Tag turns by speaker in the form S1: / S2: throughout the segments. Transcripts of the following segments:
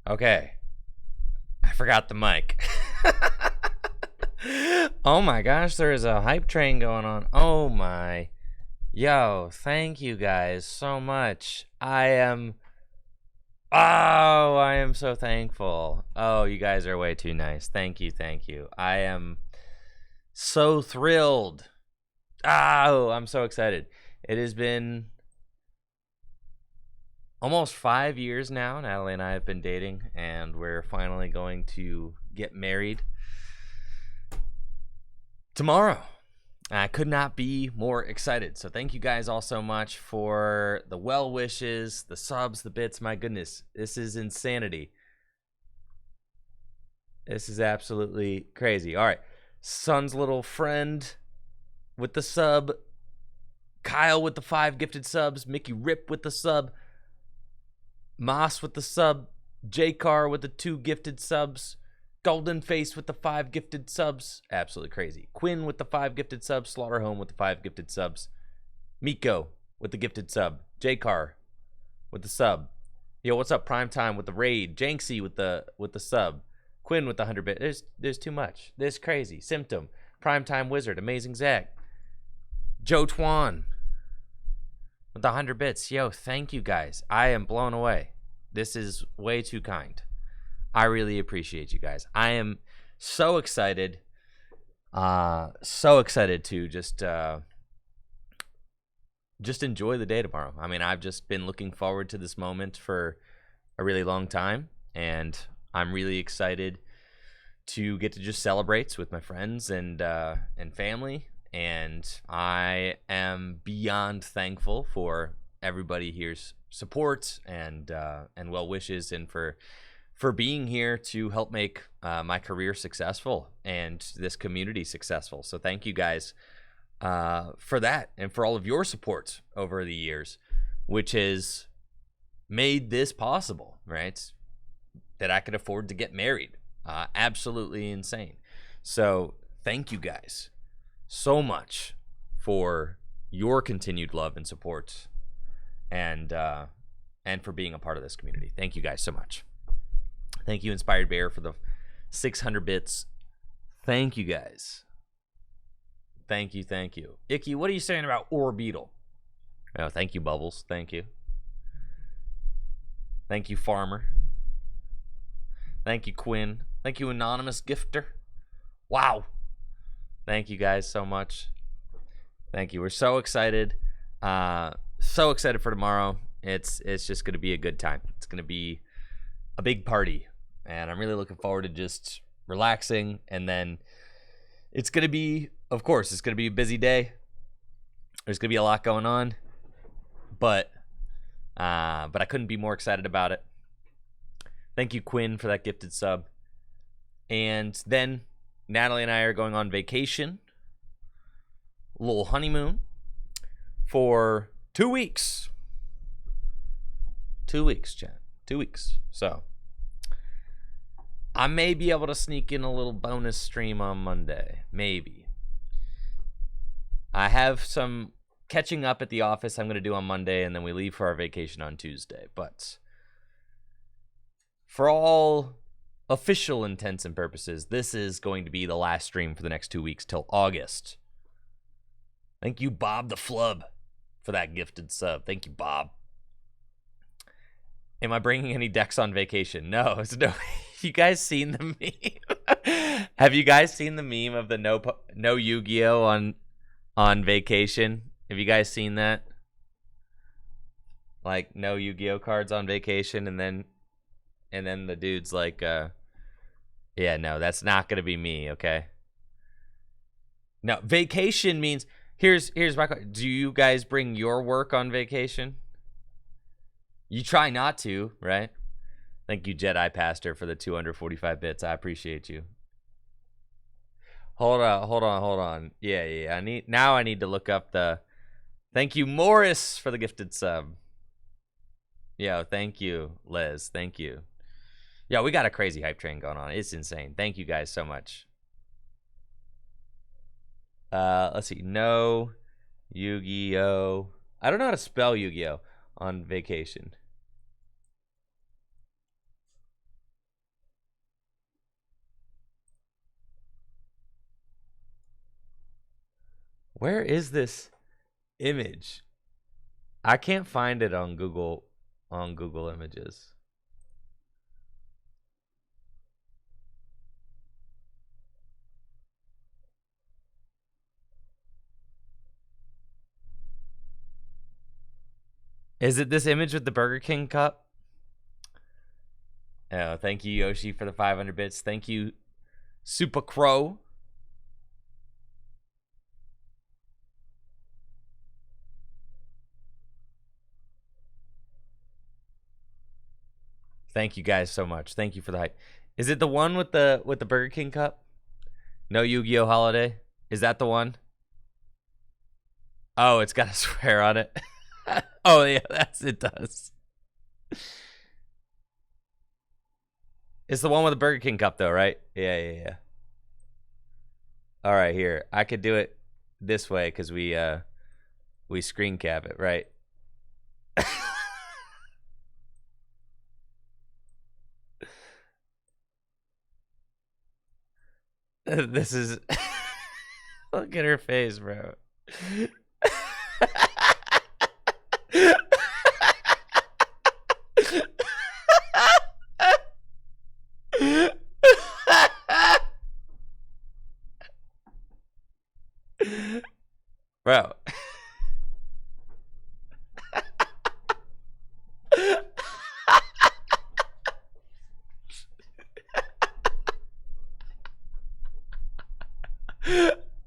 S1: Okay. I forgot the mic. Oh my gosh, there is a hype train going on. Oh my. Yo, thank you guys so much. I am so thankful. Oh, you guys are way too nice. Thank you, thank you. I am so thrilled. Oh, I'm so excited. It has been almost 5 years now. Natalie and I have been dating, and we're finally going to get married tomorrow. I could not be more excited. So thank you guys all so much for the well wishes, the subs, the bits. My goodness, this is insanity. This is absolutely crazy. All right, Son's little friend with the sub, Kyle with the 5 gifted subs, Mickey Rip with the sub, Moss with the sub, J-Car with the 2 gifted subs, Golden Face with the 5 gifted subs. Absolutely crazy. Quinn with the 5 gifted subs. Slaughterhome with the 5 gifted subs. Mikko with the gifted sub. J-Car with the sub. Yo, what's up? Primetime with the raid. Janksy with the sub. Quinn with the 100 bit. There's too much. This crazy. Symptom. Primetime Wizard. Amazing Zach. Joe Twan with the 100 bits. Yo, thank you guys. I am blown away. This is way too kind. I really appreciate you guys. I am so excited. So excited to just enjoy the day tomorrow. I mean, I've just been looking forward to this moment for a really long time, and I'm really excited to get to just celebrate with my friends and family. And I am beyond thankful for everybody here's support and well wishes, and for being here to help make my career successful and this community successful. So thank you guys for that, and for all of your support over the years, which has made this possible, right? That I could afford to get married. Absolutely insane. So thank you guys so much for your continued love and support, and for being a part of this community. Thank you guys so much. Thank you, Inspired Bear, for the 600 bits. Thank you, guys. Thank you, thank you. Icky, what are you saying about Orbeetle? Oh, thank you, Bubbles. Thank you. Thank you, Farmer. Thank you, Quinn. Thank you, Anonymous Gifter. Wow. Thank you, guys, so much. Thank you. We're so excited. So excited for tomorrow. It's just going to be a good time. It's going to be a big party. And I'm really looking forward to just relaxing. And then it's going to be, of course, it's going to be a busy day. There's going to be a lot going on. But I couldn't be more excited about it. Thank you, Quinn, for that gifted sub. And then Natalie and I are going on vacation. A little honeymoon for 2 weeks. 2 weeks, chat. 2 weeks. So I may be able to sneak in a little bonus stream on Monday. Maybe. I have some catching up at the office I'm going to do on Monday, and then we leave for our vacation on Tuesday. But for all official intents and purposes, this is going to be the last stream for the next 2 weeks till August. Thank you, Bob the Flub, for that gifted sub. Thank you, Bob. Am I bringing any decks on vacation? No, it's no. You guys seen the meme? Have you guys seen the meme of the no Yu-Gi-Oh on vacation? Have you guys seen that? Like, no Yu-Gi-Oh cards on vacation, and then the dude's like, yeah, no, that's not gonna be me, okay? No, vacation means here's my question. Do you guys bring your work on vacation? You try not to, right? Thank you, Jedi Pastor, for the 245 bits. I appreciate you. Hold on. Yeah. I need to look up the. Thank you, Morris, for the gifted sub. Yo, thank you, Liz. Thank you. Yo, we got a crazy hype train going on. It's insane. Thank you guys so much. Let's see. No Yu-Gi-Oh. I don't know how to spell Yu-Gi-Oh on vacation. Where is this image? I can't find it on Google Images. Is it this image with the Burger King cup? Oh, thank you, Yoshi, for the 500 bits. Thank you, Super Crow. Thank you guys so much. Thank you for the hype. Is it the one with the Burger King cup? No Yu-Gi-Oh holiday? Is that the one? Oh, it's got a swear on it. Oh yeah, it does. It's the one with the Burger King cup though, right? Yeah. All right, here. I could do it this way because we screen cap it, right? This is look at her face, bro. Bro.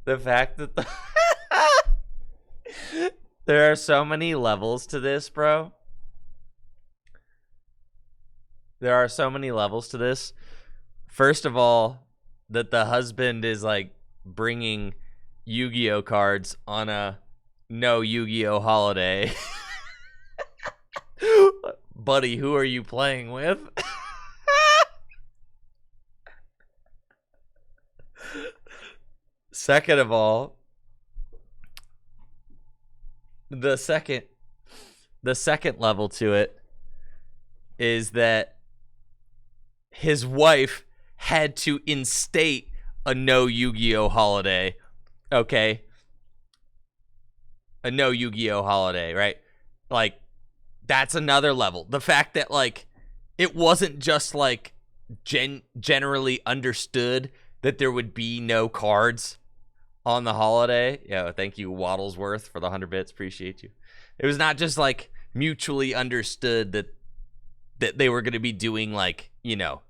S1: The fact that there are so many levels to this, bro. There are so many levels to this. First of all, that the husband is like bringing Yu-Gi-Oh cards on a no Yu-Gi-Oh holiday. Buddy, who are you playing with? Second of all, the second level to it is that his wife had to instate a no Yu-Gi-Oh holiday. Okay. A no Yu-Gi-Oh holiday, right? Like, that's another level. The fact that, like, it wasn't just, like, generally understood that there would be no cards on the holiday. Yeah, thank you, Waddlesworth, for the 100 bits. Appreciate you. It was not just, like, mutually understood that they were going to be doing, like, you know,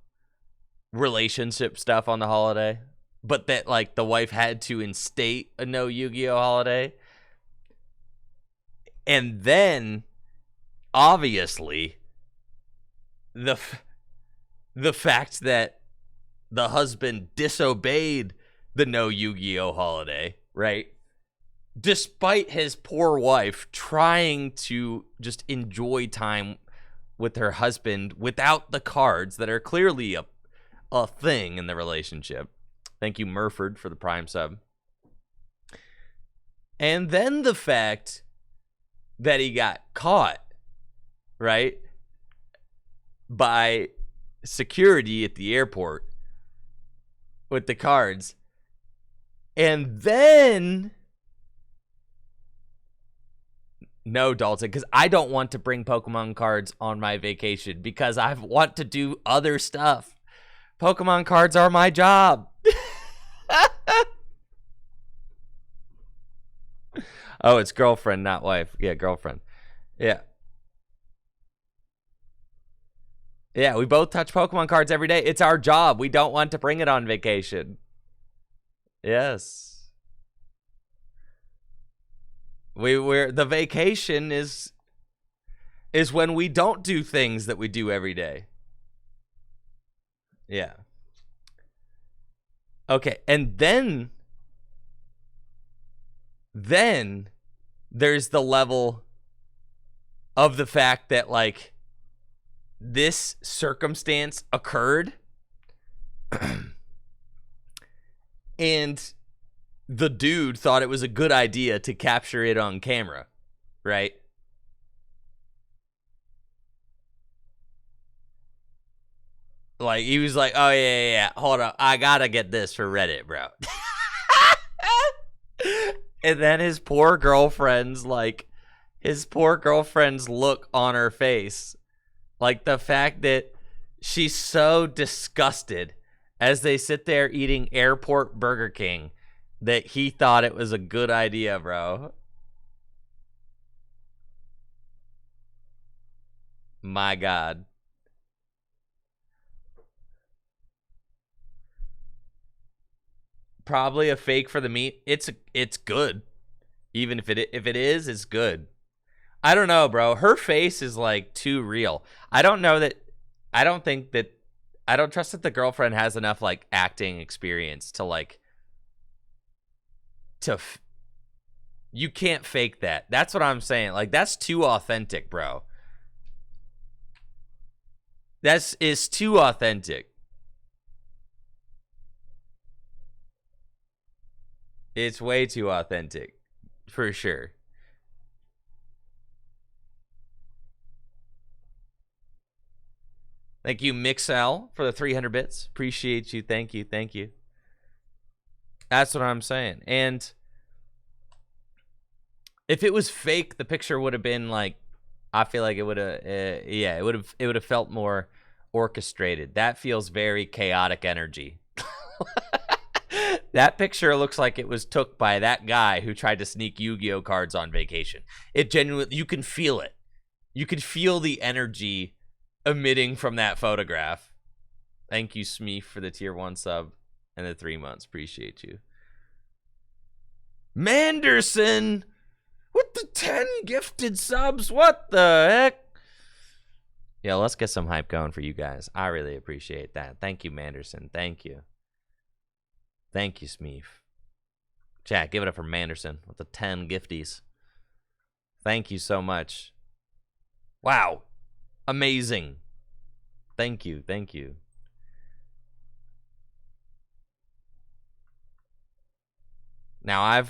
S1: relationship stuff on the holiday, but that, like, the wife had to instate a no Yu-Gi-Oh holiday. And then, obviously, the fact that the husband disobeyed the no Yu-Gi-Oh holiday, right? Despite his poor wife trying to just enjoy time with her husband without the cards that are clearly a thing in the relationship. Thank you, Murford, for the Prime sub. And then the fact that he got caught, right, by security at the airport with the cards. And then, no, Dalton, because I don't want to bring Pokemon cards on my vacation because I want to do other stuff. Pokemon cards are my job. Oh, it's girlfriend, not wife. Yeah, girlfriend. Yeah. Yeah, we both touch Pokemon cards every day. It's our job. We don't want to bring it on vacation. Yes. We're the vacation is when we don't do things that we do every day. Yeah. Okay, and then there's the level of the fact that, like, this circumstance occurred and the dude thought it was a good idea to capture it on camera, right? Like, he was like, oh, yeah, hold up. I gotta get this for Reddit, bro. And then his poor girlfriend's look on her face. Like the fact that she's so disgusted as they sit there eating airport Burger King that he thought it was a good idea, bro. My God. Probably a fake for the meat. It's good. Even if it is, it's good. I don't know, bro. Her face is like too real. I don't think that I don't trust that the girlfriend has enough like acting experience to like you can't fake that. That's what I'm saying. Like that's too authentic, bro. Is too authentic. It's way too authentic, for sure. Thank you, Mixel, for the 300 bits. Appreciate you. Thank you. Thank you. That's what I'm saying. And if it was fake, the picture would have been like, I feel like it would have, it would have felt more orchestrated. That feels very chaotic energy. That picture looks like it was took by that guy who tried to sneak Yu-Gi-Oh cards on vacation. It genuinely, you can feel it. You can feel the energy emitting from that photograph. Thank you, Smeef, for the tier 1 sub and the 3 months. Appreciate you. Manderson with the 10 gifted subs. What the heck? Yeah, let's get some hype going for you guys. I really appreciate that. Thank you, Manderson. Thank you. Thank you, Smeef. Chat, give it up for Manderson with the 10 gifties. Thank you so much. Wow. Amazing. Thank you. Thank you. Now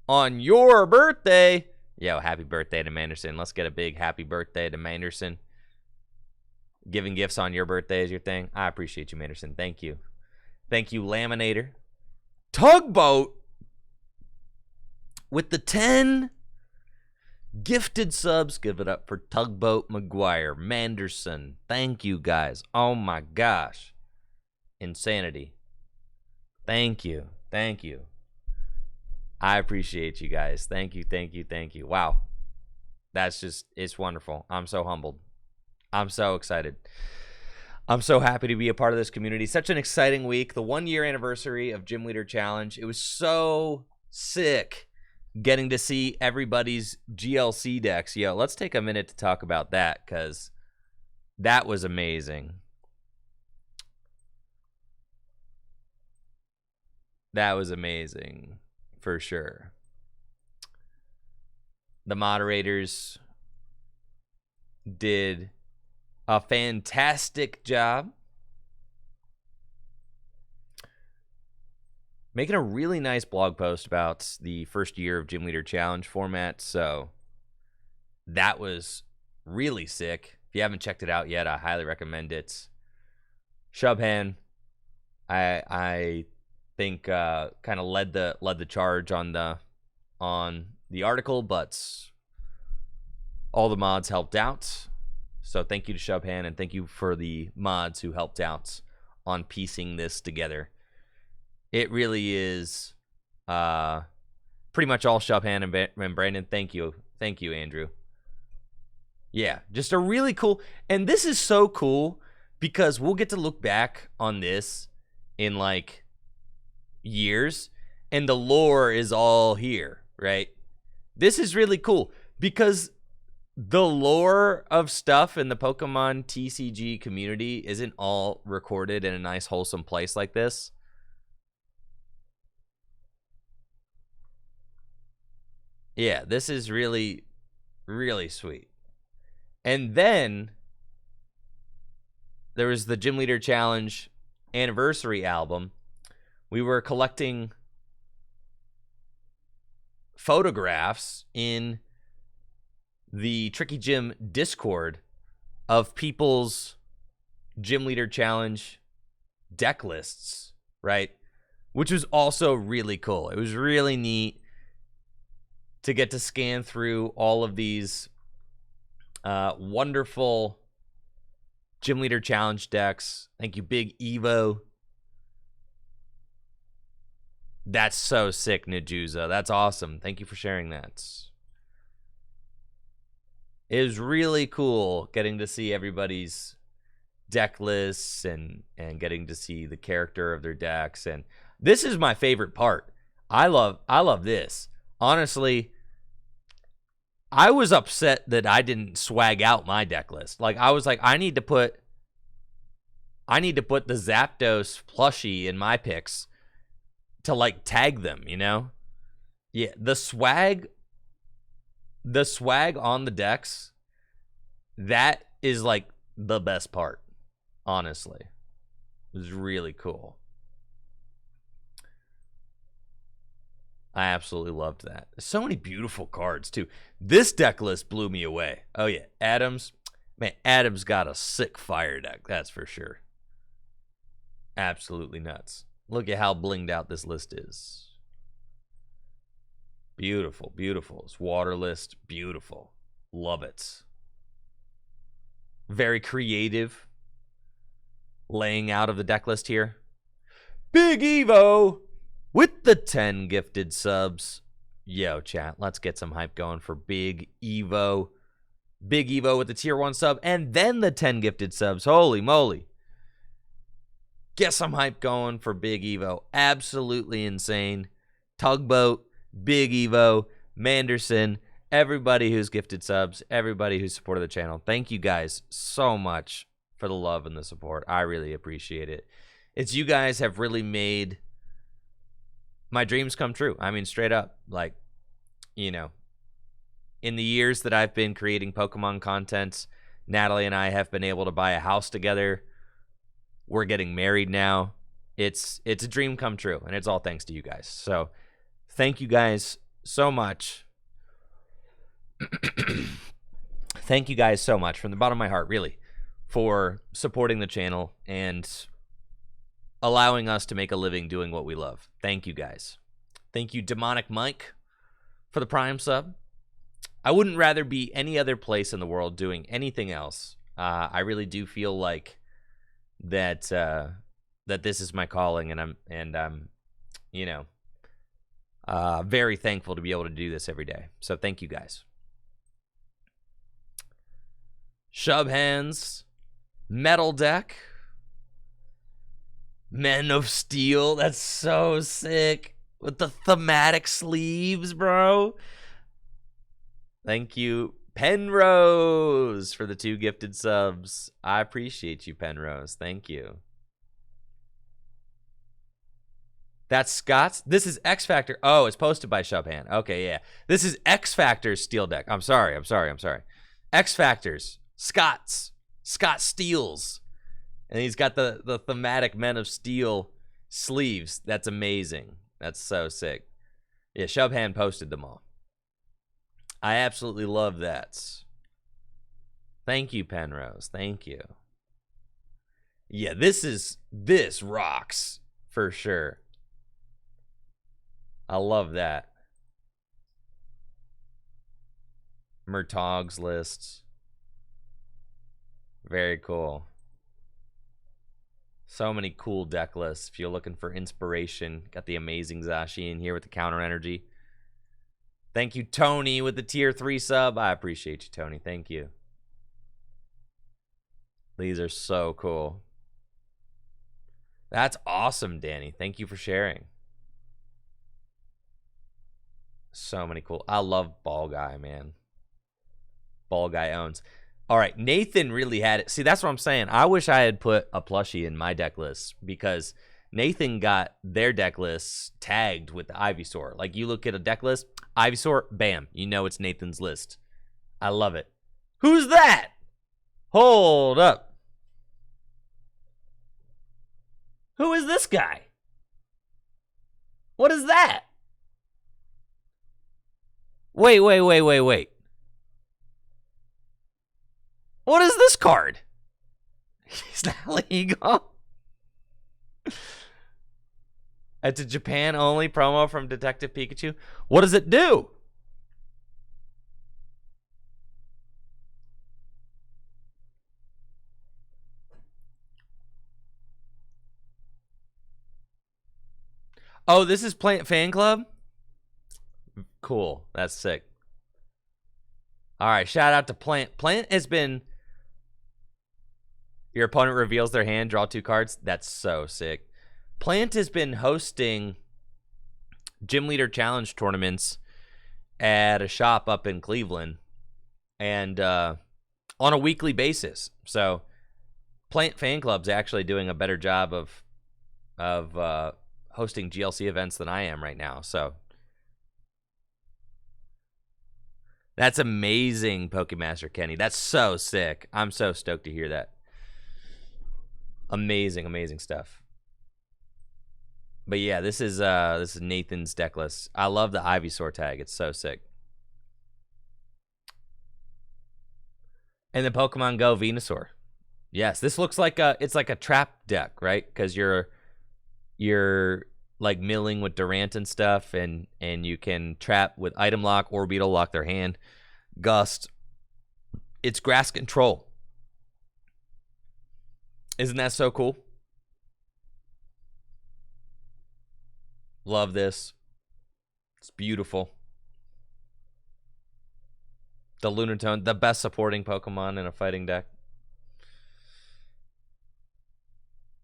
S1: on your birthday. Yo, happy birthday to Manderson. Let's get a big happy birthday to Manderson. Giving gifts on your birthday is your thing. I appreciate you, Manderson. Thank you. Thank you, Laminator. Tugboat with the 10 gifted subs. Give it up for Tugboat McGuire, Manderson. Thank you, guys. Oh, my gosh. Insanity. Thank you. Thank you. I appreciate you guys. Thank you, thank you, thank you. Wow. That's just, it's wonderful. I'm so humbled. I'm so excited. I'm so happy to be a part of this community. Such an exciting week. The 1-year anniversary of Gym Leader Challenge. It was so sick getting to see everybody's GLC decks. Yo, let's take a minute to talk about that because that was amazing. That was amazing, for sure. The moderators did a fantastic job making a really nice blog post about the first year of Gym Leader Challenge format. So that was really sick. If you haven't checked it out yet, I highly recommend it. Shubhan, I think kind of led the charge on the article, but all the mods helped out. So thank you to Shubhan, and thank you for the mods who helped out on piecing this together. It really is pretty much all Shubhan and Brandon. Thank you. Thank you, Andrew. Yeah, just a really cool, and this is so cool because we'll get to look back on this in like years, and the lore is all here, right? This is really cool because the lore of stuff in the Pokemon TCG community isn't all recorded in a nice, wholesome place like this. Yeah, this is really, really sweet. And then there was the Gym Leader Challenge anniversary album. We were collecting photographs in the Tricky Gym Discord of people's Gym Leader Challenge deck lists, right? which was also really cool. It was really neat to get to scan through all of these wonderful Gym Leader Challenge decks. Thank you, Big Evo. That's so sick, Najuza. That's awesome. Thank you for sharing that. It was really cool getting to see everybody's deck lists and getting to see the character of their decks. And this is my favorite part. I love this. Honestly, I was upset that I didn't swag out my deck list. Like, I was like, I need to put the Zapdos plushie in my picks to, like, tag them, you know? Yeah, the swag on the decks, that is, like, the best part, honestly. It was really cool. I absolutely loved that. So many beautiful cards, too. This deck list blew me away. Oh, yeah. Adams. Man, Adams got a sick fire deck. That's for sure. Absolutely nuts. Look at how blinged out this list is. Beautiful, beautiful. It's water list. Beautiful. Love it. Very creative laying out of the deck list here. Big Evo with the 10 gifted subs. Yo, chat, let's get some hype going for Big Evo. Big Evo with the tier 1 sub and then the 10 gifted subs. Holy moly. Get some hype going for Big Evo. Absolutely insane. Tugboat, Big Evo, Manderson, everybody who's gifted subs, everybody who's supported the channel. Thank you guys so much for the love and the support. I really appreciate it. It's you guys have really made my dreams come true. I mean, straight up, like, you know, in the years that I've been creating Pokemon content, Natalie and I have been able to buy a house together. We're getting married now. It's a dream come true, and it's all thanks to you guys. So thank you guys so much. Thank you guys so much from the bottom of my heart, really, for supporting the channel and allowing us to make a living doing what we love. Thank you guys. Thank you, Demonic Mike, for the Prime sub. I wouldn't rather be any other place in the world doing anything else. I really do feel like that this is my calling, and I'm you know, very thankful to be able to do this every day. So thank you guys. Shub Hands, Metal Deck, Men of Steel. That's so sick with the thematic sleeves, bro. Thank you, Penrose, for the 2 gifted subs. I appreciate you, Penrose. Thank you. That's Scott's. This is X Factor. Oh, it's posted by Shubhand. Okay, yeah. This is X Factor's steel deck. I'm sorry. X Factor's. Scott's. Scott Steels. And he's got the thematic Men of Steel sleeves. That's amazing. That's so sick. Yeah, Shubhand posted them all. I absolutely love that. Thank you, Penrose. Thank you. Yeah, this rocks for sure. I love that. Murtog's lists. Very cool. So many cool deck lists. If you're looking for inspiration, got the amazing Zashi in here with the counter energy. Thank you, Tony, with the tier 3 sub. I appreciate you, Tony. Thank you. These are so cool. That's awesome, Danny. Thank you for sharing. So many cool. I love Ball Guy, man. Ball Guy owns. All right, Nathan really had it. See, that's what I'm saying. I wish I had put a plushie in my deck list because Nathan got their deck lists tagged with the Ivysaur. Like, you look at a deck list, Ivysaur, bam, you know it's Nathan's list. I love it. Who's that? Hold up. Who is this guy? What is that? Wait. What is this card? He's not legal. It's a Japan only promo from Detective Pikachu. What does it do? Oh, this is Plant Fan Club? Cool. That's sick. All right, shout out to Plant. Plant has been... Your opponent reveals their hand, draw 2 cards. That's so sick. Plant has been hosting Gym Leader Challenge tournaments at a shop up in Cleveland and on a weekly basis. So Plant Fan Club's actually doing a better job of hosting GLC events than I am right now. So that's amazing, Pokemaster Kenny. That's so sick. I'm so stoked to hear that. Amazing, amazing stuff. But yeah, this is Nathan's deck list. I love the Ivysaur tag. It's so sick. And the Pokemon Go Venusaur. Yes, this looks like it's like a trap deck, right? Because you're like milling with Durant and stuff, and you can trap with Item Lock, Orbeetle lock their hand, Gust. It's grass control. Isn't that so cool? Love this. It's beautiful. The Lunatone, the best supporting Pokemon in a fighting deck.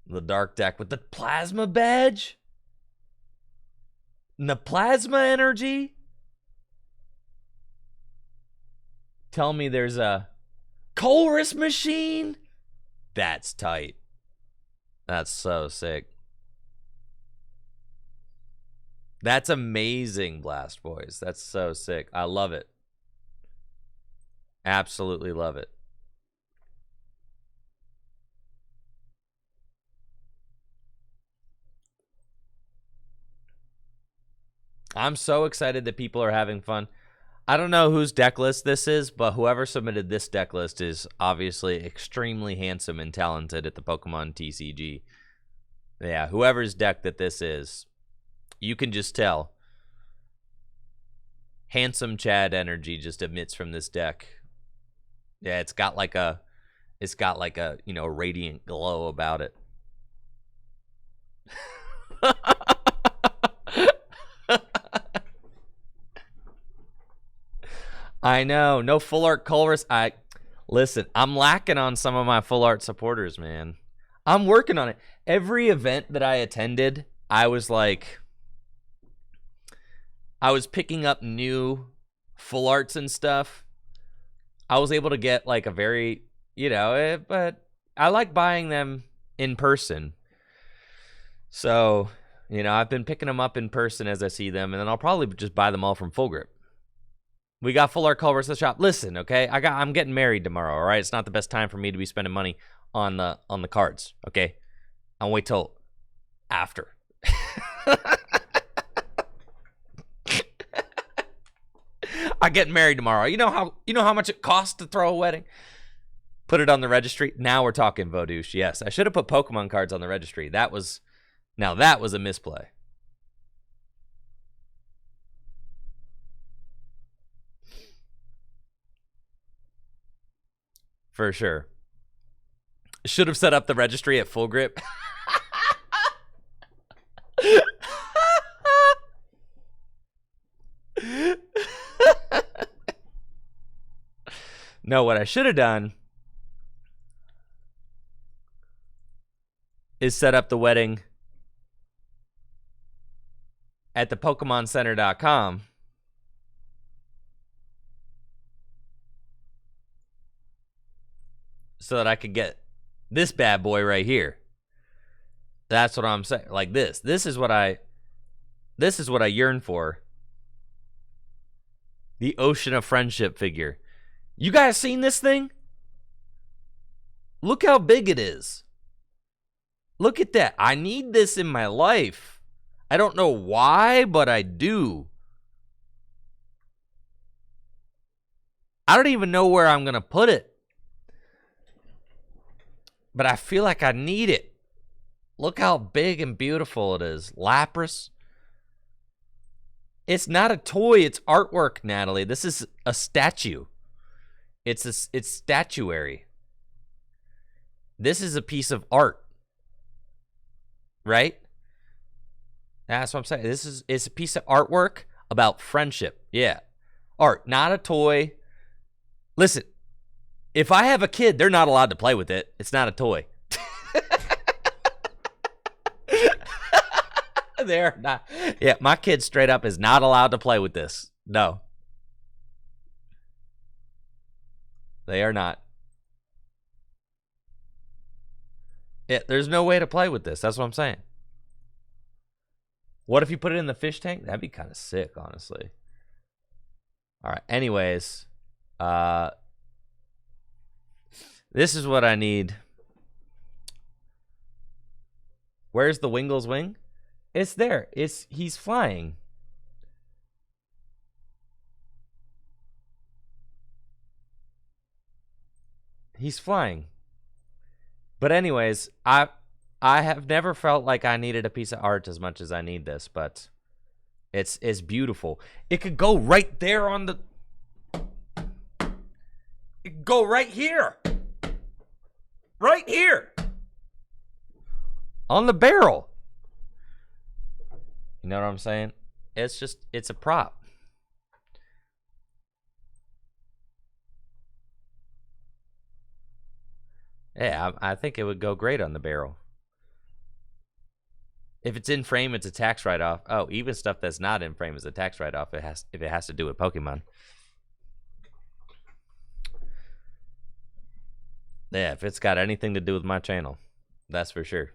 S1: The dark deck with the Plasma Badge. And the Plasma Energy. Tell me there's a Colress Machine. That's tight. That's so sick. That's amazing, Blast Boys. That's so sick. I love it. Absolutely love it. I'm so excited that people are having fun. I don't know whose deck list this is, but whoever submitted this deck list is obviously extremely handsome and talented at the Pokemon TCG. Yeah, whoever's deck that this is, you can just tell. Handsome Chad energy just emits from this deck. Yeah, it's got like a you know, radiant glow about it. I know. No full art Colress. Listen, I'm lacking on some of my full art supporters, man. I'm working on it. Every event that I attended, I was picking up new full arts and stuff. I was able to get like a very, you know, but I like buying them in person. So, you know, I've been picking them up in person as I see them, and then I'll probably just buy them all from Full Grip. We got full art Colress at the shop. Listen, okay, I'm getting married tomorrow. All right, it's not the best time for me to be spending money on the cards. Okay, I'll wait till after. I'm getting married tomorrow. You know how much it costs to throw a wedding? Put it on the registry. Now we're talking Vodouche. Yes, I should have put Pokemon cards on the registry. That was a misplay. For sure. Should have set up the registry at Full Grip. No, what I should have done is set up the wedding at the PokemonCenter.com. So that I could get this bad boy right here. That's what I'm saying. Like this. This is what I yearn for. The Ocean of Friendship figure. You guys seen this thing? Look how big it is. Look at that. I need this in my life. I don't know why, but I do. I don't even know where I'm going to put it. But I feel like I need it. Look how big and beautiful it is. Lapras. It's not a toy. It's artwork, Natalie. This is a statue. It's statuary. This is a piece of art. Right? That's what I'm saying. It's a piece of artwork about friendship. Yeah. Art, not a toy. Listen, if I have a kid, they're not allowed to play with it. It's not a toy. They're not. Yeah, my kid straight up is not allowed to play with this. No. They are not. Yeah, there's no way to play with this. That's what I'm saying. What if you put it in the fish tank? That'd be kind of sick, honestly. All right. Anyways, this is what I need. Where's the Wingle's wing? It's there. He's flying. He's flying. But anyways, I have never felt like I needed a piece of art as much as I need this, but it's beautiful. It could go right there on the. It could go right here. Right here. On the barrel. You know what I'm saying? It's a prop. Yeah, I think it would go great on the barrel. If it's in frame, it's a tax write-off. Oh, even stuff that's not in frame is a tax write-off. If it has to do with Pokemon. Yeah, if it's got anything to do with my channel, that's for sure.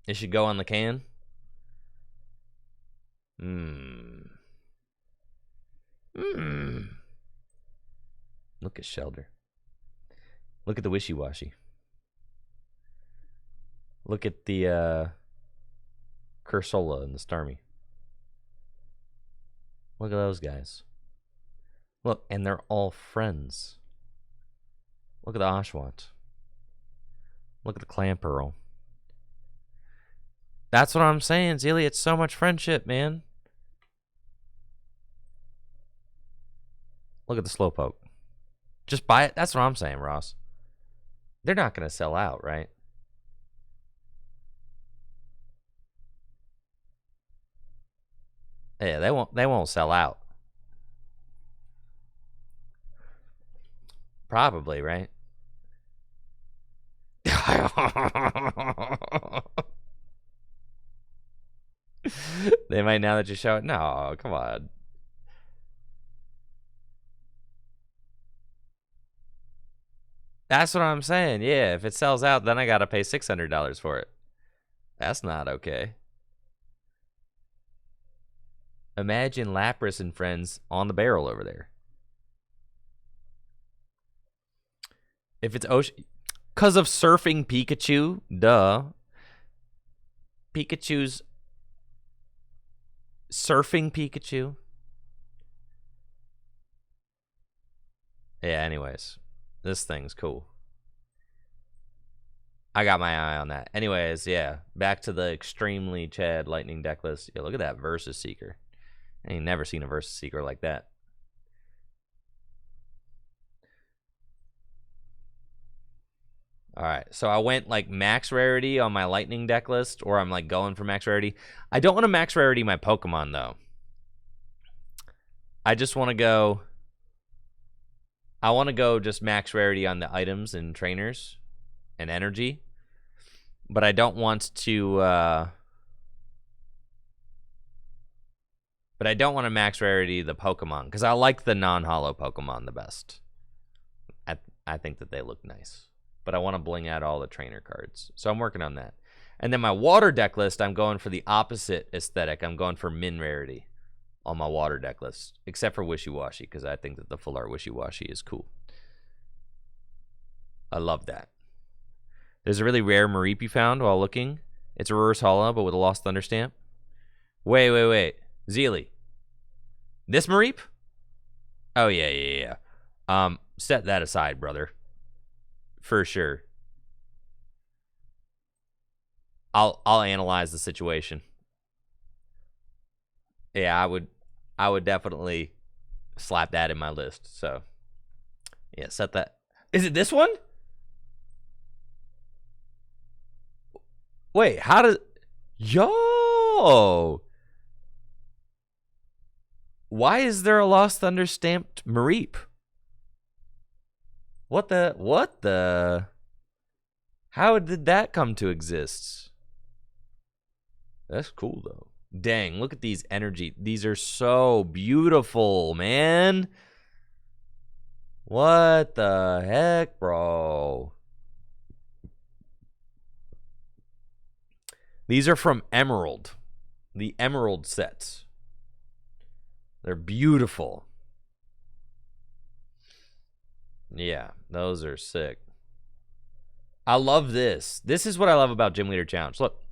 S1: It should go on the can. Look at Shelder. Look at the wishy-washy. Look at the Cursola and the Starmie. Look at those guys. Look, and they're all friends. Look at the Oshawott. Look at the Clamperl. That's what I'm saying, Zealy. It's so much friendship, man. Look at the Slowpoke. Just buy it. That's what I'm saying, Ross. They're not going to sell out, right? Yeah, they won't sell out. Probably, right? They might now that you show it. No, come on. That's what I'm saying. Yeah, if it sells out, then I got to pay $600 for it. That's not okay. Imagine Lapras and friends on the barrel over there. If it's ocean, because of surfing Pikachu, duh. Pikachu's surfing Pikachu. Yeah, anyways, this thing's cool. I got my eye on that. Anyways, yeah, back to the extremely Chad Lightning deck list. Yeah, look at that Versus Seeker. I ain't never seen a Versus Seeker like that. All right, so I went like max rarity on my Lightning deck list, or I'm like going for max rarity. I don't want to max rarity my Pokemon though. I just want to go. I want to go just max rarity on the items and trainers and energy, but I don't want to. But I don't want to max rarity the Pokemon because I like the non-holo Pokemon the best. I think that they look nice. But I want to bling out all the trainer cards. So I'm working on that. And then my water deck list, I'm going for the opposite aesthetic. I'm going for min rarity on my water deck list, except for Wishy-Washy, because I think that the full art Wishy-Washy is cool. I love that. There's a really rare Mareep found while looking. It's a reverse holo, but with a Lost Thunder stamp. Wait. Zealy. This Mareep? Oh, yeah. Set that aside, brother. For sure. I'll analyze the situation. Yeah, I would definitely slap that in my list. So yeah, set that. Is it this one? Wait, how does... Yo! Why is there a Lost Thunder stamped Mareep? What the? How did that come to exist? That's cool, though. Dang, look at these energy. These are so beautiful, man. What the heck, bro? These are from Emerald. The Emerald sets. They're beautiful. Yeah, those are sick. I love this. This is what I love about Gym Leader Challenge. Look.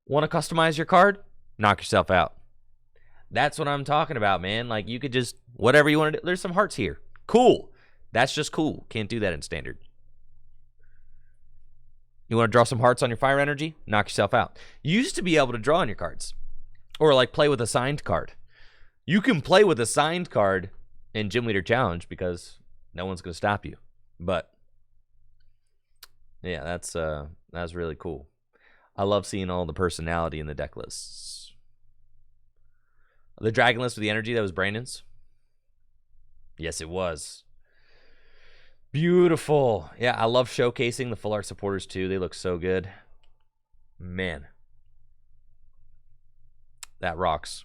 S1: Want to customize your card? Knock yourself out. That's what I'm talking about, man. Like, you could just, whatever you want to do. There's some hearts here. Cool. That's just cool. Can't do that in standard. You want to draw some hearts on your fire energy? Knock yourself out. You used to be able to draw on your cards. Or, like, play with a signed card. You can play with a signed card in Gym Leader Challenge because no one's going to stop you. But, yeah, that's really cool. I love seeing all the personality in the deck lists. The dragon list with the energy, that was Brandon's? Yes, it was. Beautiful. Yeah, I love showcasing the full art supporters too. They look so good. Man. That rocks.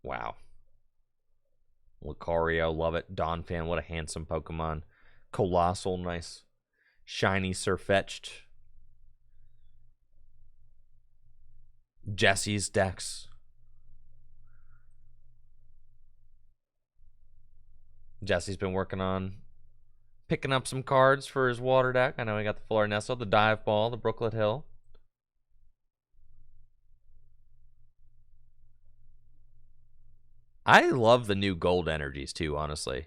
S1: Wow. Lucario, love it. Donphan, what a handsome Pokemon. Colossal, nice. Shiny Sirfetch'd. Jesse's decks. Jesse's been working on picking up some cards for his water deck. I know he got the Full Art Nestle, the Dive Ball, the Brooklet Hill. I love the new gold energies too, honestly.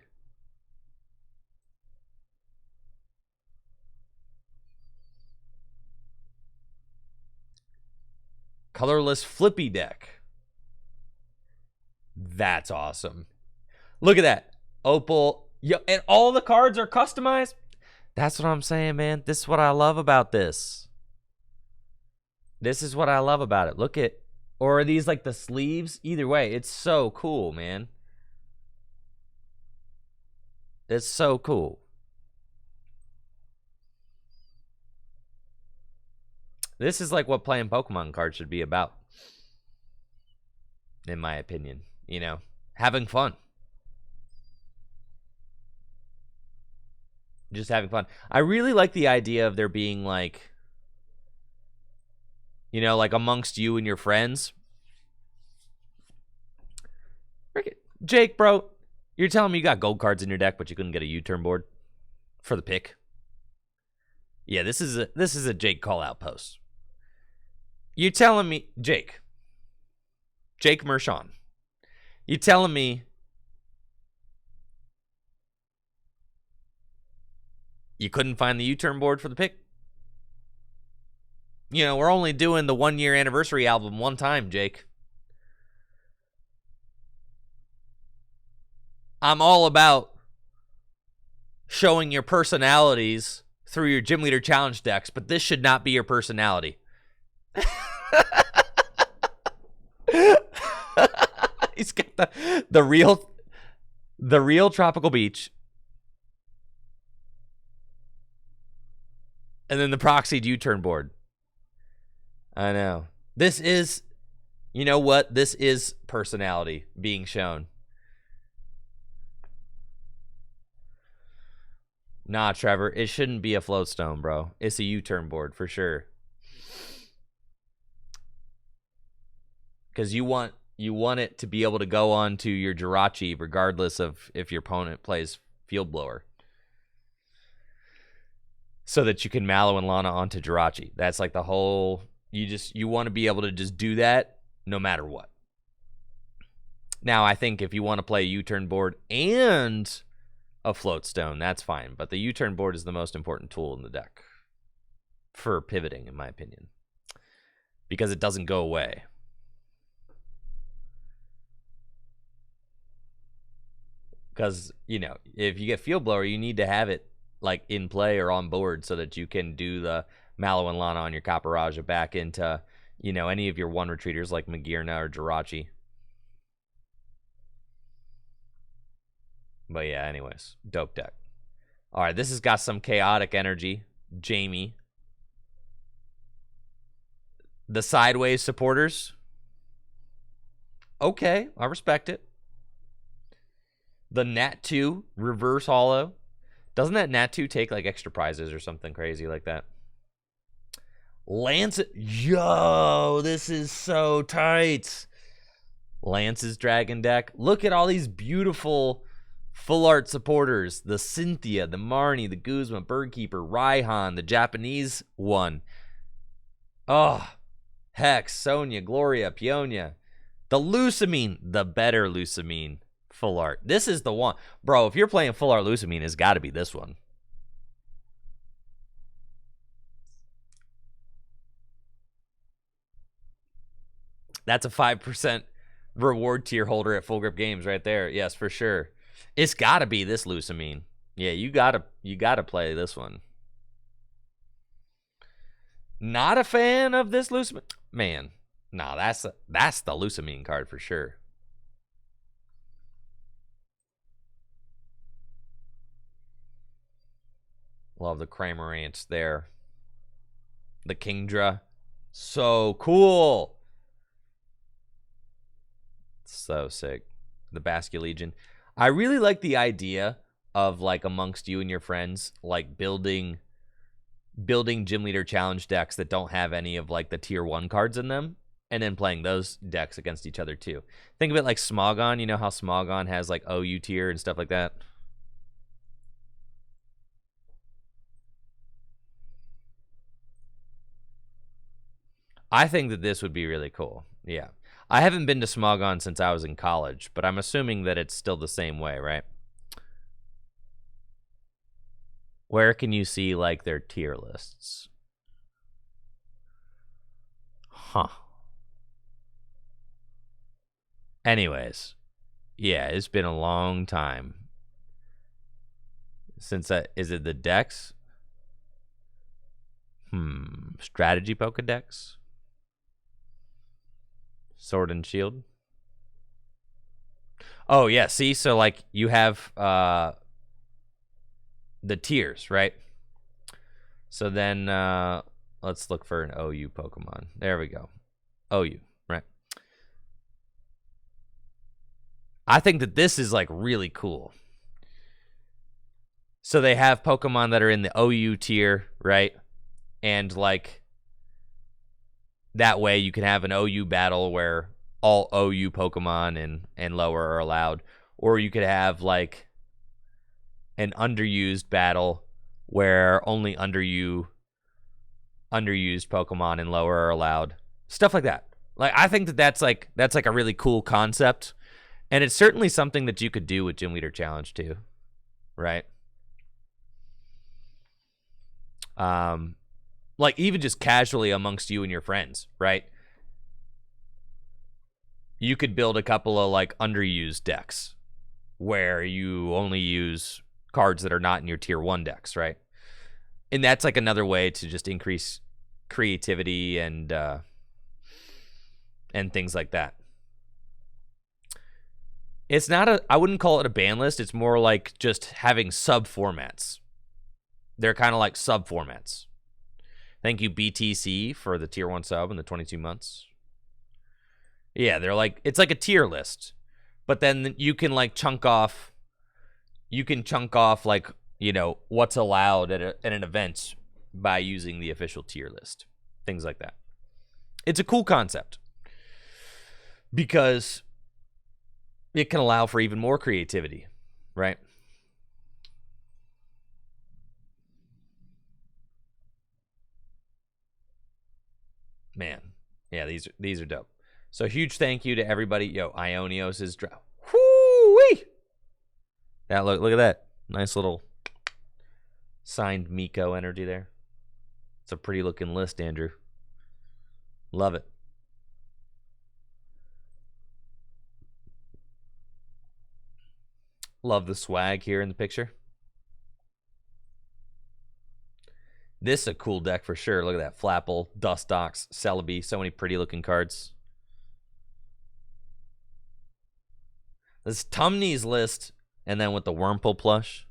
S1: Colorless Flippy deck. That's awesome. Look at that. Opal. Yo, and all the cards are customized. That's what I'm saying, man. This is what I love about this. This is what I love about it. Look at... Or are these like the sleeves? Either way, it's so cool, man. It's so cool. This is like what playing Pokemon cards should be about. In my opinion. You know, having fun. Just having fun. I really like the idea of there being like... You know, like amongst you and your friends. Jake, bro, you're telling me you got gold cards in your deck, but you couldn't get a U-turn board for the pick? Yeah, this is a Jake call-out post. You're telling me, Jake Mershon, you telling me you couldn't find the U-turn board for the pick? You know, we're only doing the 1-year anniversary album one time, Jake. I'm all about showing your personalities through your Gym Leader Challenge decks, but this should not be your personality. He's got the real Tropical Beach. And then the proxied U-turn board. I know. This is, you know what? This is personality being shown. Nah, Trevor, it shouldn't be a floatstone, bro. It's a U-turn board for sure. Because you want it to be able to go on to your Jirachi regardless of if your opponent plays Field Blower. So that you can Mallow and Lana onto Jirachi. That's like the whole... You want to be able to just do that no matter what. Now, I think if you want to play a U-turn board and a float stone, that's fine. But the U-turn board is the most important tool in the deck for pivoting, in my opinion, because it doesn't go away. Because, you know, if you get Field Blower, you need to have it like in play or on board so that you can do the Mallow and Lana on your Caparaja back into, you know, any of your one retreaters like Magirna or Jirachi. But yeah, anyways, dope deck. All right, this has got some chaotic energy. Jamie. The sideways supporters. Okay, I respect it. The Nat 2 reverse holo. Doesn't that Nat 2 take like extra prizes or something crazy like that? Lance. Yo, this is so tight. Lance's Dragon deck. Look at all these beautiful full art supporters. The Cynthia, the Marnie, the Guzma, Birdkeeper, Raihan, the Japanese one. Oh, Hex, Sonya, Gloria, Peonia. The Lusamine, the better Lusamine. Full art. This is the one. Bro, if you're playing full art Lusamine, it's got to be this one. That's a 5% reward tier holder at Full Grip Games right there. Yes, for sure. It's got to be this Lusamine. Yeah, you gotta play this one. Not a fan of this Lusamine? Man, nah, that's the Lusamine card for sure. Love the Cramorant there. The Kingdra. So cool. So sick. The Basculegion. I really like the idea of, like, amongst you and your friends, like, building Gym Leader Challenge decks that don't have any of, like, the tier 1 cards in them, and then playing those decks against each other, too. Think of it like Smogon. You know how Smogon has, like, OU tier and stuff like that? I think that this would be really cool. Yeah. I haven't been to Smogon since I was in college, but I'm assuming that it's still the same way, right? Where can you see, like, their tier lists? Huh. Anyways. Yeah, it's been a long time. Since that, is it the decks? Strategy Pokedex? Sword and Shield? Oh, yeah, see? So, like, you have the tiers, right? So then let's look for an OU Pokemon. There we go. OU, right? I think that this is, like, really cool. So they have Pokemon that are in the OU tier, right? And, like, that way you can have an OU battle where all OU Pokemon and lower are allowed. Or you could have, like, an underused battle where only underused Pokemon and lower are allowed. Stuff like that. Like, I think that that's like a really cool concept. And it's certainly something that you could do with Gym Leader Challenge too. Right? Like, even just casually amongst you and your friends, right? You could build a couple of, like, underused decks where you only use cards that are not in your tier 1 decks, right? And that's, like, another way to just increase creativity and things like that. It's not I wouldn't call it a ban list. It's more like just having sub formats. They're kind of like sub formats. Thank you, BTC, for the tier 1 sub and the 22 months. Yeah, they're like, it's like a tier list. But then you can, like, chunk off, like, you know, what's allowed at an event by using the official tier list. Things like that. It's a cool concept because it can allow for even more creativity, right? Man, yeah, these are dope. So huge thank you to everybody. Yo, Ionios is whoo-wee! That look at that. Nice little signed Mikko energy there. It's a pretty looking list, Andrew. Love it. Love the swag here in the picture. This is a cool deck for sure. Look at that. Flapple, Dustox, Celebi. So many pretty looking cards. This Tumney's list, and then with the Wurmple plush.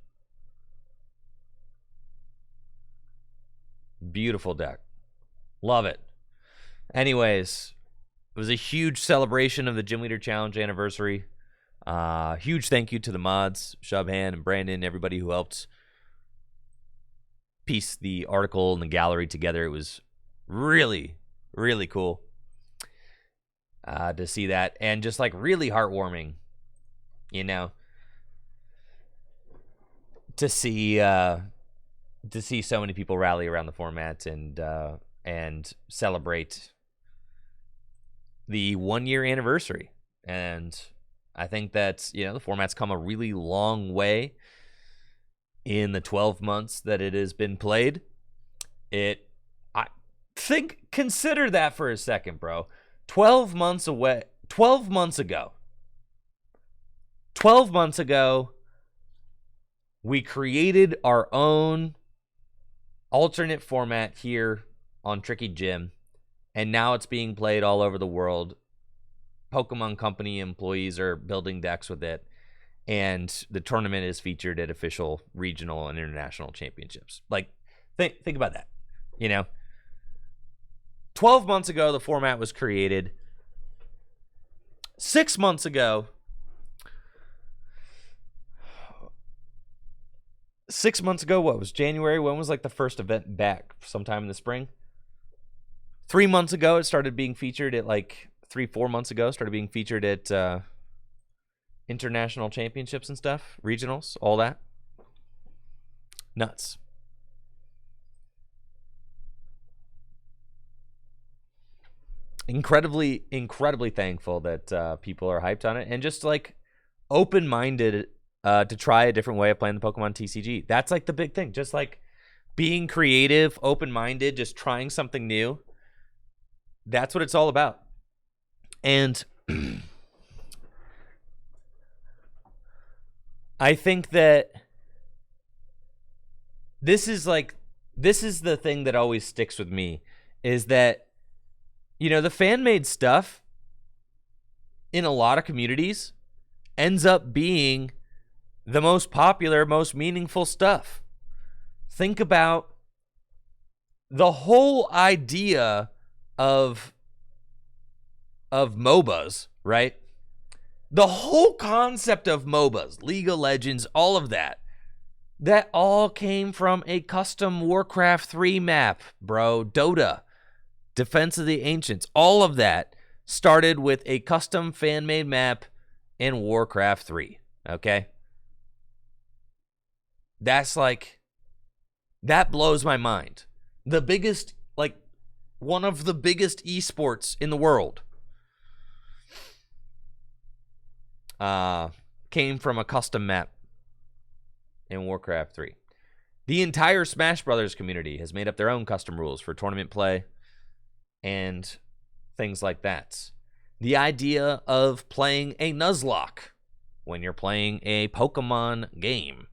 S1: Beautiful deck. Love it. Anyways, it was a huge celebration of the Gym Leader Challenge anniversary. Huge thank you to the mods, Shubhand and Brandon, everybody who helped piece the article and the gallery together. It was really, really cool to see that, and just like really heartwarming, you know, to see so many people rally around the format and celebrate the 1-year anniversary. And I think that, you know, the format's come a really long way in the 12 months that it has been played. Consider that for a second, bro. 12 months away, 12 months ago, we created our own alternate format here on Tricky Gym, and now it's being played all over the world. Pokemon Company employees are building decks with it, and the tournament is featured at official regional and international championships. Like, think about that. You know, 12 months ago, the format was created. 6 months ago, what was January? When was like the first event back? Sometime in the spring. 3 months ago, it started being featured at like 3-4 months ago, started being featured at international championships and stuff, regionals, all that. Nuts. Incredibly thankful that people are hyped on it and just like open-minded to try a different way of playing the Pokemon TCG. That's like the big thing. Just like being creative, open-minded, just trying something new. That's what it's all about. And I think that this is the thing that always sticks with me, is that, you know, the fan-made stuff in a lot of communities ends up being the most popular, most meaningful stuff. Think about the whole idea of MOBAs, right? The whole concept of MOBAs, League of Legends, all of that all came from a custom Warcraft 3 map, bro. Dota, Defense of the Ancients, all of that started with a custom fan-made map in Warcraft 3, okay? That's like, that blows my mind. The biggest, like, one of the biggest esports in the world came from a custom map in Warcraft 3. The entire Smash Brothers community has made up their own custom rules for tournament play and things like that. The idea of playing a Nuzlocke when you're playing a Pokemon game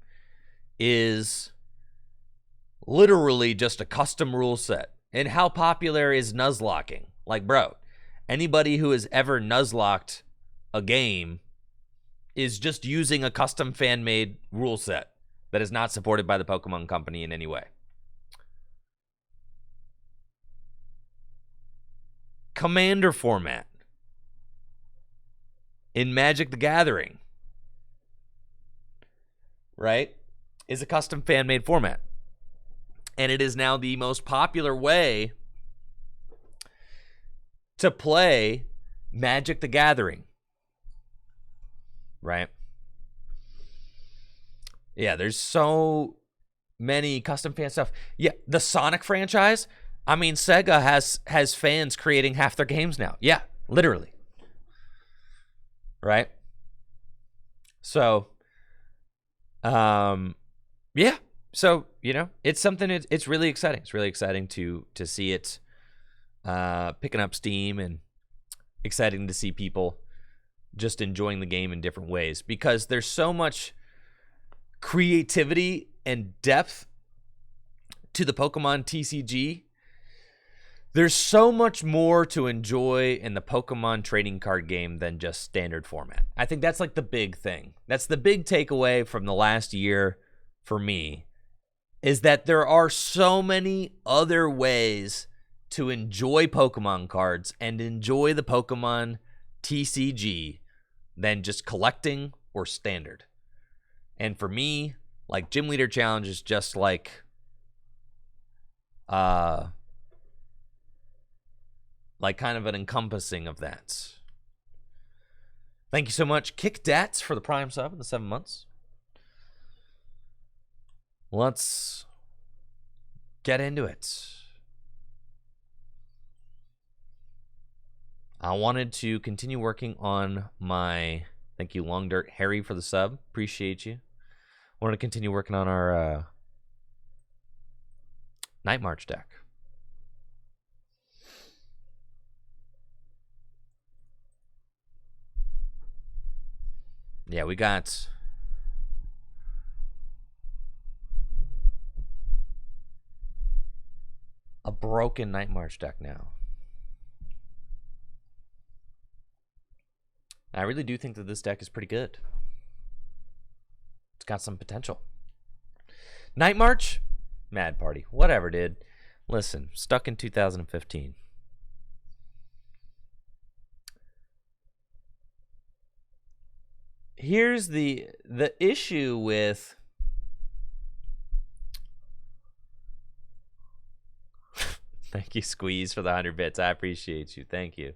S1: is literally just a custom rule set. And how popular is Nuzlocking? Like, bro, anybody who has ever Nuzlocked a game is just using a custom fan-made rule set that is not supported by the Pokemon Company in any way. Commander format in Magic the Gathering, right, is a custom fan-made format. And it is now the most popular way to play Magic the Gathering, right? Yeah, there's so many custom fan stuff. Yeah, the Sonic franchise, I mean, Sega has fans creating half their games now. Yeah, literally. right? So, yeah. So, you know, it's something. It's really exciting. It's really exciting to see it picking up steam, and exciting to see people just enjoying the game in different ways, because there's so much creativity and depth to the Pokemon TCG. There's so much more to enjoy in the Pokemon trading card game than just standard format. I think that's like the big thing. That's the big takeaway from the last year for me, is that there are so many other ways to enjoy Pokemon cards and enjoy the Pokemon TCG than just collecting or standard. And for me, like, Gym Leader Challenge is just like kind of an encompassing of that. Thank you so much, Kick Dats, for the Prime sub in the 7 months. Let's get into it. I wanted to continue working on my, thank you, Long Dirt Harry, for the sub. Appreciate you. I wanted to continue working on our Night March deck. Yeah, we got a broken Night March deck now. I really do think that this deck is pretty good. It's got some potential. Night March, Mad Party, whatever, dude. Listen, stuck in 2015. Here's the issue with thank you, Squeeze, for the 100 bits. I appreciate you. Thank you.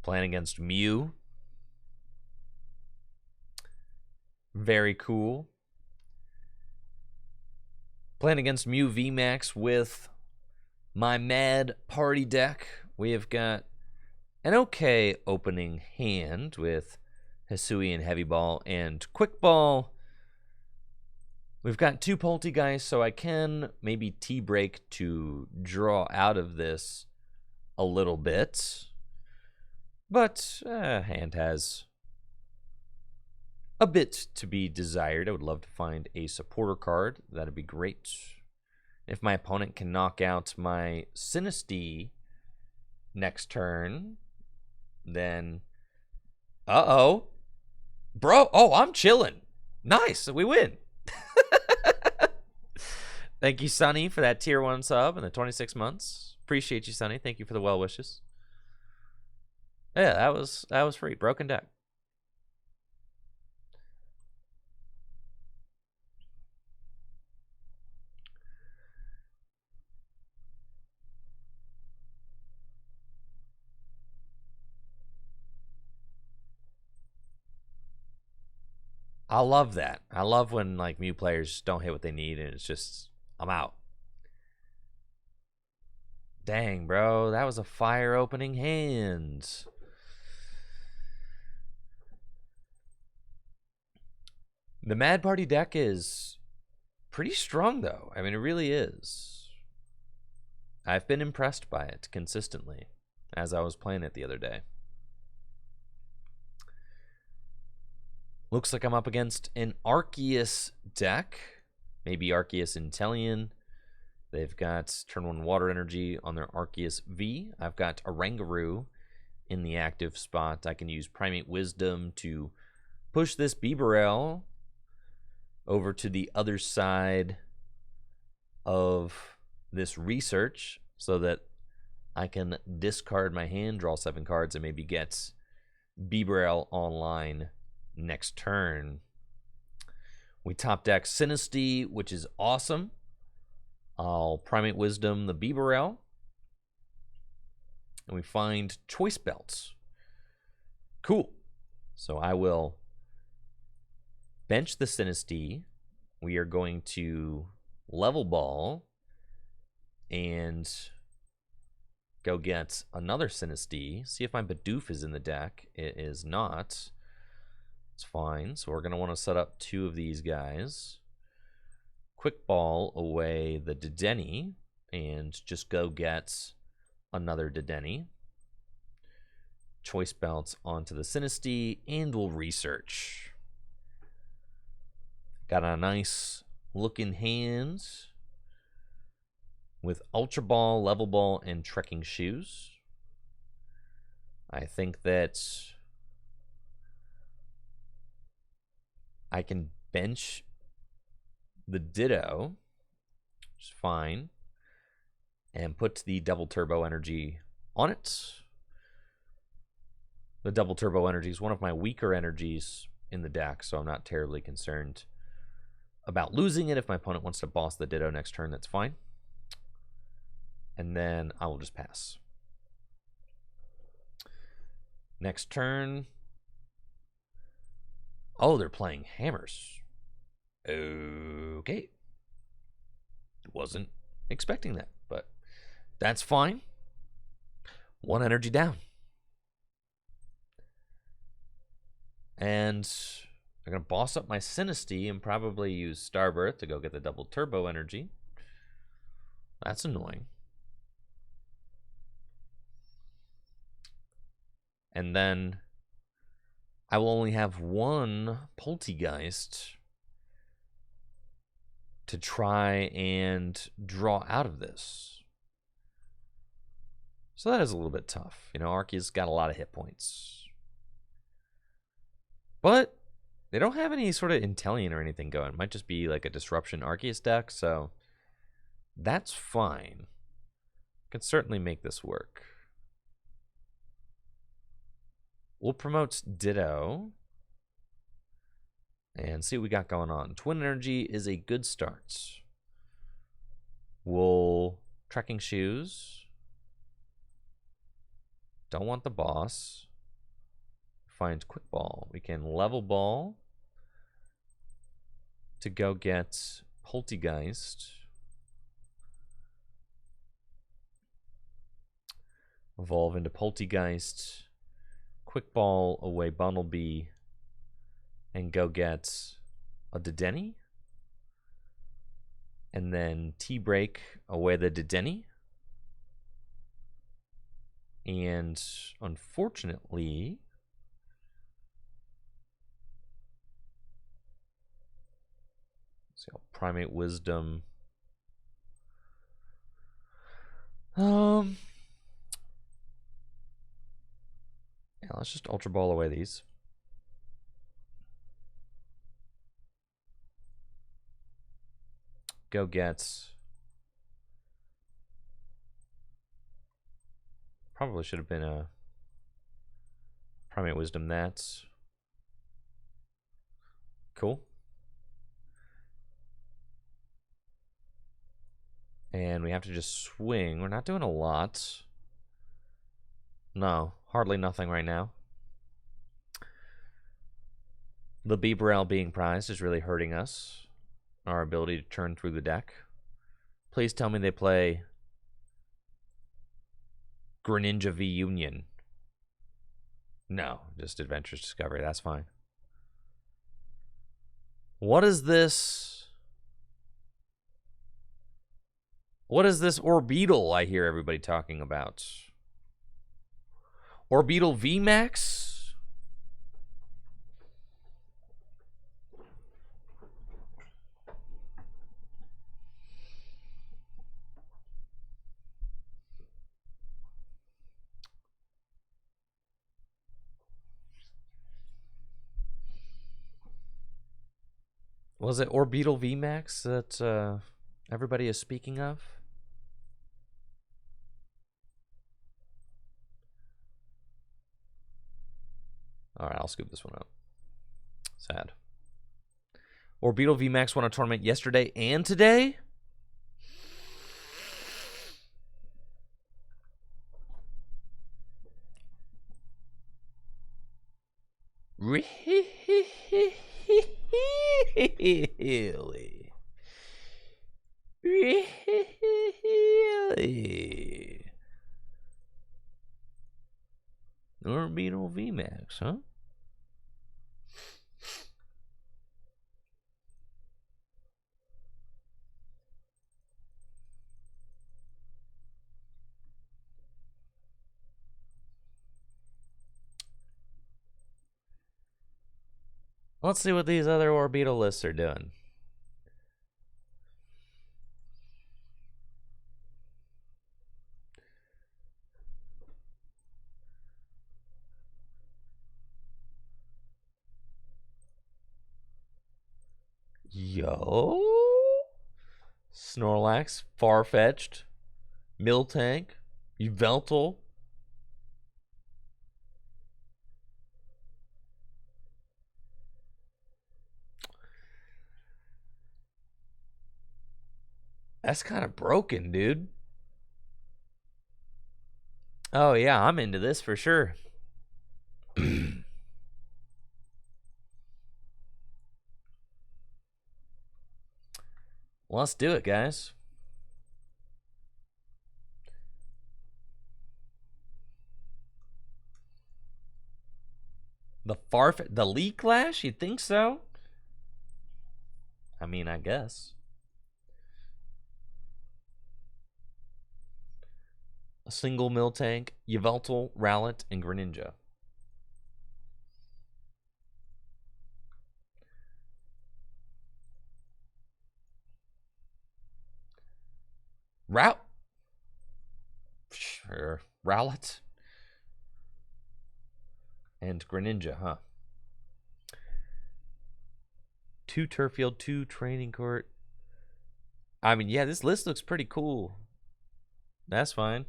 S1: Playing against Mew. Very cool. Playing against Mew VMAX with my Mad Party deck. We have got an okay opening hand with Hisuian Heavy Ball and Quick Ball. We've got 2 Poltegeist, so I can maybe T-break to draw out of this a little bit. But hand has a bit to be desired. I would love to find a supporter card. That'd be great. If my opponent can knock out my Sinistea next turn, then... Uh-oh. Bro, oh, I'm chilling. Nice, we win. Thank you, Sonny, for that tier 1 sub and the 26 months. Appreciate you, Sonny. Thank you for the well wishes. Yeah, that was free. Broken deck. I love that. I love when, like, Mew players don't hit what they need and it's just, I'm out. Dang, bro, that was a fire opening hand. The Mad Party deck is pretty strong, though. I mean, it really is. I've been impressed by it consistently as I was playing it the other day. Looks like I'm up against an Arceus deck. Maybe Arceus Inteleon. They've got turn 1 water energy on their Arceus V. I've got Oranguru in the active spot. I can use Primate Wisdom to push this Bibarel over to the other side of this research so that I can discard my hand, draw 7 cards, and maybe get Bibarel online next turn. We top deck Sinistea, which is awesome. I'll Primate Wisdom the Bibarel. And we find Choice Belts. Cool. So I will bench the Sinistea. We are going to Level Ball and go get another Sinistea. See if my Bidoof is in the deck. It is not. It's fine. So we're going to want to set up 2 of these guys. Quick Ball away the Dedenne and just go get another Dedenne. Choice Belts onto the Sinistea, and we'll research. Got a nice looking hand with Ultra Ball, Level Ball, and Trekking Shoes. I think that I can bench the Ditto, which is fine, and put the Double Turbo Energy on it. The Double Turbo Energy is one of my weaker energies in the deck, so I'm not terribly concerned about losing it. If my opponent wants to boss the Ditto next turn, that's fine. And then I will just pass. Next turn. Oh, they're playing hammers. Okay. Wasn't expecting that, but that's fine. 1 energy down. And I'm going to boss up my Sinistea and probably use Starbirth to go get the Double Turbo Energy. That's annoying. And then I will only have 1 Poltegeist to try and draw out of this. So that is a little bit tough. You know, Arceus got a lot of hit points. But they don't have any sort of Inteleon or anything going. It might just be like a Disruption Arceus deck, so that's fine. Can certainly make this work. We'll promote Ditto and see what we got going on. Twin Energy is a good start. We'll Trekking Shoes. Don't want the boss. Find Quick Ball. We can Level Ball to go get Poltegeist. Evolve into Poltegeist. Quick Ball away Bunnelby and go get a Dedenne. And then T-Break away the Dedenne. And unfortunately, let's see, Primate Wisdom. Yeah, let's just Ultra Ball away these. Go get. Probably should have been a Primate Wisdom. That's cool. And we have to just swing. We're not doing a lot. No, hardly nothing right now. The Bibarel being prized is really hurting us. Our ability to turn through the deck. Please tell me they play Greninja V Union. No, just Adventurous Discovery. That's fine. What is this? What is this Orbeetle I hear everybody talking about? Orbeetle VMAX? Was it Orbeetle VMAX that everybody is speaking of? All right, I'll scoop this one up. Sad. Orbeetle VMAX won a tournament yesterday and today? Really? Really? Orbeetle VMAX, huh? Let's see what these other Orbeetle lists are doing. Yo, Snorlax, Farfetch'd, Miltank, Yveltal. That's kind of broken, dude. Oh yeah, I'm into this for sure. Let's do it, guys. The Leak Lash? You think so? I mean, I guess. A single Miltank, Yveltal, Rowlet, and Greninja. Sure. Rowlet and Greninja, huh? 2 Turffield, 2 Training Court. I mean, yeah, this list looks pretty cool. That's fine.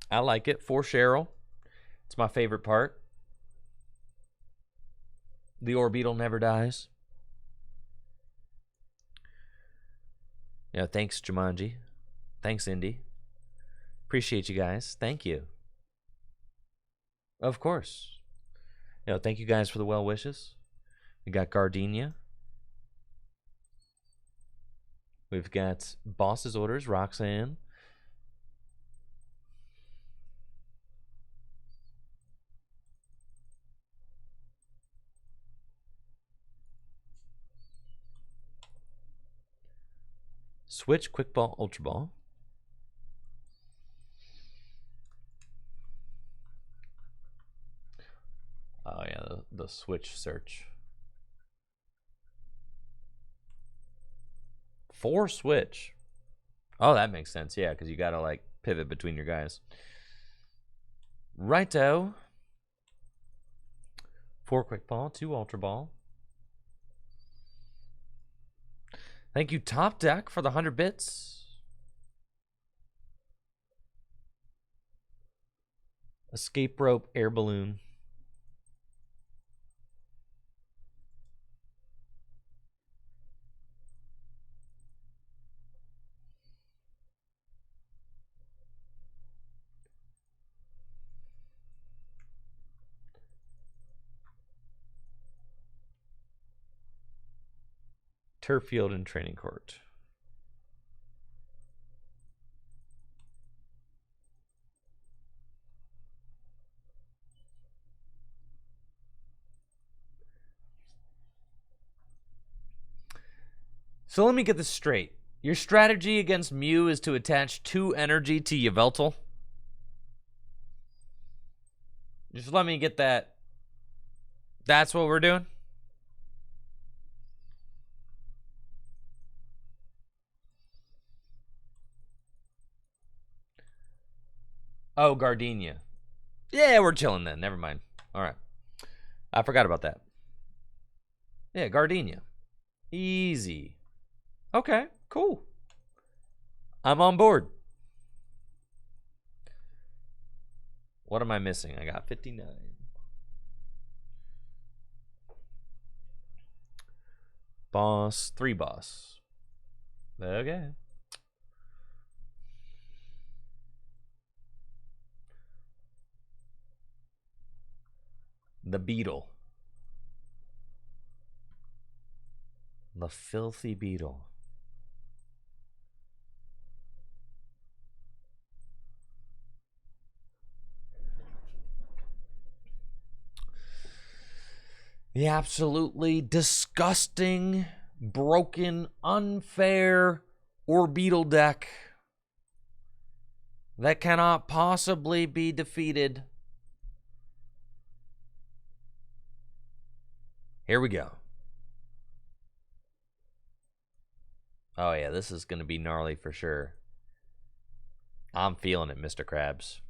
S1: I like it. 4 Cheryl. It's my favorite part. The Orbeetle never dies. Yeah, thanks, Jumanji. Thanks, Indy. Appreciate you guys. Thank you. Of course. Thank you guys for the well wishes. We got Gardenia. We've got Boss's Orders, Roxanne. Switch, Quick Ball, Ultra Ball. Oh yeah, the Switch search. 4 Switch. Oh, that makes sense. Yeah, because you gotta like pivot between your guys. Righto. 4 Quick Ball, 2 Ultra Ball. Thank you, Top Deck, for the 100 bits. Escape Rope, Air Balloon. Turf Field and Training Court. So let me get this straight. Your strategy against Mew is to attach 2 energy to Yveltal? Just let me get that. That's what we're doing? Oh, Gardenia. Yeah, we're chilling then. Never mind. All right. I forgot about that. Yeah, Gardenia. Easy. Okay, cool. I'm on board. What am I missing? I got 59. Boss, 3 boss. Okay. The Beetle. The filthy Beetle. The absolutely disgusting, broken, unfair Orbeetle deck that cannot possibly be defeated. Here we go. Oh yeah, this is going to be gnarly for sure. I'm feeling it, Mr. Krabs.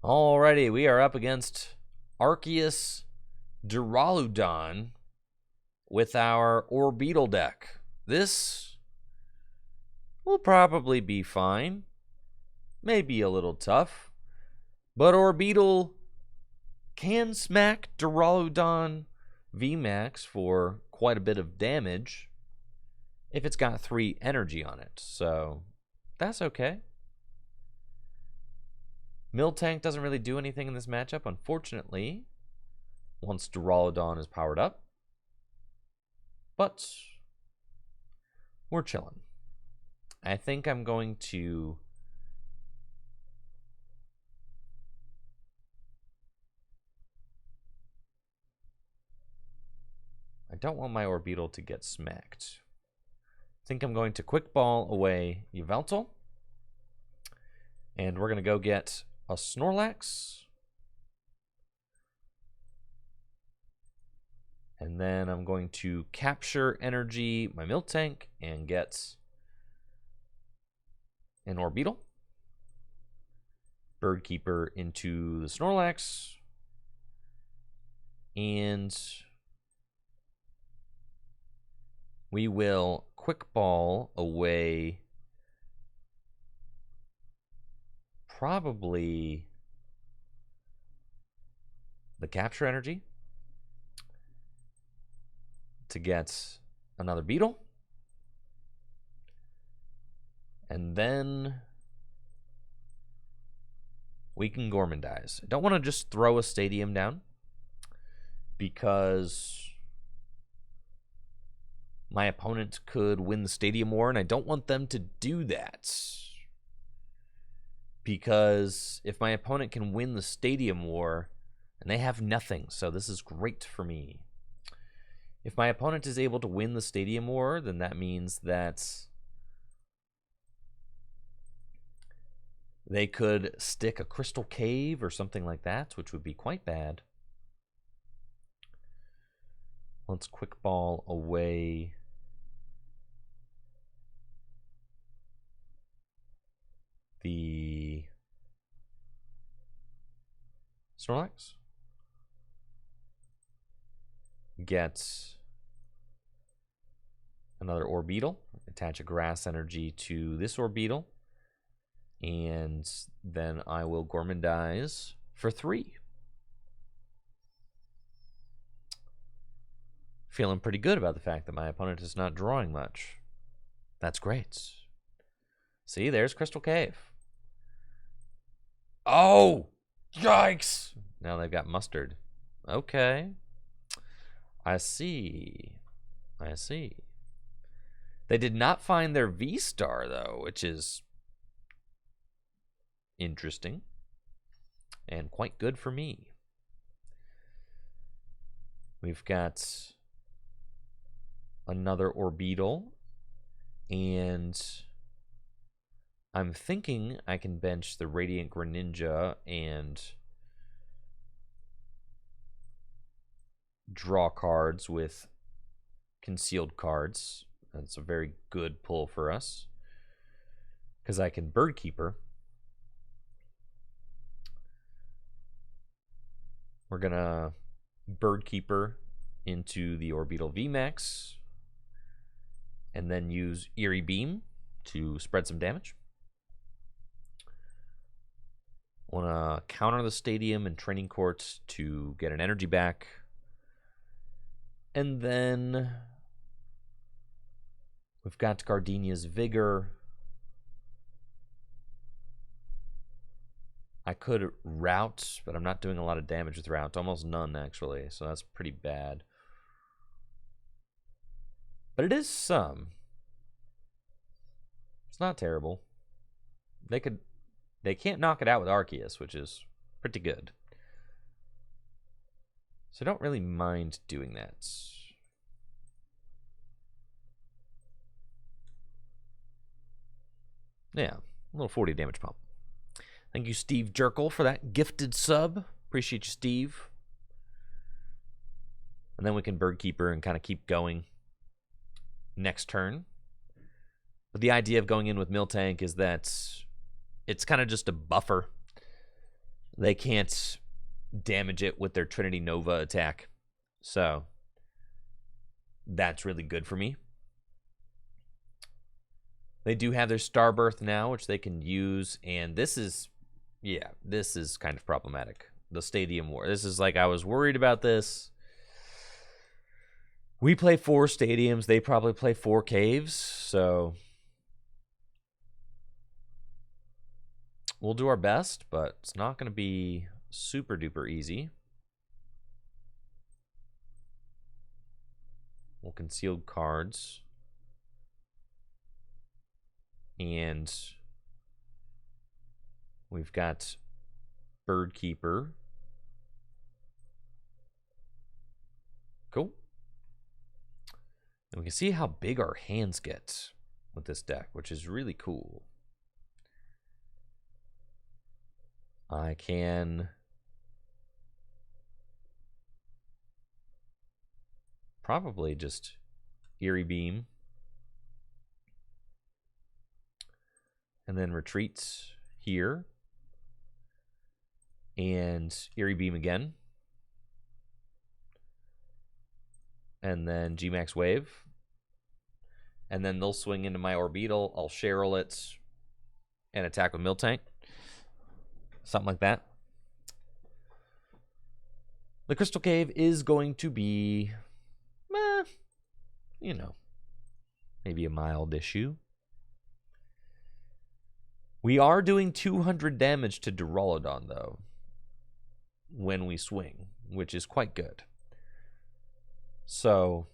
S1: Alrighty, we are up against Arceus Duraludon with our Orbeetle deck. This will probably be fine. Maybe a little tough. But Orbeetle can smack Duraludon VMAX for quite a bit of damage if it's got 3 energy on it. So that's okay. Miltank doesn't really do anything in this matchup, unfortunately, once Duraludon is powered up. But we're chilling. I think I'm going to I don't want my Orbeetle to get smacked. I think I'm going to quick ball away Yveltal. And we're going to go get a Snorlax. And then I'm going to capture energy my Miltank and get an Orbeetle. Birdkeeper into the Snorlax. And we will quick ball away probably the capture energy to get another Beetle. And then we can Gormandize. I don't want to just throw a stadium down because my opponent could win the Stadium War, and I don't want them to do that. Because if my opponent can win the Stadium War, and they have nothing, so this is great for me. If my opponent is able to win the Stadium War, then that means that they could stick a Crystal Cave or something like that, which would be quite bad. Let's quick ball away the Snorlax. Get another Orbeetle. Attach a grass energy to this Orbeetle. And then I will Gormandize for 3. Feeling pretty good about the fact that my opponent is not drawing much. That's great. See, there's Crystal Cave. Oh! Yikes! Now they've got Mustard. Okay. I see. I see. They did not find their V-Star, though, which is interesting and quite good for me. We've got another Orbeetle, and I'm thinking I can bench the Radiant Greninja and draw cards with concealed cards. That's a very good pull for us because I can Birdkeeper. We're going to Birdkeeper into the Orbeetle VMAX and then use Eerie Beam to spread some damage. Want to counter the Stadium and Training Court to get an energy back. And then we've got Gardenia's Vigor. I could Route, but I'm not doing a lot of damage with Route. Almost none, actually, so that's pretty bad. But it is some. It's not terrible. They can't knock it out with Arceus, which is pretty good. So I don't really mind doing that. Yeah, a little 40 damage pump. Thank you, Steve Jerkel, for that gifted sub. Appreciate you, Steve. And then we can Birdkeeper and kind of keep going next turn. But the idea of going in with Miltank is that it's kind of just a buffer. They can't damage it with their Trinity Nova attack. So that's really good for me. They do have their Starbirth now, which they can use. And this is, yeah, this is kind of problematic. The Stadium War. This is like, I was worried about this. We play 4 stadiums. They probably play 4 caves. So we'll do our best, but it's not going to be super duper easy. We'll conceal cards. And we've got Birdkeeper. Cool. And we can see how big our hands get with this deck, which is really cool. I can probably just Eerie Beam. And then retreats here. And Eerie Beam again. And then G-Max Wave. And then they'll swing into my Orbeetle. I'll Cheryl it and attack with Miltank. Something like that. The Crystal Cave is going to be, you know, maybe a mild issue. We are doing 200 damage to Duraludon, though, when we swing, which is quite good. So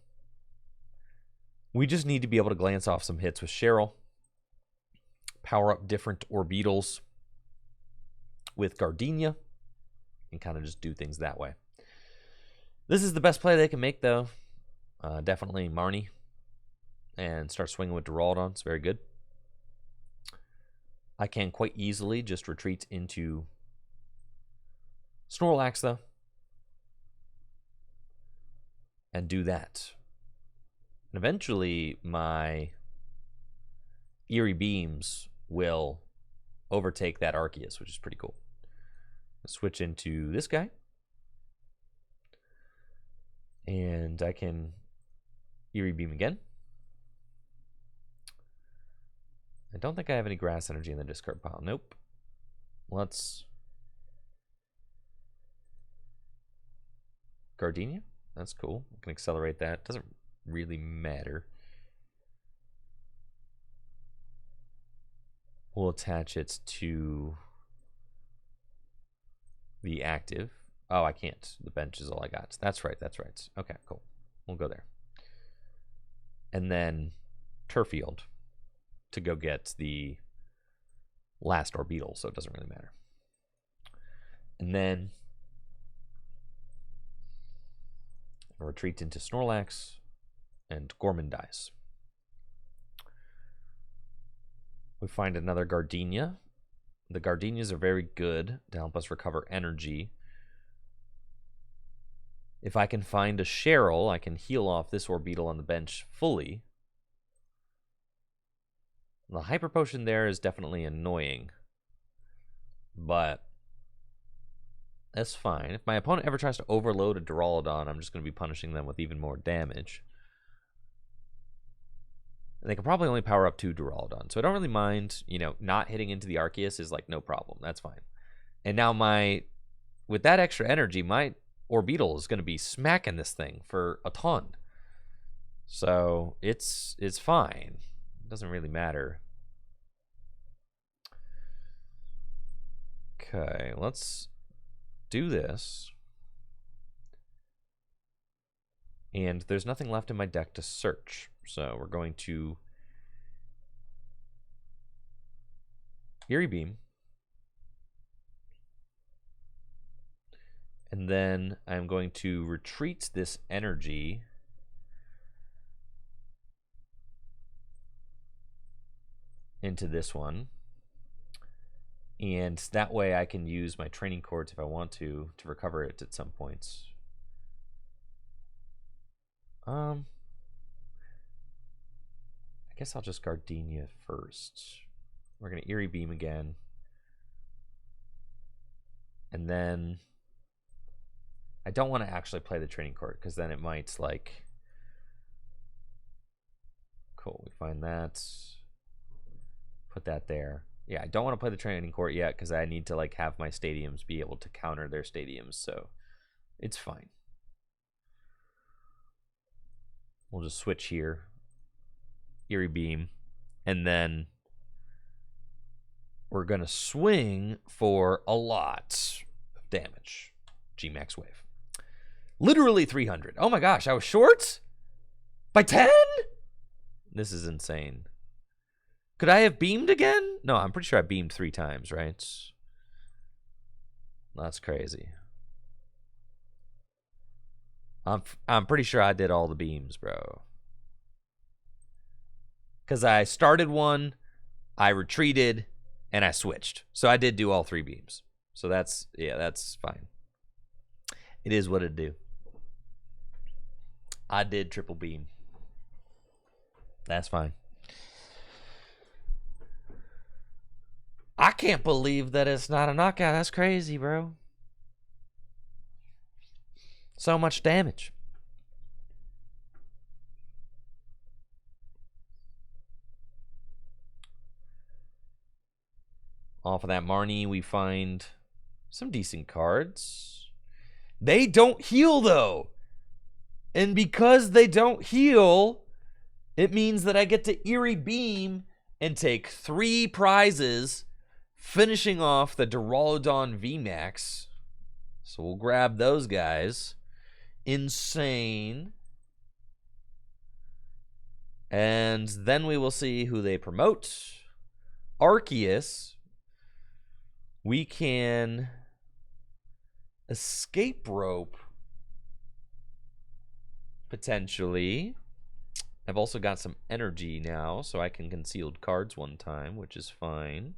S1: we just need to be able to glance off some hits with Cheryl, power up different Orbeetles with Gardenia, and kind of just do things that way. This is the best play they can make, though. Definitely Marnie. And start swinging with Duraludon. It's very good. I can quite easily just retreat into Snorlax, though. And do that. And eventually, my Eerie Beams will overtake that Arceus, which is pretty cool. Switch into this guy. And I can Eerie Beam again. I don't think I have any grass energy in the discard pile. Nope. Let's Gardenia. That's cool. I can accelerate that. Doesn't really matter. We'll attach it to the active. Oh, I can't. The bench is all I got. That's right. That's right. Okay, cool. We'll go there. And then Turfield to go get the last Orbeetle, so it doesn't really matter. And then I'll retreat into Snorlax, and Gorman dies. We find another Gardenia. The Gardenias are very good to help us recover energy. If I can find a Cheryl, I can heal off this Orbeetle on the bench fully. The Hyper Potion there is definitely annoying, but that's fine. If my opponent ever tries to overload a Duraludon, I'm just going to be punishing them with even more damage. And they can probably only power up 2 Duraludon, so I don't really mind, you know, not hitting into the Arceus is like no problem. That's fine. And now with that extra energy, my Orbeetle is going to be smacking this thing for a ton. So it's fine. It doesn't really matter. Okay, let's do this. And there's nothing left in my deck to search. So we're going to Eerie Beam. And then I'm going to retreat this energy into this one. And that way I can use my training cords if I want to recover it at some points. I guess I'll just Gardenia first. We're going to Eerie Beam again. And then I don't want to actually play the training cord because then it might like... Cool, we find that. Put that there. Yeah, I don't want to play the training court yet because I need to like have my stadiums be able to counter their stadiums, so it's fine. We'll just switch here. Eerie Beam. And then we're going to swing for a lot of damage. VMAX Wave. Literally 300. Oh my gosh, I was short? By 10? This is insane. Could I have beamed again? No, I'm pretty sure I beamed 3 times, right? That's crazy. I'm pretty sure I did all the beams, bro. Because I started one, I retreated, and I switched. So I did do all 3 beams. So that's, yeah, that's fine. It is what it do. I did triple beam. That's fine. I can't believe that it's not a knockout. That's crazy, bro. So much damage. Off of that Marnie, we find some decent cards. They don't heal, though. And because they don't heal, it means that I get to Eerie Beam and take 3 prizes, finishing off the Duraludon VMAX. So we'll grab those guys. Insane. And then we will see who they promote. Arceus. We can escape rope. Potentially. I've also got some energy now, so I can concealed cards one time, which is fine.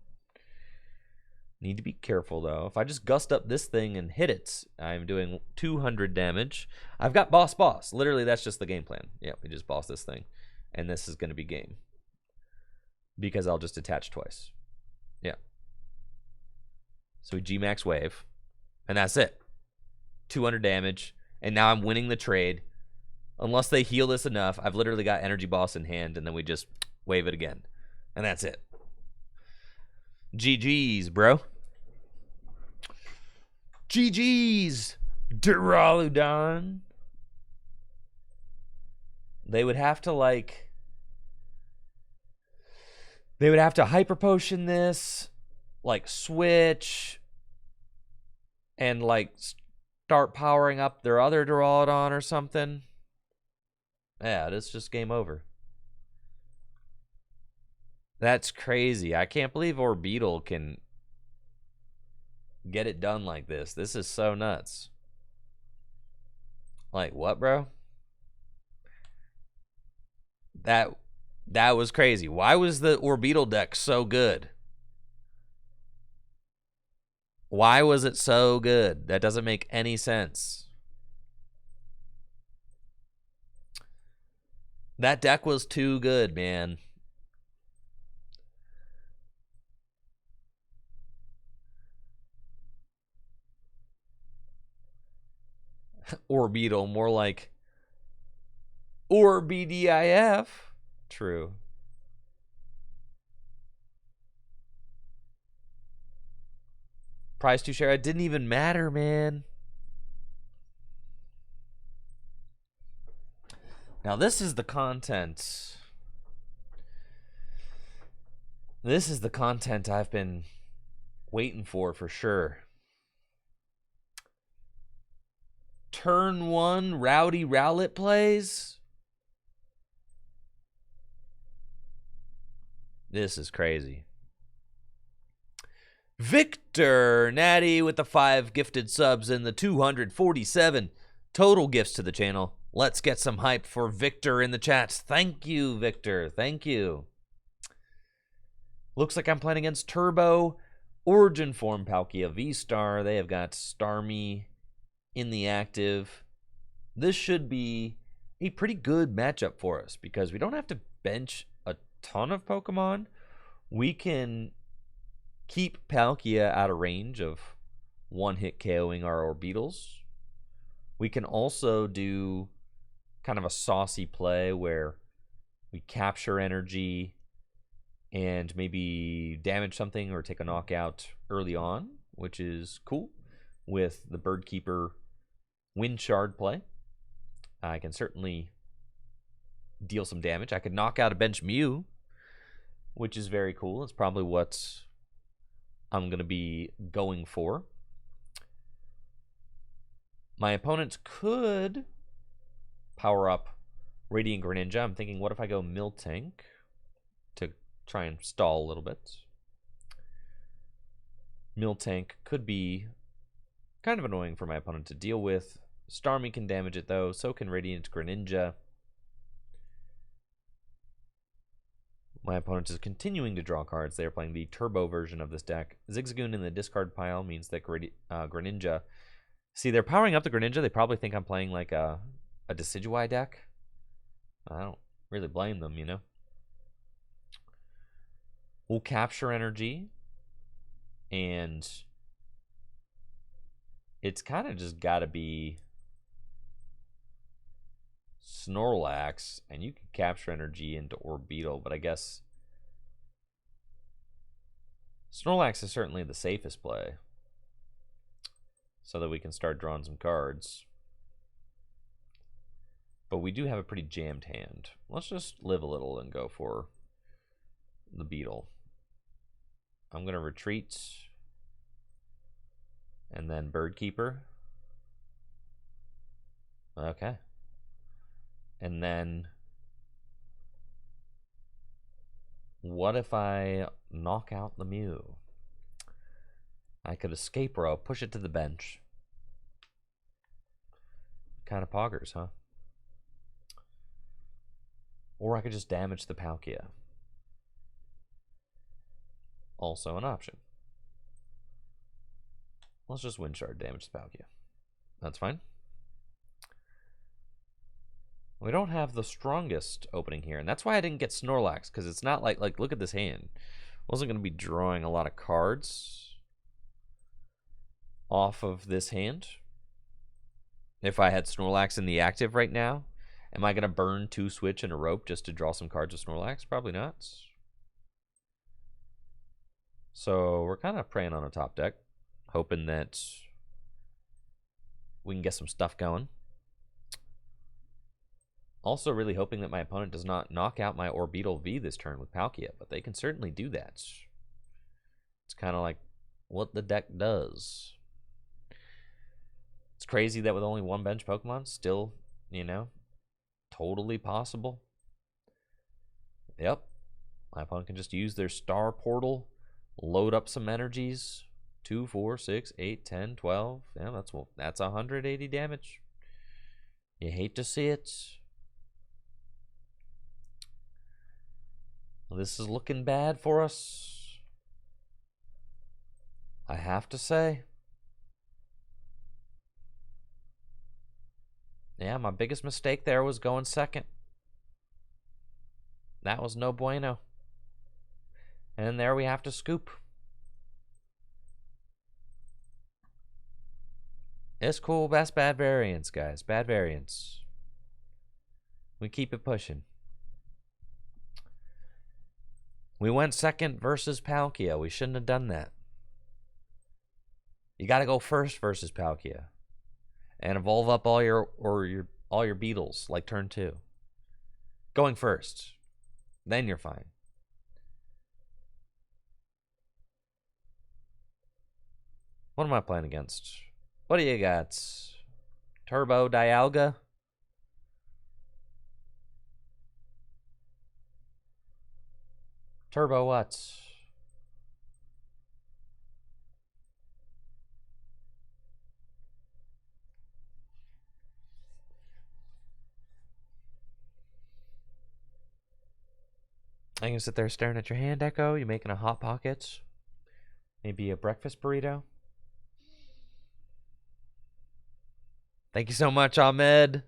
S1: Need to be careful, though. If I just gust up this thing and hit it, I'm doing 200 damage. I've got boss. Literally, that's just the game plan. Yeah, we just boss this thing. And this is going to be game. Because I'll just attach twice. Yeah. So we VMAX Wave. And that's it. 200 damage. And now I'm winning the trade. Unless they heal this enough, I've literally got Energy Boss in hand, and then we just wave it again. And that's it. GG's, bro. GG's, Duraludon. They would have to, like... They would have to Hyper Potion this, like, switch, and, like, start powering up their other Duraludon or something. Yeah, it's just game over. That's crazy. I can't believe Orbeetle can get it done like this. This is so nuts. Like, what, bro? That was crazy. Why was the Orbeetle deck so good? Why was it so good? That doesn't make any sense. That deck was too good, man. Orbeetle, more like Orbedif. True. Price to share. It didn't even matter, man. Now, this is the content. This is the content I've been waiting for sure. Turn 1, Rowdy Rowlet plays. This is crazy. Victor Natty with the 5 gifted subs and the 247 total gifts to the channel. Let's get some hype for Victor in the chats. Thank you, Victor. Thank you. Looks like I'm playing against Turbo, Origin Form Palkia, V-Star. They have got Starmie in the active. This should be a pretty good matchup for us because we don't have to bench a ton of Pokemon. We can keep Palkia out of range of one-hit KOing our Orbeetles. We can also do kind of a saucy play where we capture energy and maybe damage something or take a knockout early on, which is cool with the Bird Keeper Wind Shard play. I can certainly deal some damage. I could knock out a bench Mew, which is very cool. It's probably what I'm going to be going for. My opponents could power up Radiant Greninja. I'm thinking, what if I go Miltank to try and stall a little bit? Miltank could be kind of annoying for my opponent to deal with. Starmie can damage it, though. So can Radiant Greninja. My opponent is continuing to draw cards. They are playing the turbo version of this deck. Zigzagoon in the discard pile means that Greninja... See, they're powering up the Greninja. They probably think I'm playing like a Decidueye deck. I don't really blame them, you know. We'll capture energy. And it's kind of just got to be Snorlax, and you can capture energy into Orbeetle, but I guess Snorlax is certainly the safest play so that we can start drawing some cards. But we do have a pretty jammed hand. Let's just live a little and go for the Beetle. I'm going to retreat and then Bird Keeper. Okay. And then, what if I knock out the Mew? I could escape row, push it to the bench. Kind of poggers, huh? Or I could just damage the Palkia. Also an option. Let's just Wind Shard damage the Palkia. That's fine. We don't have the strongest opening here, and that's why I didn't get Snorlax, because it's not like look at this hand. I wasn't going to be drawing a lot of cards off of this hand. If I had Snorlax in the active right now, am I going to burn 2 Switch and a Rope just to draw some cards with Snorlax? Probably not. So we're kind of preying on a top deck, hoping that we can get some stuff going. Also really hoping that my opponent does not knock out my Orbeetle V this turn with Palkia, but they can certainly do that. It's kind of like what the deck does. It's crazy that with only 1 bench Pokemon, still, you know, totally possible. Yep. My opponent can just use their Star Portal, load up some energies. 2, 4, 6, 8, 10, 12. Yeah, that's 180 damage. You hate to see it. This is looking bad for us, I have to say. Yeah, my biggest mistake there was going second. That was no bueno. And there we have to scoop. It's cool. That's bad variance, guys. Bad variance. We keep it pushing. We went second versus Palkia. We shouldn't have done that. You got to go first versus Palkia, and evolve up all your Beetles like turn 2. Going first, then you're fine. What am I playing against? What do you got? Turbo Dialga. Turbo what? Are you gonna sit there staring at your hand, Echo? You making a hot pocket? Maybe a breakfast burrito? Thank you so much, Ahmed,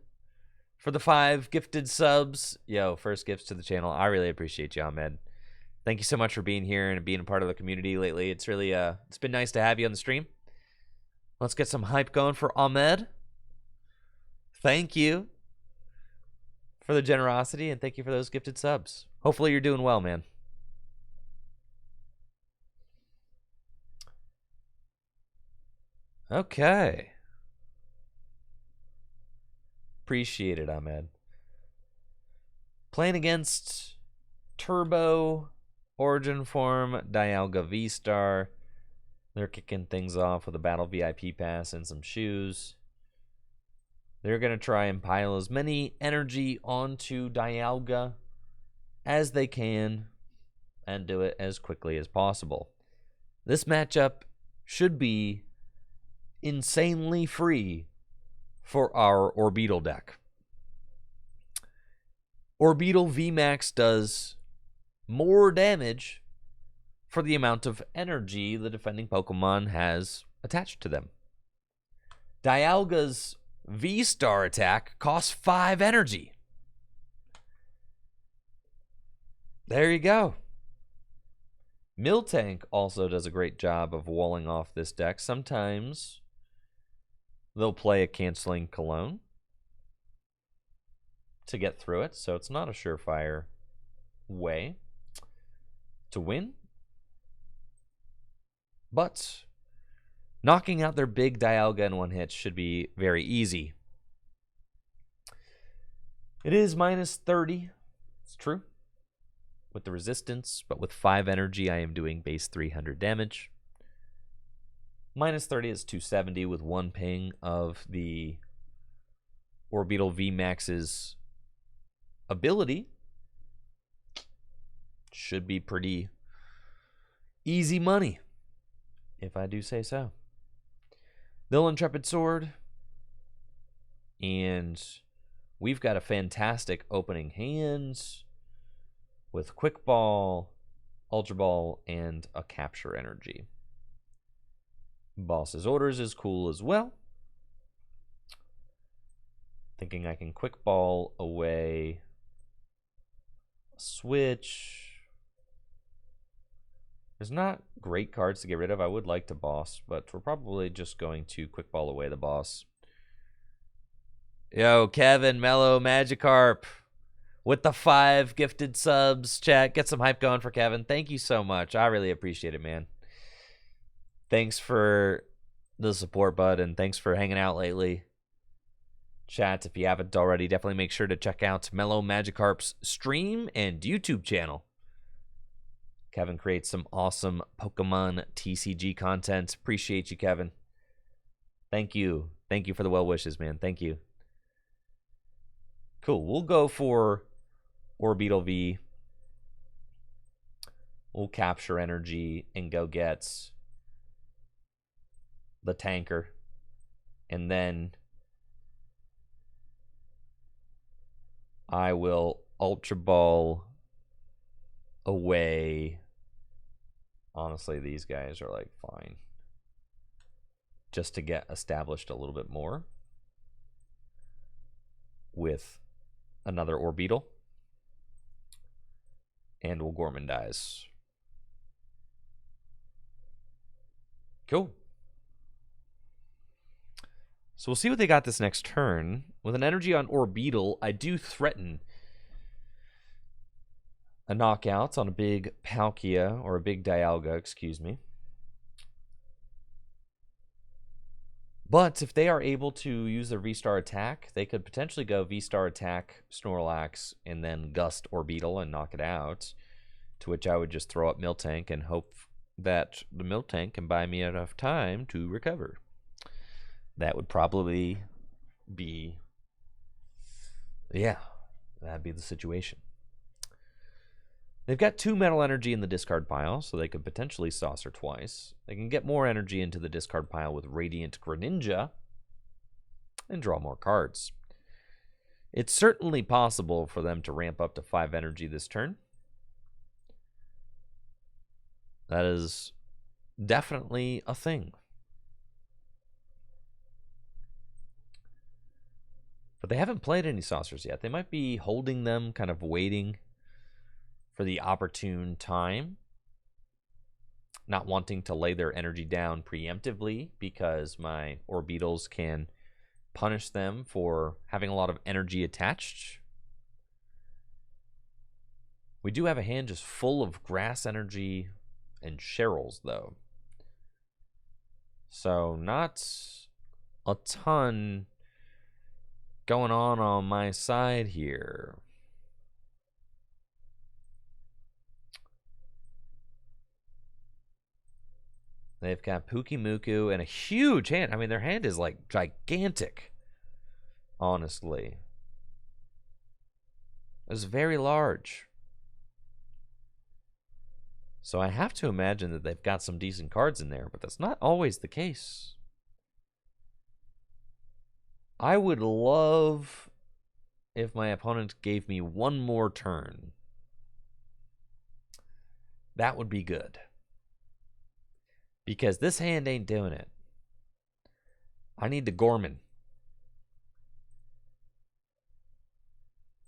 S1: for the 5 gifted subs. Yo, first gifts to the channel. I really appreciate you, Ahmed. Thank you so much for being here and being a part of the community lately. It's really it's been nice to have you on the stream. Let's get some hype going for Ahmed. Thank you for the generosity, and thank you for those gifted subs. Hopefully you're doing well, man. Okay. Appreciate it, Ahmed. Playing against Turbo, Origin Form, Dialga V-Star. They're kicking things off with a Battle VIP pass and some shoes. They're going to try and pile as many energy onto Dialga as they can and do it as quickly as possible. This matchup should be insanely free for our Orbeetle deck. Orbeetle VMAX does more damage for the amount of energy the defending Pokemon has attached to them. Dialga's V-Star attack costs 5 energy. There you go. Miltank also does a great job of walling off this deck. Sometimes they'll play a Canceling Cologne to get through it, so it's not a surefire way to win. But knocking out their big Dialga in one hit should be very easy. It is minus 30. It's true. With the resistance, but with 5 energy, I am doing base 300 damage. Minus 30 is 270 with 1 ping of the Orbeetle VMAX's ability. Should be pretty easy money, if I do say so. They'll Intrepid Sword. And we've got a fantastic opening hand with Quick Ball, Ultra Ball, and a Capture Energy. Boss's Orders is cool as well. Thinking I can Quick Ball away a Switch. There's not great cards to get rid of. I would like to Boss, but we're probably just going to Quick Ball away the Boss. Yo, Kevin, Mellow, Magikarp with the 5 gifted subs. Chat, get some hype going for Kevin. Thank you so much. I really appreciate it, man. Thanks for the support, bud, and thanks for hanging out lately. Chat, if you haven't already, definitely make sure to check out Mellow Magikarp's stream and YouTube channel. Kevin creates some awesome Pokemon TCG content. Appreciate you, Kevin. Thank you. Thank you for the well wishes, man. Thank you. Cool. We'll go for Orbeetle V. We'll Capture Energy and go get the tanker. And then I will Ultra Ball away. Honestly, these guys are like fine. Just to get established a little bit more with another Orbeetle. And we'll Gormandize. Cool. So we'll see what they got this next turn. With an energy on Orbeetle, I do threaten a knockout on a big Palkia, or a big Dialga, excuse me. But if they are able to use their V-Star attack, they could potentially go V-Star attack, Snorlax, and then Gust Orbeetle and knock it out. To which I would just throw up Miltank and hope that the Miltank can buy me enough time to recover. That would probably be, yeah, that'd be the situation. They've got 2 Metal Energy in the discard pile, so they could potentially Saucer twice. They can get more energy into the discard pile with Radiant Greninja and draw more cards. It's certainly possible for them to ramp up to 5 energy this turn. That is definitely a thing. But they haven't played any saucers yet. They might be holding them, kind of waiting for the opportune time. Not wanting to lay their energy down preemptively because my Orbeetles can punish them for having a lot of energy attached. We do have a hand just full of grass energy and Cheryls, though. So not a ton going on my side here. They've got Pukimuku and a huge hand. I mean, their hand is like gigantic, honestly. It's very large. So I have to imagine that they've got some decent cards in there, but that's not always the case. I would love if my opponent gave me one more turn. That would be good. Because this hand ain't doing it. I need the Gorman.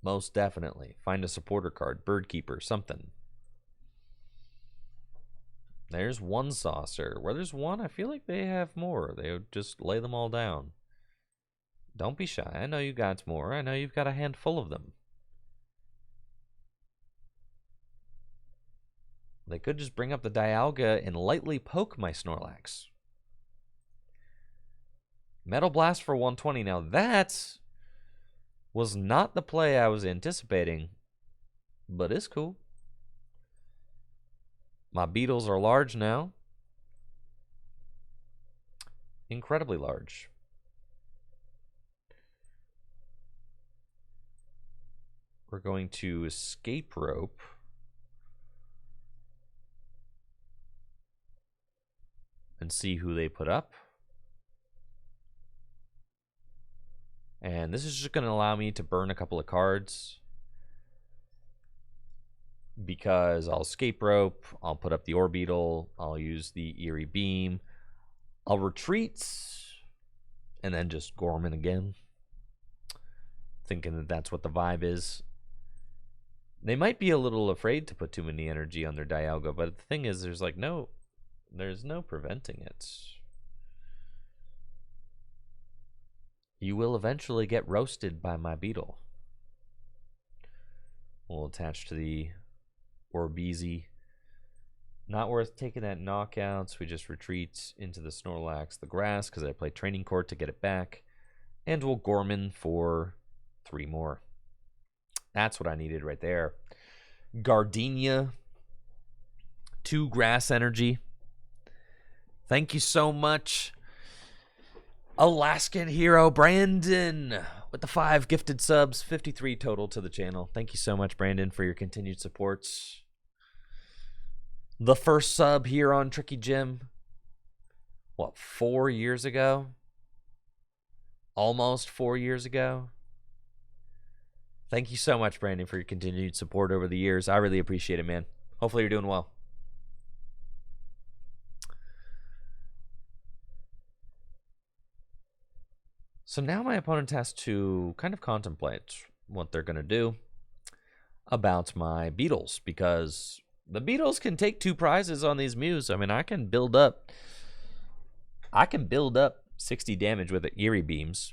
S1: Most definitely. Find a supporter card, Bird Keeper, something. There's one saucer. Where there's one, I feel like they have more. They would just lay them all down. Don't be shy. I know you got more. I know you've got a handful of them. They could just bring up the Dialga and lightly poke my Snorlax. Metal Blast for 120. Now that was not the play I was anticipating, but it's cool. My beetles are large now. Incredibly large. We're going to Escape Rope. And see who they put up. And this is just going to allow me to burn a couple of cards. Because I'll Escape Rope, I'll put up the Orbeetle, I'll use the Eerie Beam, I'll retreat, and then just Gorman again. Thinking that that's what the vibe is. They might be a little afraid to put too many energy on their Dialga, but the thing is, there's no preventing it. You will eventually get roasted by my beetle. We'll attach to the Orbeezy. Not worth taking that knockout, so we just retreat into the Snorlax, the grass, because I play Training Court to get it back. And we'll Gorman for 3 more. That's what I needed right there. Gardenia. 2 grass energy. Thank you so much, Alaskan Hero Brandon, with the 5 gifted subs, 53 total to the channel. Thank you so much, Brandon, for your continued support. The first sub here on Tricky Jim, what, 4 years ago? Almost 4 years ago. Thank you so much, Brandon, for your continued support over the years. I really appreciate it, man. Hopefully you're doing well. So now my opponent has to kind of contemplate what they're going to do about my beetles, because the beetles can take 2 prizes on these Mews. I mean, I can build up 60 damage with the Eerie Beams.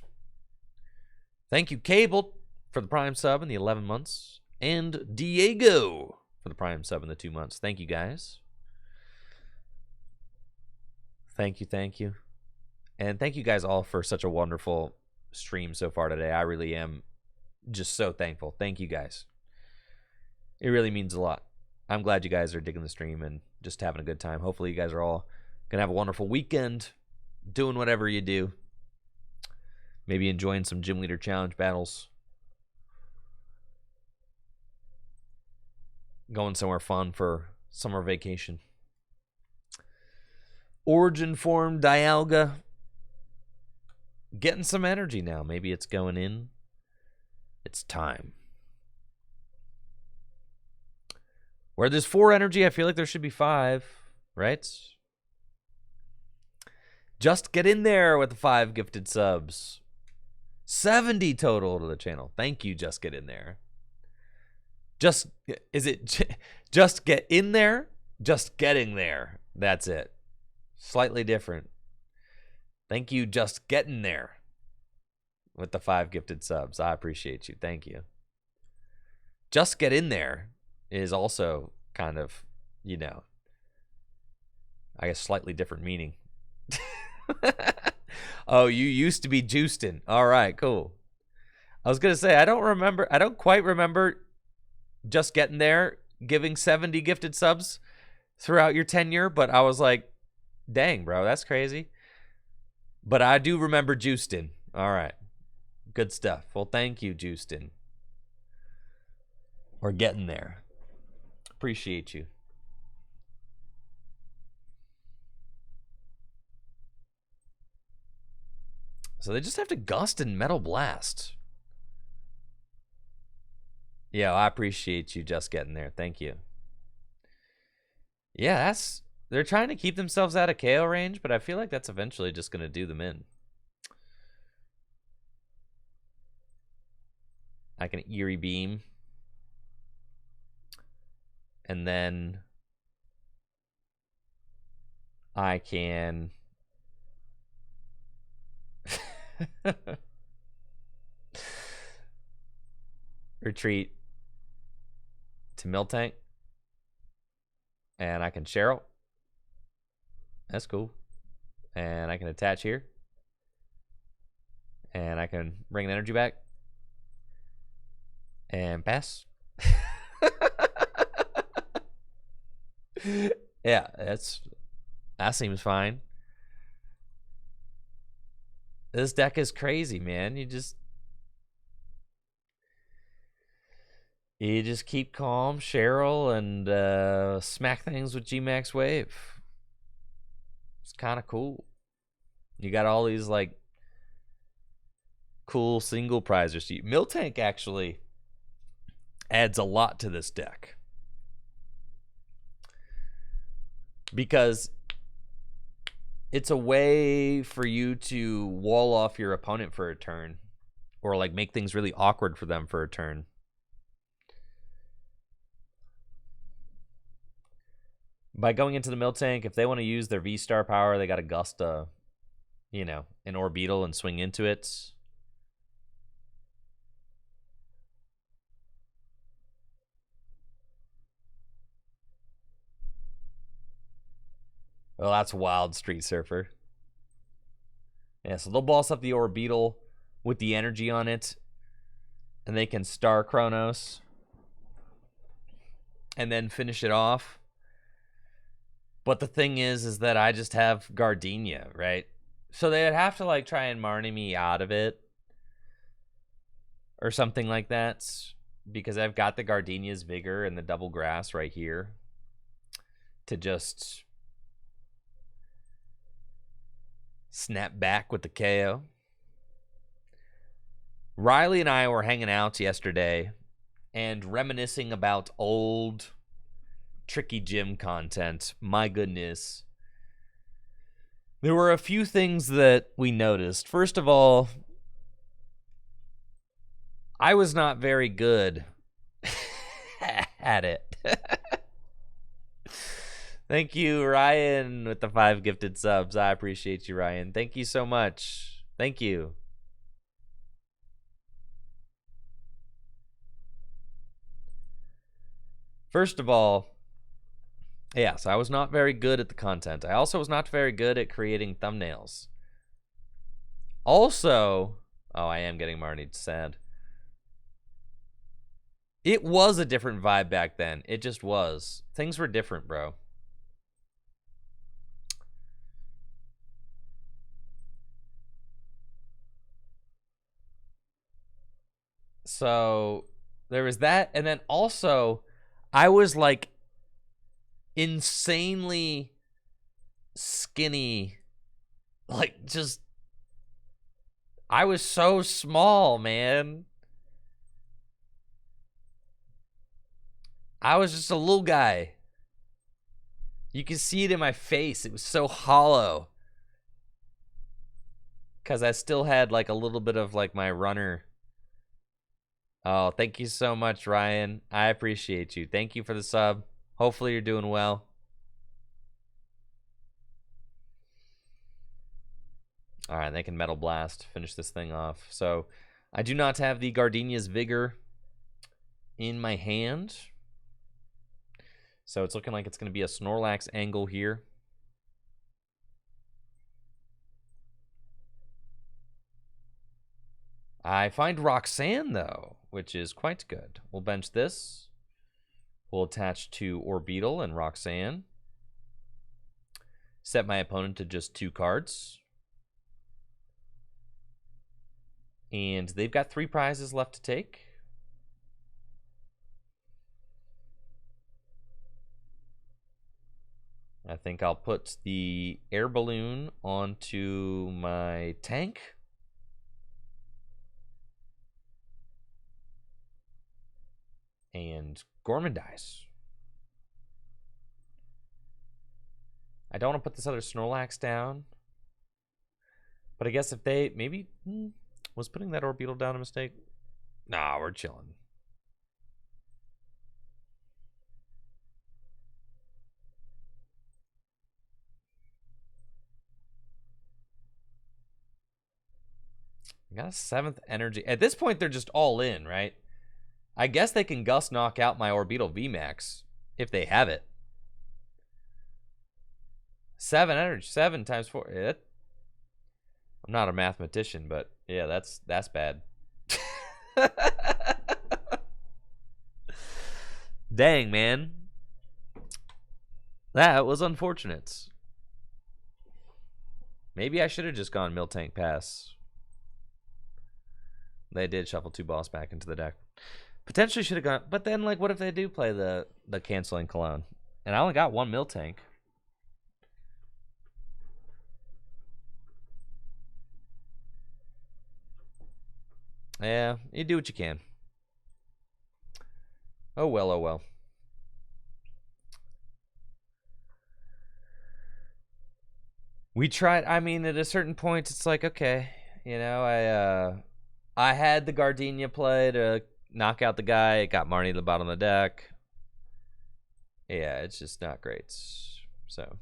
S1: Thank you, Cable, for the Prime sub in the 11 months, and Diego for the Prime sub in the 2 months. Thank you, guys. Thank you, thank you. And thank you guys all for such a wonderful stream so far today. I really am just so thankful. Thank you, guys. It really means a lot. I'm glad you guys are digging the stream and just having a good time. Hopefully you guys are all going to have a wonderful weekend, doing whatever you do. Maybe enjoying some Gym Leader Challenge battles. Going somewhere fun for summer vacation. Origin Form Dialga. Getting some energy now. Maybe it's going in. It's time. Where there's 4 energy, I feel like there should be 5. right? Just get in there with the 5 gifted subs. 70 total to the channel. Thank you, Just Get In There. Just get in there? Just getting there. That's it. Slightly different. Thank you, Just Getting There with the 5 gifted subs. I appreciate you. Thank you. Just Get In There is also kind of, you know, I guess slightly different meaning. Oh, you used to be Justin. All right, cool. I was going to say, I don't quite remember Just Getting There giving 70 gifted subs throughout your tenure, but I was like, dang, bro, that's crazy. But I do remember Justin. All right. Good stuff. Well, thank you, Justin. We're getting there. Appreciate you. So they just have to Gust and Metal Blast. Yeah, I appreciate you just getting there. Thank you. Yeah, they're trying to keep themselves out of KO range, but I feel like that's eventually just going to do them in. I can Eerie Beam. And then I can retreat to Miltank. And I can Cheryl. That's cool. And I can attach here. And I can bring the energy back. And pass. Yeah, that seems fine. This deck is crazy, man. You just keep calm, Cheryl, and smack things with G-Max Wave. It's kind of cool. You got all these like cool single prizers. Miltank actually adds a lot to this deck because it's a way for you to wall off your opponent for a turn, or like make things really awkward for them for a turn. By going into the Miltank, if they want to use their V-Star power, they got to Gust an Orbeetle and swing into it. Well, that's wild, Street Surfer. Yeah, so they'll boss up the Orbeetle with the energy on it, and they can Star Chronos and then finish it off. But the thing is that I just have Gardenia, right? So they'd have to like try and Marnie me out of it or something like that, because I've got the Gardenia's Vigor and the Double Grass right here to just snap back with the KO. Riley and I were hanging out yesterday and reminiscing about old Tricky Gym content. My goodness. There were a few things that we noticed. First of all, I was not very good at it. Thank you, Ryan, with the 5 gifted subs. I appreciate you, Ryan. Thank you so much. Thank you. First of all, yes, I was not very good at the content. I also was not very good at creating thumbnails. Also, oh, I am getting Marnie sad. It was a different vibe back then. It just was. Things were different, bro. So there was that, and then also I was like insanely skinny, like just I was so small, man. I was just a little guy. You can see it in my face. It was so hollow. Because I still had like a little bit of like my runner. Oh, thank you so much, Ryan. I appreciate you. Thank you for the sub. Hopefully you're doing well. All right, they can Metal Blast, finish this thing off. So I do not have the Gardenia's Vigor in my hand. So it's looking like it's going to be a Snorlax angle here. I find Roxanne, though, which is quite good. We'll bench this. We'll attach to Orbeetle and Roxanne. Set my opponent to just 2 cards. And they've got 3 prizes left to take. I think I'll put the air balloon onto my tank. And Gorman dies. I don't want to put this other Snorlax down. But I guess if they... Maybe... was putting that Orbeetle down a mistake? Nah, we're chilling. I got a 7th energy. At this point, they're just all in, right? I guess they can Gust knock out my Orbeetle VMAX if they have it. 7 energy. 7 times 4. I'm not a mathematician, but yeah, that's bad. Dang, man. That was unfortunate. Maybe I should have just gone Miltank Pass. They did shuffle 2 boss back into the deck. Potentially should have gone, but then like what if they do play the canceling Cologne? And I only got 1 Miltank. Yeah, you do what you can. Oh well, oh well. We tried, I mean, at a certain point, it's like, okay, you know, I had the Gardenia play to knock out the guy. It got Marnie to the bottom of the deck. Yeah, it's just not great. So.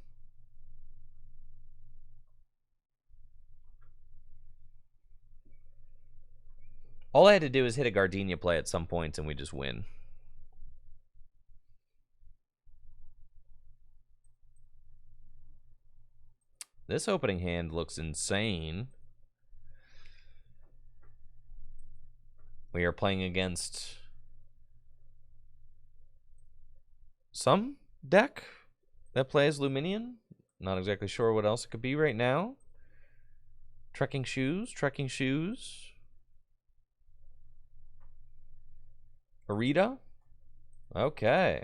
S1: All I had to do is hit a Gardenia play at some point, and we just win. This opening hand looks insane. We are playing against some deck that plays Luminion. Not exactly sure what else it could be right now. Trekking Shoes. Arita. Okay.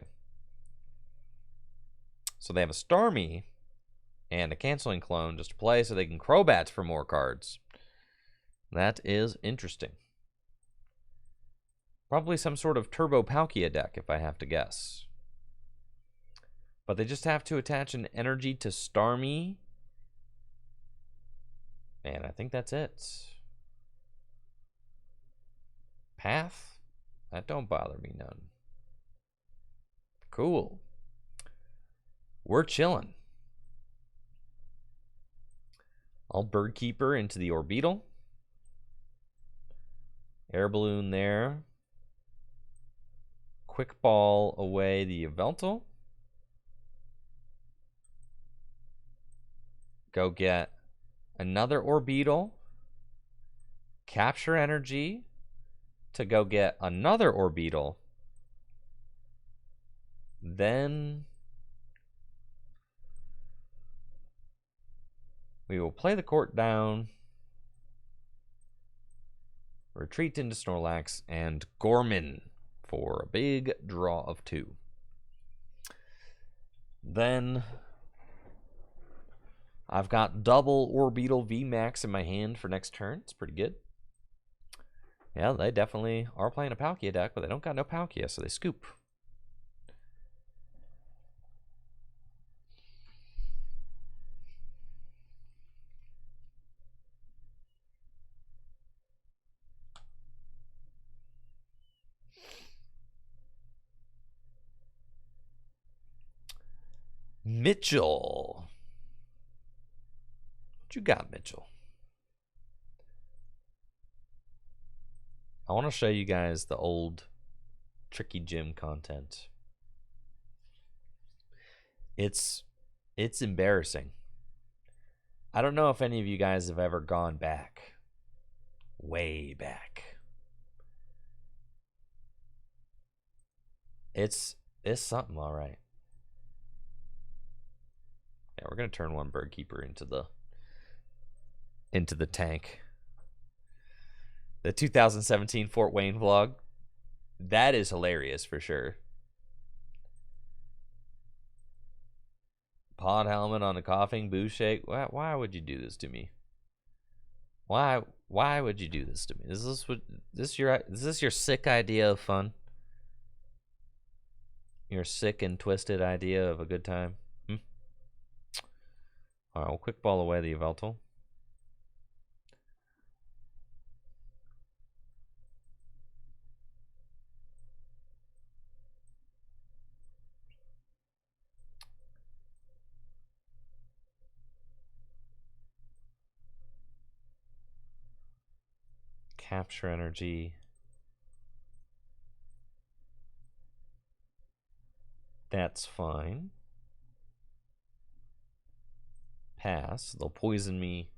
S1: So they have a Starmie and a Canceling Clone just to play so they can Crobats for more cards. That is interesting. Probably some sort of Turbo Palkia deck, if I have to guess. But they just have to attach an energy to Starmie. And I think that's it. Path? That don't bother me none. Cool. We're chilling. I'll Birdkeeper into the Orbeetle. Air Balloon there. Quick Ball away the Yveltal. Go get another Orbeetle. Capture energy to go get another Orbeetle. Then we will play the court down, retreat into Snorlax, and Gorman for a big draw of 2. Then I've got double Orbeetle VMAX in my hand for next turn. It's pretty good. Yeah, they definitely are playing a Palkia deck, but they don't got no Palkia, so they scoop. Mitchell. What you got, Mitchell? I want to show you guys the old Tricky Gym content. It's embarrassing. I don't know if any of you guys have ever gone back. Way back. It's something, all right. Yeah, we're gonna turn one bird keeper into the tank. The 2017 Fort Wayne vlog. That is hilarious for sure. Pod helmet on a coughing boo shake. Why would you do this to me? Why would you do this to me? Is this your sick idea of fun? Your sick and twisted idea of a good time? All right, we'll quick ball away the Yveltal. Capture energy. That's fine. Pass. They'll poison me.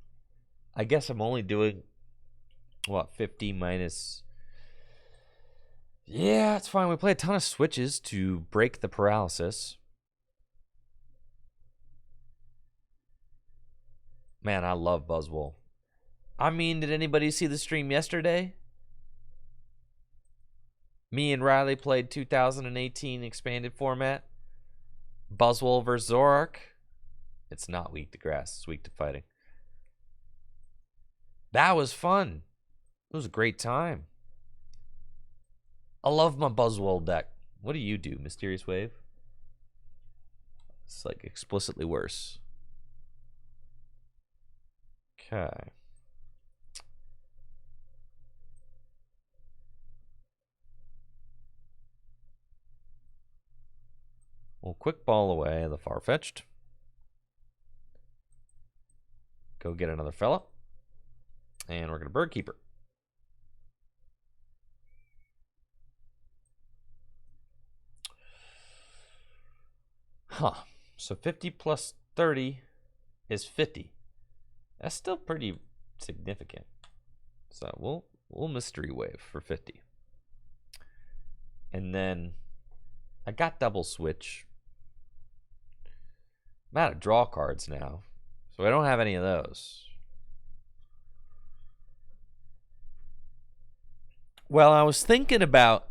S1: I guess I'm only doing, what, 50 minus... Yeah, it's fine. We play a ton of switches to break the paralysis. Man, I love Buzzwole. I mean, did anybody see the stream yesterday? Me and Riley played 2018 expanded format. Buzzwole versus Zoroark. It's not weak to grass. It's weak to fighting. That was fun. It was a great time. I love my Buzzwole deck. What do you do, Mysterious Wave? It's like explicitly worse. Okay. We'll quick ball away the Farfetch'd. Go get another fella. And we're going to Bird Keeper. Huh. So 50 plus 30 is 50. That's still pretty significant. So we'll Mystery Wave for 50. And then I got double switch. I'm out of draw cards now, so I don't have any of those. Well, I was thinking about,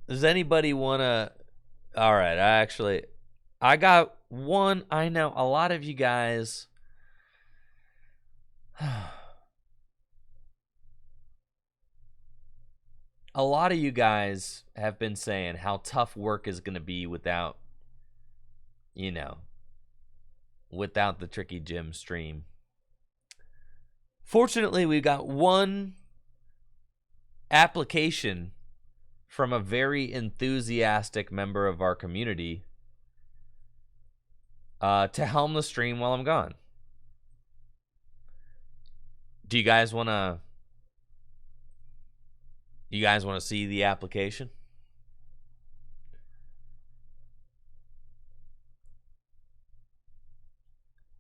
S1: does anybody want to... All right, I got one. I know a lot of you guys... A lot of you guys have been saying how tough work is going to be without, you know, without the Tricky Gym stream. Fortunately, we got one application from a very enthusiastic member of our community to helm the stream while I'm gone. Do you guys want to... You guys want to see the application?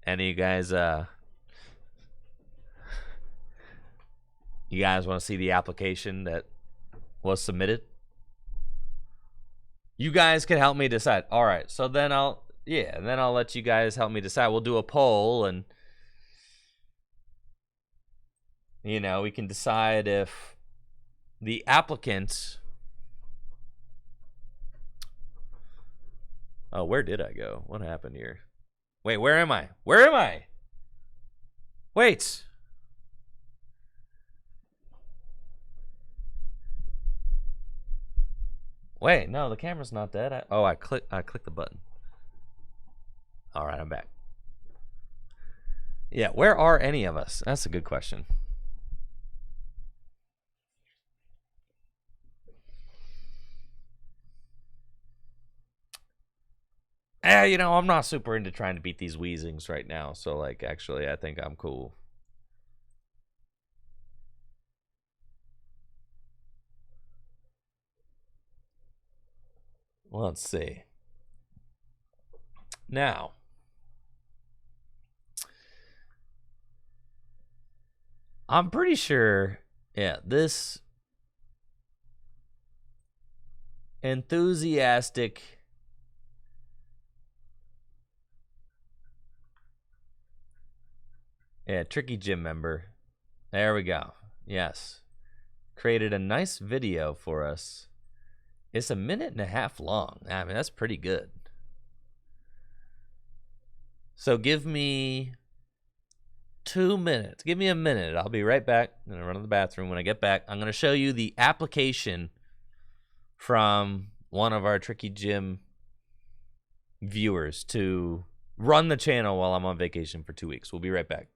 S1: Any of you guys you guys want to see the application that was submitted? You guys can help me decide. All right, so then I'll let you guys help me decide. We'll do a poll, and you know, we can decide if the applicant... Oh, where did I go? What happened here? Wait, where am I? Where am I? Wait. Wait, no, the camera's not dead. I clicked the button. All right, I'm back. Yeah, where are any of us? That's a good question. You know, I'm not super into trying to beat these wheezings right now. So, like, actually, I think I'm cool. Well, let's see. Now, I'm pretty sure, yeah, this enthusiastic tricky gym member. There we go. Yes. Created a nice video for us. It's 1.5 minutes long. I mean, that's pretty good. So give me 2 minutes. Give me a minute. I'll be right back. I'm going to run to the bathroom. When I get back, I'm going to show you the application from one of our Tricky Gym viewers to run the channel while I'm on vacation for 2 weeks. We'll be right back.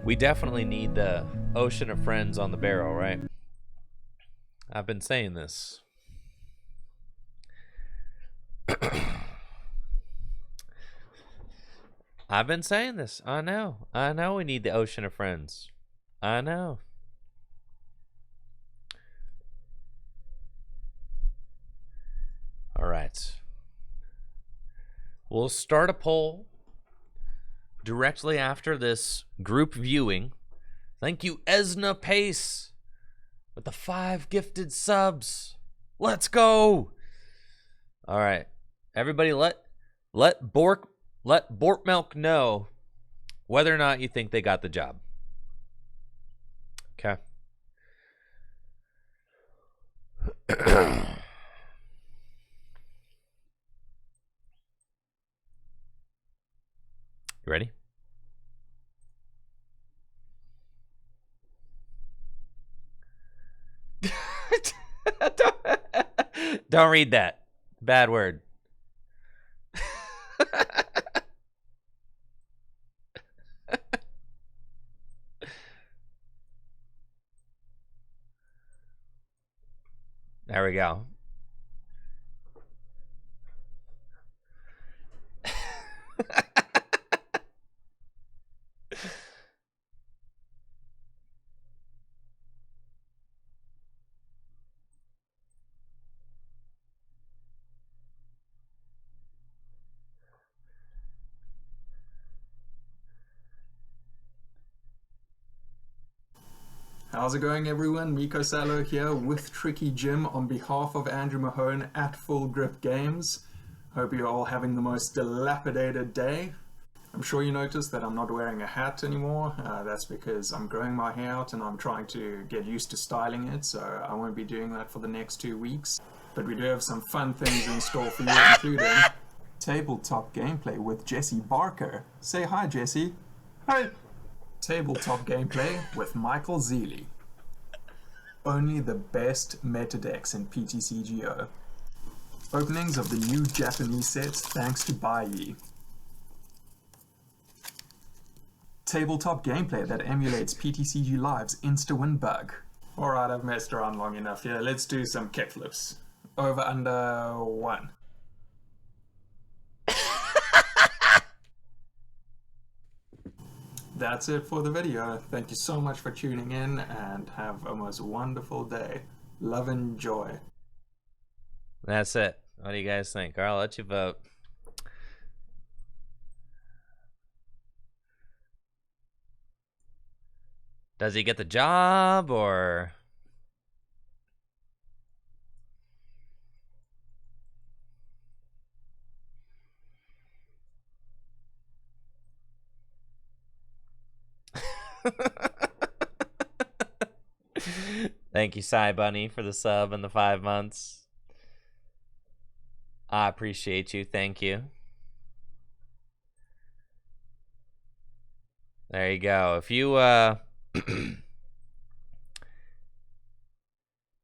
S1: We definitely need the ocean of friends on the barrel, right? I've been saying this. I've been saying this. I know. I know we need the ocean of friends. I know. All right. We'll start a poll directly after this group viewing. Thank you, Esna Pace, with the 5 gifted subs. Let's go. All right. Everybody let Bork Milk know whether or not you think they got the job. Okay. You ready? Don't read that. Bad word. There we go.
S2: How's it going, everyone? Mikko Salo here with Tricky Jim on behalf of Andrew Mahone at Full Grip Games. Hope you're all having the most dilapidated day. I'm sure you noticed that I'm not wearing a hat anymore. That's because I'm growing my hair out and I'm trying to get used to styling it, so I won't be doing that for the next 2 weeks. But we do have some fun things in store for you, including tabletop gameplay with Jesse Barker. Say hi, Jesse.
S3: Hi.
S2: Tabletop gameplay with Michael Zeely. Only the best meta decks in PTCGO. Openings of the new Japanese sets thanks to Bai. Tabletop gameplay that emulates PTCG Live's insta-win bug. Alright, I've messed around long enough here. Let's do some kickflips. Over under 1. That's it for the video. Thank you so much for tuning in and have a most wonderful day. Love and joy.
S1: That's it. What do you guys think? I'll let you vote. Does he get the job or... Thank you, Cy Bunny, for the sub and the 5 months. I appreciate you. Thank you. There you go. If you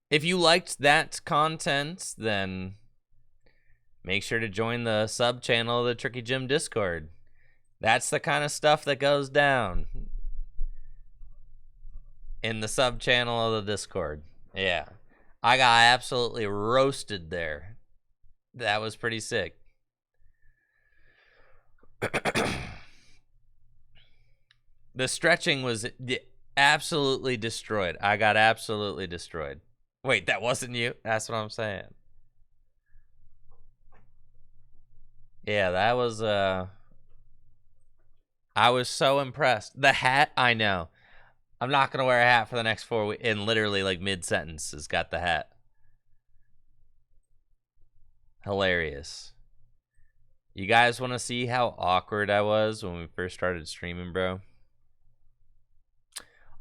S1: if you liked that content, then make sure to join the sub channel of the Tricky Jim Discord. That's the kind of stuff that goes down in the sub channel of the Discord. Yeah. I got absolutely roasted there. That was pretty sick. The stretching was absolutely destroyed. I got absolutely destroyed. Wait, that wasn't you? That's what I'm saying. Yeah, that was I was so impressed. The hat, I know. I'm not going to wear a hat for the next 4 weeks. And literally, like, mid-sentence has got the hat. Hilarious. You guys want to see how awkward I was when we first started streaming, bro?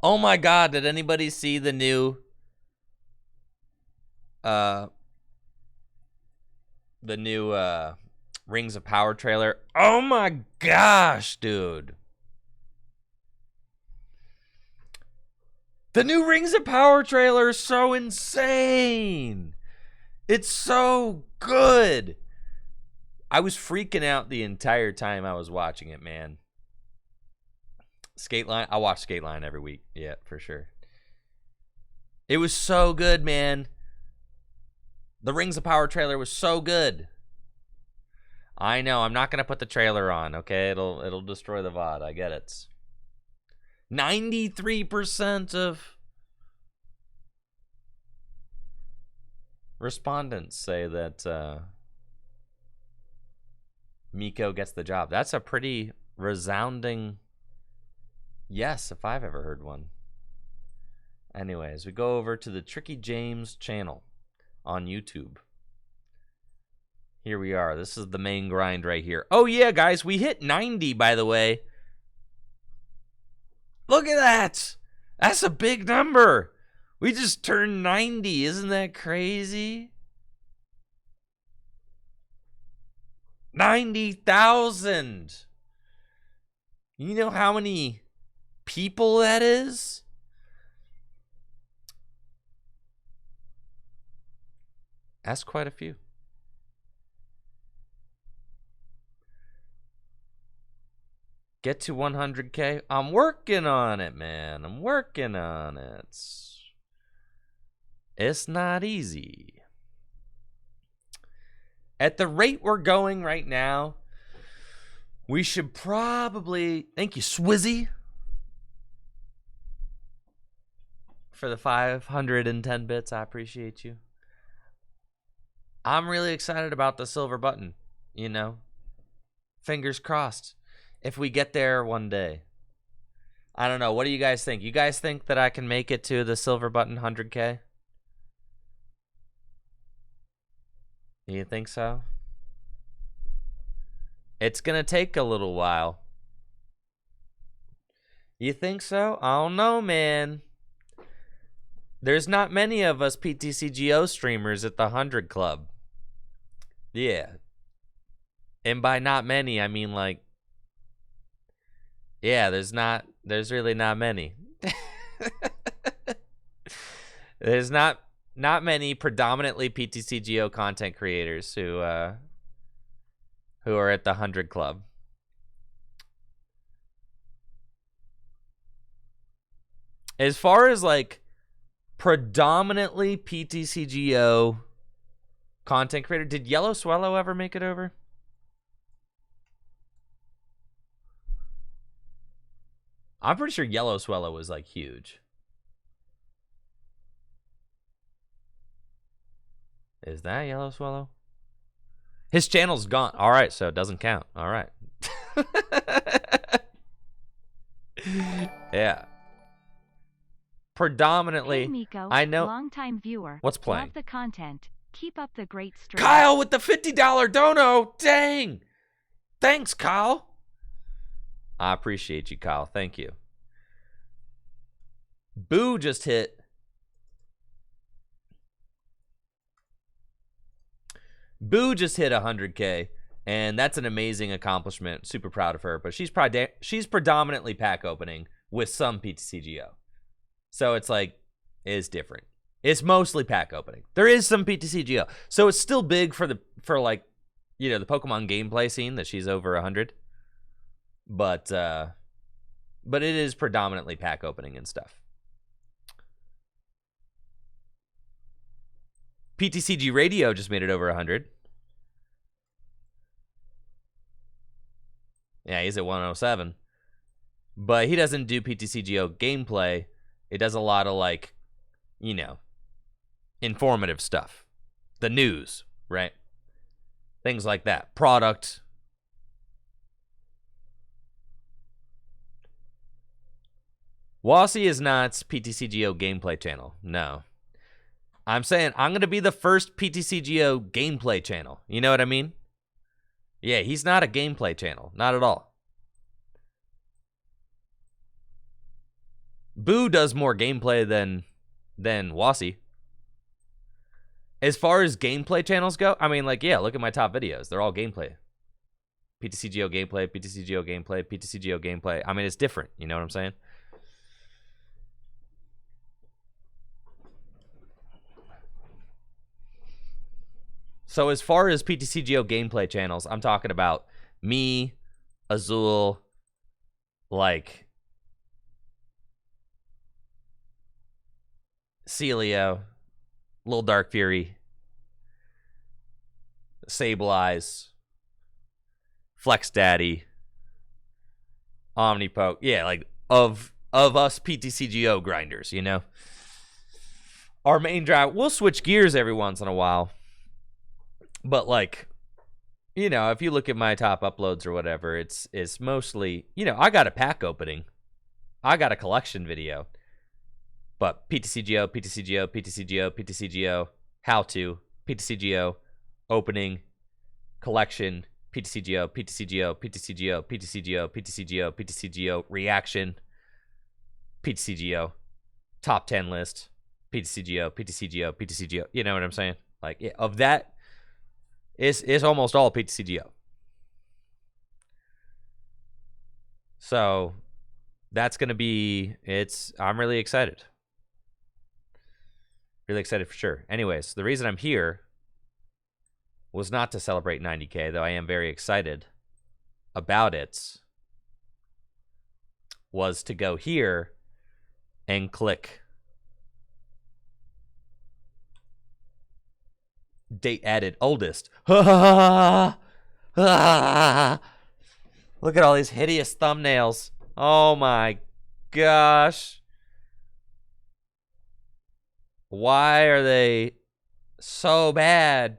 S1: Oh my god, did anybody see the new... Rings of Power trailer? Oh my gosh, dude. The new Rings of Power trailer is so insane. It's so good. I was freaking out the entire time I was watching it, man. Skateline, I watch Skateline every week. Yeah, for sure. It was so good, man. The Rings of Power trailer was so good. I know, I'm not going to put the trailer on, okay? It'll destroy the VOD. I get it. 93% of respondents say that Mikko gets the job. That's a pretty resounding yes, if I've ever heard one. Anyways, we go over to the Tricky James channel on YouTube. Here we are. This is the main grind right here. Oh yeah, guys, we hit 90, by the way. Look at that. That's a big number. We just turned 90. Isn't that crazy? 90,000. You know how many people that is? That's quite a few. Get to 100K. I'm working on it, man. I'm working on it. It's not easy. At the rate we're going right now, we should probably... Thank you, Swizzy, for the 510 bits. I appreciate you. I'm really excited about the silver button, you know. Fingers crossed. If we get there one day. I don't know. What do you guys think? You guys think that I can make it to the silver button 100K? You think so? It's going to take a little while. You think so? I don't know, man. There's not many of us PTCGO streamers at the 100 Club. Yeah. And by not many, I mean like, yeah, there's really not many. There's not many predominantly PTCGO content creators who are at the 100 Club. As far as like predominantly PTCGO content creator, did Yellow Swallow ever make it over? I'm pretty sure Yellow Swallow was like huge. Is that Yellow Swallow? His channel's gone. All right, so it doesn't count. All right. Yeah. Predominantly,
S3: hey, Mikko,
S1: I know.
S3: Long-time viewer.
S1: What's playing?
S3: Love the content. Keep up the great stream.
S1: Kyle with the $50 dono. Dang. Thanks, Kyle. I appreciate you, Kyle. Thank you. Boo just hit. Boo just hit 100K, and that's an amazing accomplishment. Super proud of her. But she's predominantly pack opening with some PTCGO. So it's like, it's different. It's mostly pack opening. There is some PTCGO. So it's still big for like, you know, the Pokemon gameplay scene that she's over 100. But it is predominantly pack opening and stuff. PTCG Radio just made it over 100. Yeah, he's at 107. But he doesn't do PTCGO gameplay. It does a lot of, like, you know, informative stuff. The news, right? Things like that. Product. Wassy is not PTCGO gameplay channel. No. I'm saying I'm going to be the first PTCGO gameplay channel. You know what I mean? Yeah, he's not a gameplay channel. Not at all. Boo does more gameplay than Wassy. As far as gameplay channels go, I mean, like, yeah, look at my top videos. They're all gameplay. PTCGO gameplay, PTCGO gameplay, PTCGO gameplay. I mean, it's different. You know what I'm saying? So as far as PTCGO gameplay channels, I'm talking about me, Azul, like Celio, Little Dark Fury, Sable Eyes, Flex Daddy, Omnipoke. Yeah, like of us PTCGO grinders, you know? Our main drive, we'll switch gears every once in a while. But, like, you know, if you look at my top uploads or whatever, it's mostly, you know, I got a pack opening. I got a collection video. But PTCGO, PTCGO, PTCGO, PTCGO, how to, PTCGO, opening, collection, PTCGO, PTCGO, PTCGO, PTCGO, PTCGO, PTCGO, reaction, PTCGO, top 10 list, PTCGO, PTCGO, PTCGO. You know what I'm saying? Like, yeah, of that, it's almost all PTCGO. So that's going to be, I'm really excited. Really excited for sure. Anyways, the reason I'm here was not to celebrate 90K, though I am very excited about it, was to go here and click date added oldest. Look at all these hideous thumbnails. Oh my gosh. Why are they so bad?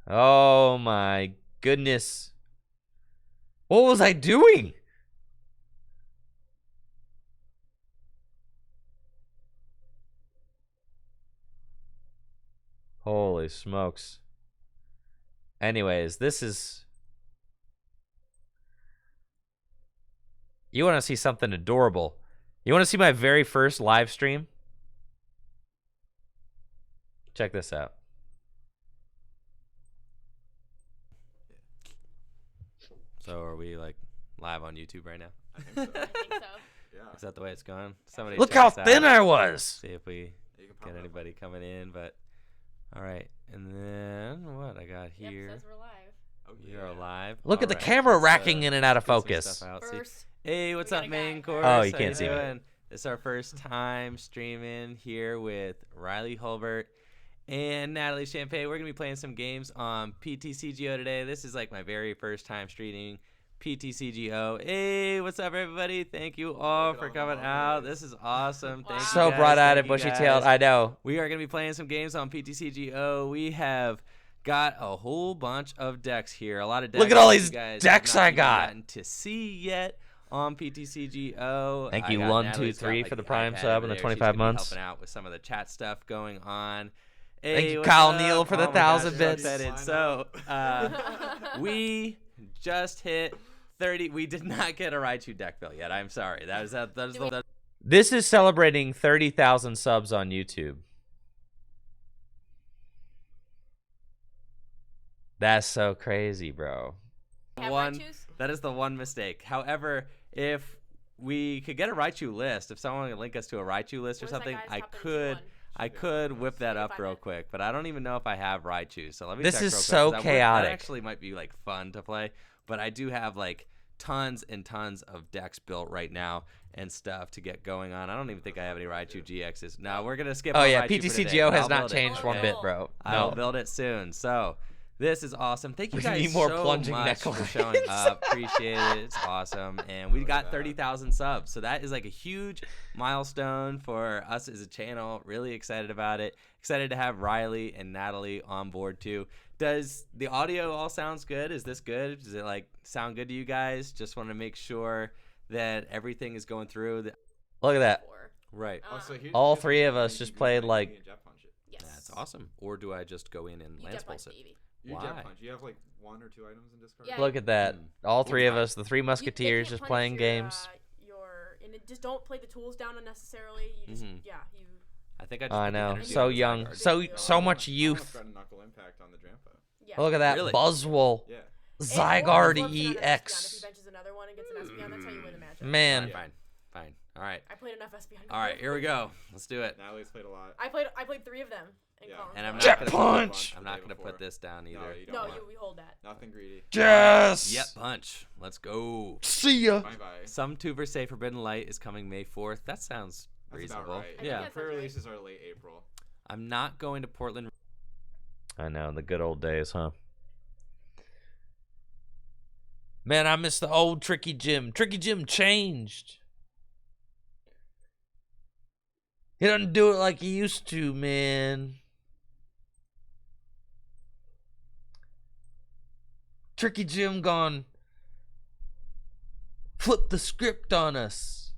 S1: Oh my goodness. What was I doing? Holy smokes. Anyways, this is... You want to see something adorable. You want to see my very first live stream? Check this out. So are we like live on YouTube right now?
S4: I think so.
S5: Yeah.
S1: Is that the way it's going? Somebody Look
S5: check
S1: how
S5: us out.
S1: thin I was.
S5: See if we
S4: You can
S5: get
S4: pop it up.
S5: anybody coming in, but all right. And then what I got
S6: Yep,
S5: here?
S6: says we're live.
S4: Oh,
S5: We are live.
S1: Look at the
S5: All right.
S1: camera
S5: Let's,
S1: racking in and out of
S5: get some
S1: focus.
S5: stuff out. See-
S6: First,
S5: Hey, what's
S6: We
S5: up,
S6: got a guy.
S5: main course?
S1: Oh, you
S5: How
S1: can't see me.
S5: doing? It's our first time streaming here with Riley Hulbert and Natalie Champagne. We're gonna be playing some games on PTCGO today. This is like my very first time streaming PTCGO. Hey, what's up, everybody? Thank you all
S4: Look at
S5: for
S4: all
S5: coming
S4: the
S5: out.
S4: moderators.
S5: This is awesome. Thank you
S1: So
S5: guys.
S1: bright-eyed and
S5: Thank you
S1: bushy-tailed.
S5: guys.
S1: I know.
S5: We are going to be playing some games on PTCGO. We have got a whole bunch of decks here. A lot of decks.
S1: Look at all
S5: that
S1: these
S5: you guys have
S1: decks
S5: not
S1: I
S5: even
S1: got.
S5: gotten to see yet on PTCGO.
S1: Thank
S5: I
S1: you,
S5: got
S1: 1,
S5: Natalie's
S1: 2, 3
S5: got,
S1: for the
S5: like,
S1: Prime
S5: iPad
S1: sub
S5: over
S1: and the
S5: there. She's
S1: 25
S5: gonna be
S1: months.
S5: helping out with some of the chat stuff going on.
S1: Thank
S5: Hey,
S1: you,
S5: what's
S1: Kyle
S5: up?
S1: Neal, for the
S5: Oh my gosh,
S1: 1,000
S5: so
S1: bits.
S5: excited. So we just hit 30. We did not get a Raichu deck bill yet. I'm sorry. That was the
S1: This is celebrating 30,000 subs on YouTube. That's so crazy, bro.
S6: have
S5: one.
S6: Raichus?
S5: That is the one mistake. However, if we could get a Raichu list, if someone could link us to a Raichu list or
S6: Where's that
S5: something,
S6: guy's
S5: I
S6: top
S5: could.
S6: 32
S5: I could whip that
S6: See if
S5: up
S6: I
S5: real
S6: did.
S5: quick, but I don't even know if I have Raichu. So let me
S1: This
S5: check
S1: is
S5: real quick,
S1: so
S5: 'cause
S1: chaotic.
S5: That actually might be like fun to play, but I do have like tons and tons of decks built right now and stuff to get going on. I don't even think I have any Raichu GXs. No, we're gonna skip.
S1: Oh
S5: on
S1: yeah,
S5: Raichu for today,
S1: PTCGO
S5: but
S1: has
S5: I'll
S1: not
S5: build it,
S1: changed one
S5: okay?
S1: bit, bro.
S5: I will
S1: No.
S5: build it soon. So this is awesome. Thank you
S1: We
S5: guys
S1: need more
S5: so
S1: plunging
S5: much for
S1: necklines.
S5: showing up. Appreciate it. It's awesome. And we
S4: Look at
S5: got
S4: that.
S5: 30,000 subs. So that is like a huge milestone for us as a channel. Really excited about it. Excited to have Riley and Natalie on board too. Does the audio all sounds good? Is this good? Does it like sound good to you guys? Just want to make sure that everything is going through.
S1: Look at that.
S6: Four.
S5: Right.
S4: Oh, so here's
S1: All
S4: just
S1: three of
S4: something
S1: us
S4: you
S1: just
S4: can
S1: played
S4: do,
S1: like...
S4: you can jet punch it.
S6: Yes.
S5: That's awesome. Or do I just go in and
S6: You
S5: lance
S6: jet punch
S5: pulse it?
S6: the Eevee.
S4: You
S5: Why?
S4: jet punch. You have like 1 or 2 items in discard.
S6: Yeah.
S1: Look at that.
S5: Mm.
S1: All three of
S5: fine.
S1: us, the three
S6: They
S1: musketeers,
S6: can't
S1: just
S6: punish
S1: playing
S6: your,
S1: games.
S6: And just don't play the tools down unnecessarily. You just,
S5: Mhm.
S6: yeah, you.
S5: I think I just
S1: I
S5: put the
S1: know.
S5: energy
S1: So
S5: on the
S1: young.
S5: Zygarde.
S1: So much
S4: I
S1: youth.
S4: almost got a knuckle impact on the Drampa.
S6: Yeah.
S1: Look at that.
S5: Really?
S1: Buzzwole.
S4: Yeah.
S1: Zygarde
S6: If he
S1: EX.
S6: benches another one and gets an Espeon, that's how you win the matchup.
S1: Man.
S4: Yeah.
S5: Fine. All right.
S6: I played enough Espeon.
S5: All right, here we go. Let's do it.
S4: Natalie's played a lot.
S6: I played 3 of them. In
S4: Yeah.
S6: Colin
S5: And I'm
S6: Squad.
S1: Jet
S5: not gonna
S1: punch!
S5: I'm not gonna put this down either.
S4: No, you don't
S6: No,
S4: want.
S6: we hold that.
S4: Nothing greedy.
S1: Yes.
S5: Yep, punch. Let's go.
S1: See ya.
S4: Bye bye.
S5: Some Tuber Say Forbidden Light is coming May 4th. That sounds
S4: That's
S5: reasonable.
S4: about right.
S6: I think
S5: Yeah.
S6: that's
S4: Pre-releases are late April.
S5: I'm not going to Portland.
S1: I know, the good old days, huh? Man, I miss the old Tricky Jim. Tricky Jim changed. He doesn't do it like he used to, man. Tricky Jim gone flip the script on us.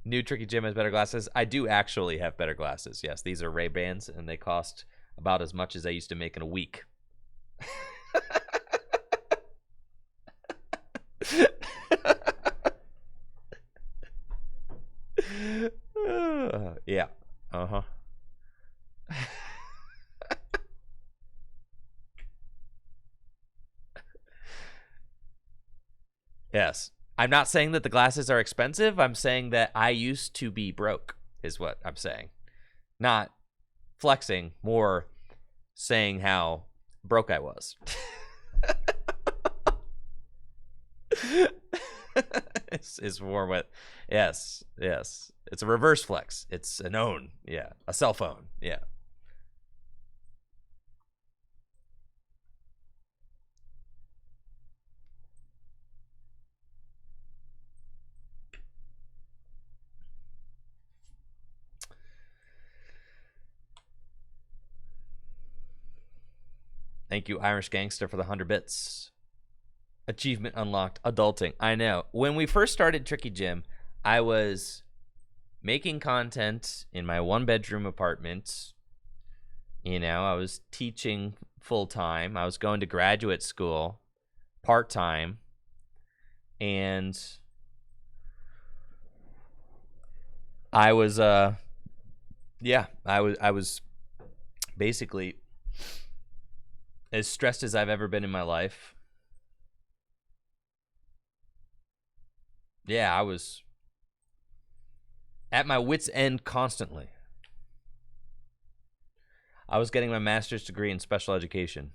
S1: New Tricky Jim has better glasses. I do actually have better glasses. Yes, these are Ray-Bans, and they cost about as much as I used to make in a week. Yeah. Uh-huh. Yes. I'm not saying that the glasses are expensive. I'm saying that I used to be broke, is what I'm saying. Not flexing, more saying how broke I was. is more what, yes. It's a reverse flex. It's an own, yeah. A cell phone, yeah. Thank you, Irish Gangster, for the 100 bits. Achievement unlocked. Adulting. I know. When we first started Tricky Jim, I was making content in my 1-bedroom apartment. You know, I was teaching full time. I was going to graduate school part time. And I was I was basically as stressed as I've ever been in my life. Yeah, I was at my wit's end constantly. I was getting my master's degree in special education.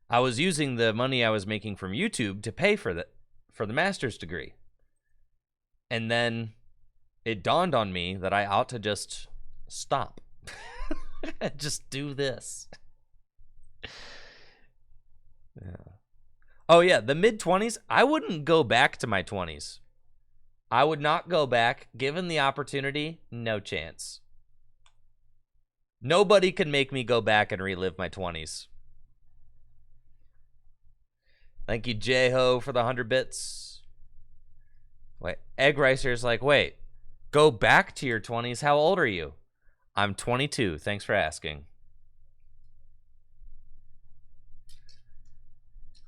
S1: I was using the money I was making from YouTube to pay for the master's degree. And then it dawned on me that I ought to just stop. Just do this. Yeah. Oh yeah, the mid-20s, I wouldn't go back to my 20s. I would not go back. Given the opportunity, no chance. Nobody can make me go back and relive my 20s. Thank you, J-Ho, for the 100 bits. Wait, Egg Ricer's like, wait, go back to your 20s? How old are you? I'm 22. Thanks for asking.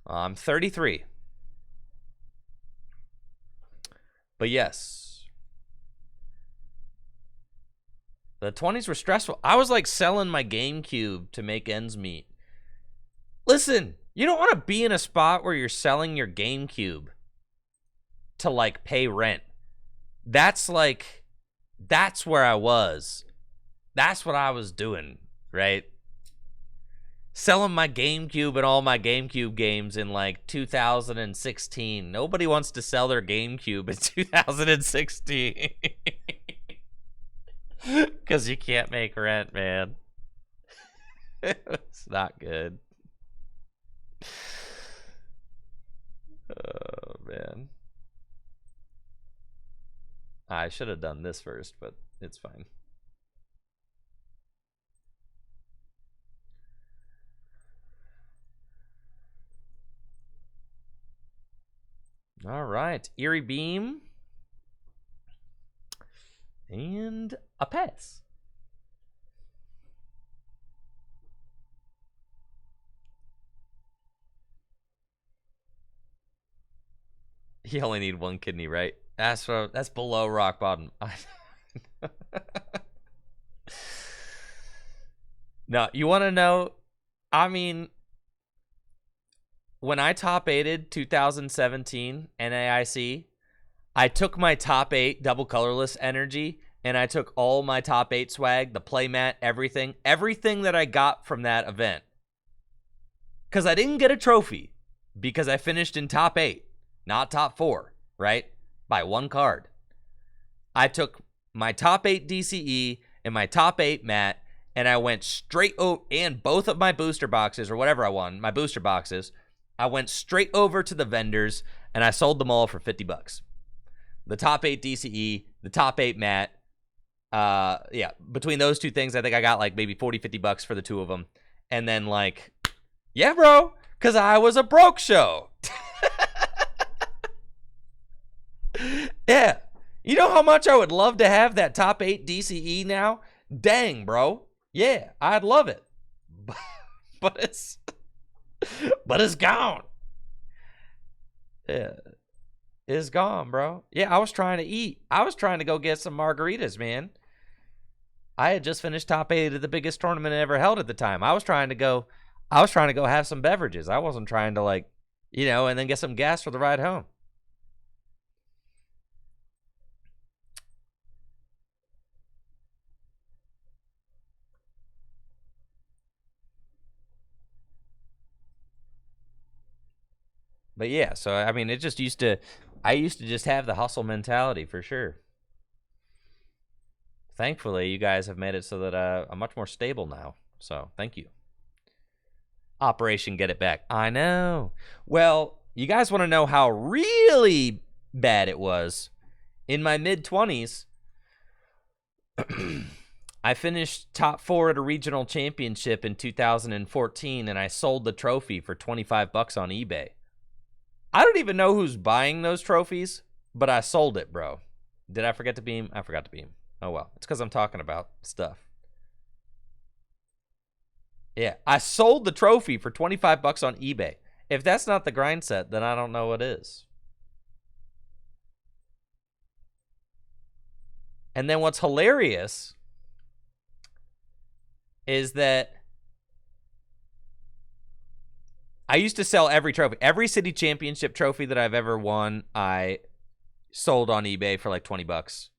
S1: I'm 33. But yes. The 20s were stressful. I was like selling my GameCube to make ends meet. Listen, you don't want to be in a spot where you're selling your GameCube to like pay rent. That's where I was. That's what I was doing, right? Selling my GameCube and all my GameCube games in like 2016. Nobody wants to sell their GameCube in 2016. Because you can't make rent, man. It's not good. Oh, man. I should have done this first, but it's fine. All right, Eerie Beam and a pass. You only need one kidney, right? That's below rock bottom. No, you want to know? I mean, when I top 8'd 2017 NAIC, I took my top 8 double colorless energy and I took all my top 8 swag, the playmat, everything that I got from that event. Because I didn't get a trophy because I finished in top 8, not top 4, right? By one card. I took my top 8 DCE and my top 8 mat and I went straight over, and both of my booster boxes or whatever I won, my booster boxes, I went straight over to the vendors and I sold them all for $50. The top 8 DCE, the top 8 mat. Yeah, between those two things, I think I got like maybe $40-50 for the two of them. And then like, yeah, bro, because I was a broke show. Yeah. You know how much I would love to have that top 8 DCE now? Dang, bro. Yeah, I'd love it. But it's gone. Yeah. It's gone, bro. Yeah, I was trying to eat. I was trying to go get some margaritas, man. I had just finished top 8 of the biggest tournament I ever held at the time. I was trying to go have some beverages. I wasn't trying to like, and then get some gas for the ride home. But yeah, so I mean, I used to just have the hustle mentality for sure. Thankfully, you guys have made it so that I'm much more stable now. So thank you. Operation Get It Back. I know. Well, you guys want to know how really bad it was? In my mid-20s, I finished top 4 at a regional championship in 2014, and I sold the trophy for $25 on eBay. I don't even know who's buying those trophies, but I sold it, bro. Did I forget to beam? I forgot to beam. Oh, well. It's because I'm talking about stuff. Yeah, I sold the trophy for 25 bucks on eBay. If that's not the grind set, then I don't know what is. And then what's hilarious is that I used to sell every trophy. Every city championship trophy that I've ever won, I sold on eBay for like 20 bucks.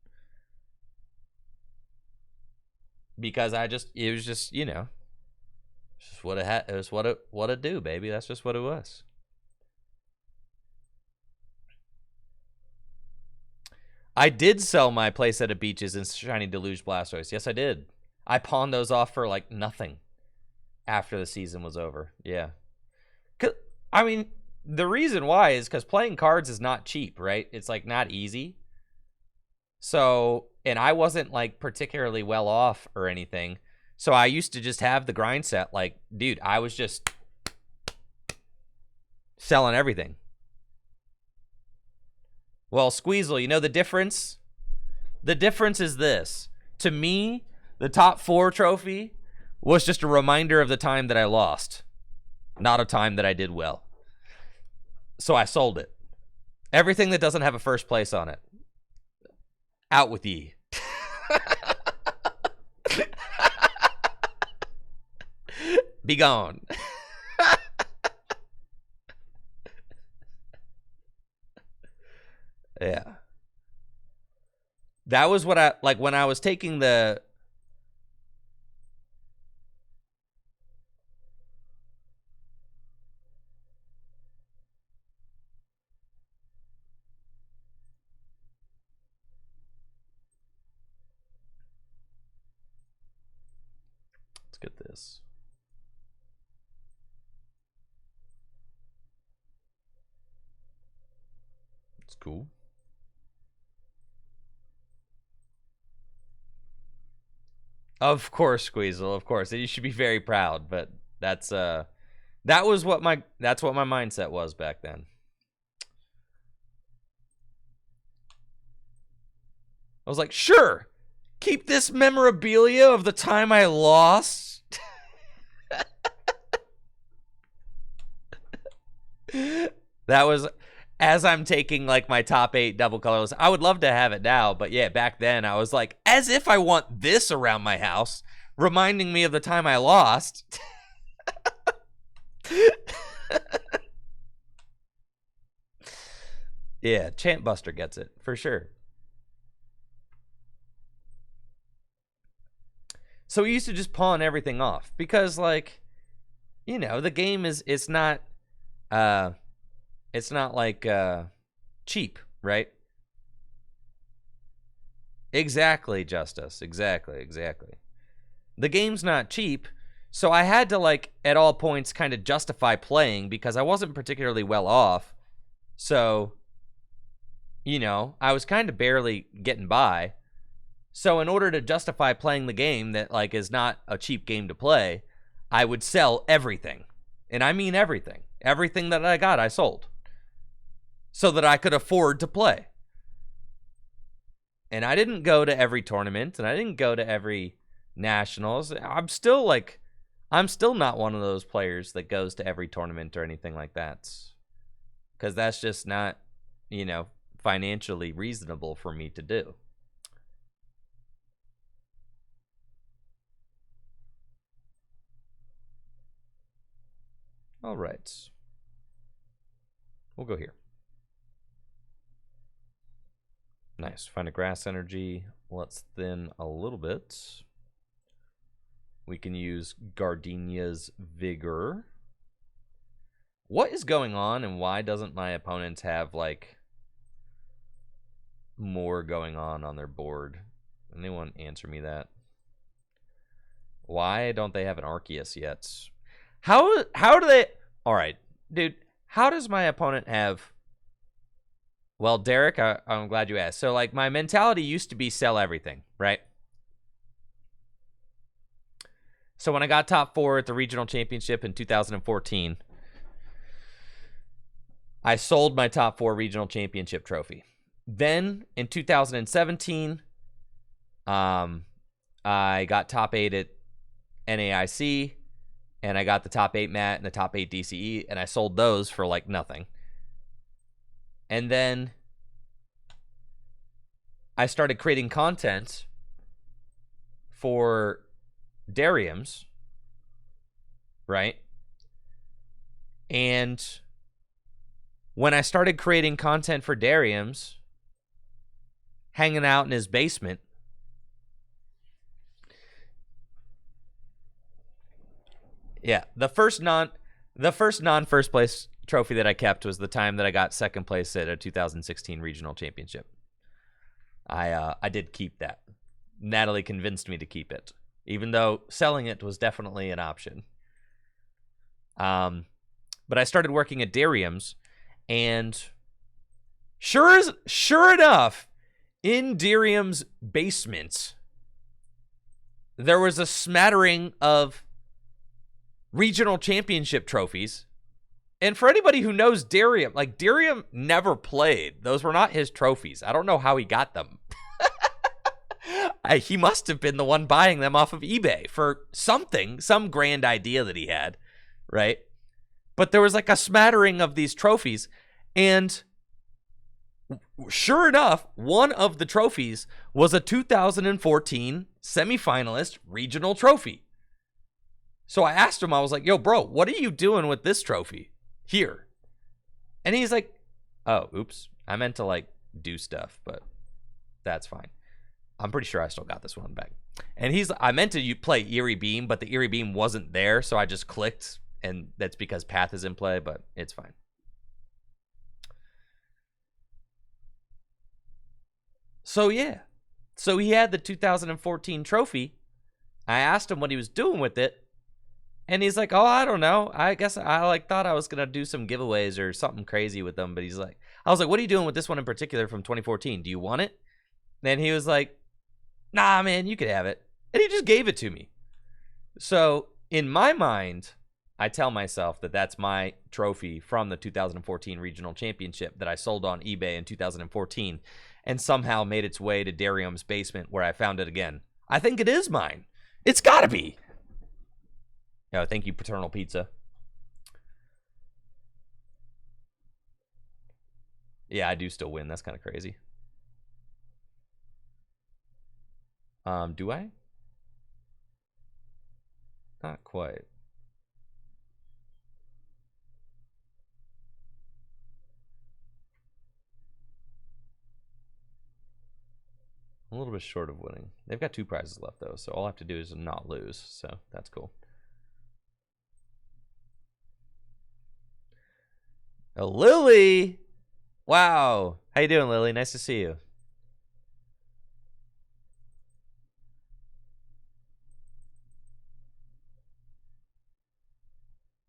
S1: Because it was just, you know, just what it had. It was what it do, baby. That's just what it was. I did sell my playset of beaches and shiny deluge blastoise. Yes, I did. I pawned those off for like nothing after the season was over. Yeah. I mean, the reason why is because playing cards is not cheap, right? It's like not easy. So, and I wasn't like particularly well off or anything. So I used to just have the grind set. Like, dude, I was just selling everything. Well, Squeezle, you know the difference? The difference is this. To me, the top 4 trophy was just a reminder of the time that I lost, not a time that I did well. So I sold it. Everything that doesn't have a first place on it, out with ye. Be gone. Yeah. That was what I, like when I was taking the... Let's get this. It's cool. Of course, Squeezle, of course. You should be very proud, but that's that's what my mindset was back then. I was like, sure, keep this memorabilia of the time I lost. That was as I'm taking like my top 8 double colorless. I would love to have it now, but yeah, back then I was like, as if I want this around my house, reminding me of the time I lost. Yeah, Chant Buster gets it for sure. So we used to just pawn everything off because, like, you know, the game is, it's not like cheap, right? Exactly, Justice. Exactly. The game's not cheap, so I had to, like, at all points kind of justify playing because I wasn't particularly well off. So, you know, I was kind of barely getting by. So in order to justify playing the game that, like, is not a cheap game to play, I would sell everything. And I mean everything. Everything that I got, I sold. So that I could afford to play. And I didn't go to every tournament, and I didn't go to every nationals. I'm still not one of those players that goes to every tournament or anything like that. Because that's just not, you know, financially reasonable for me to do. All right. We'll go here. Nice. Find a grass energy. Let's thin a little bit. We can use Gardenia's Vigor. What is going on and why doesn't my opponent have, like, more going on their board? Anyone answer me that? Why don't they have an Arceus yet? How do they... All right, dude. How does my opponent have... Well, Derek, I'm glad you asked. So, like, my mentality used to be sell everything, right? So when I got top 4 at the regional championship in 2014, I sold my top 4 regional championship trophy Then in 2017, I got top 8 at NAIC, and I got the top 8 MAT and the top 8 DCE, and I sold those for like nothing. And then I started creating content for Darium's, right? And when I started creating content for Darium's, hanging out in his basement, yeah, the first non first place trophy that I kept was the time that I got second place at a 2016 regional championship. I did keep that. Natalie convinced me to keep it, even though selling it was definitely an option. But I started working at Darium's, and sure enough, in Darium's basement, there was a smattering of regional championship trophies. And for anybody who knows Darium, like, Darium never played. Those were not his trophies. I don't know how he got them. He must have been the one buying them off of eBay for something, some grand idea that he had, right? But there was like a smattering of these trophies, and sure enough, one of the trophies was a 2014 semifinalist regional trophy. So I asked him, I was like, yo, bro, what are you doing with this trophy here? And he's like, oh, oops. I meant to like do stuff, but that's fine. I'm pretty sure I still got this one back. And I meant to play Eerie Beam, but the Eerie Beam wasn't there. So I just clicked, and that's because Path is in play, but it's fine. So yeah. So he had the 2014 trophy. I asked him what he was doing with it. And he's like, oh, I don't know. I guess I like thought I was going to do some giveaways or something crazy with them. But he's like, I was like, what are you doing with this one in particular from 2014? Do you want it? And he was like, nah, man, you could have it. And he just gave it to me. So in my mind, I tell myself that that's my trophy from the 2014 regional championship that I sold on eBay in 2014 and somehow made its way to Darium's basement where I found it again. I think it is mine. It's got to be. Yo, thank you, Paternal Pizza. Yeah, I do still win. That's kind of crazy. Do I? Not quite. I'm a little bit short of winning. They've got 2 prizes left, though, so all I have to do is not lose, so that's cool. Oh, Lily! Wow. How you doing, Lily? Nice to see you.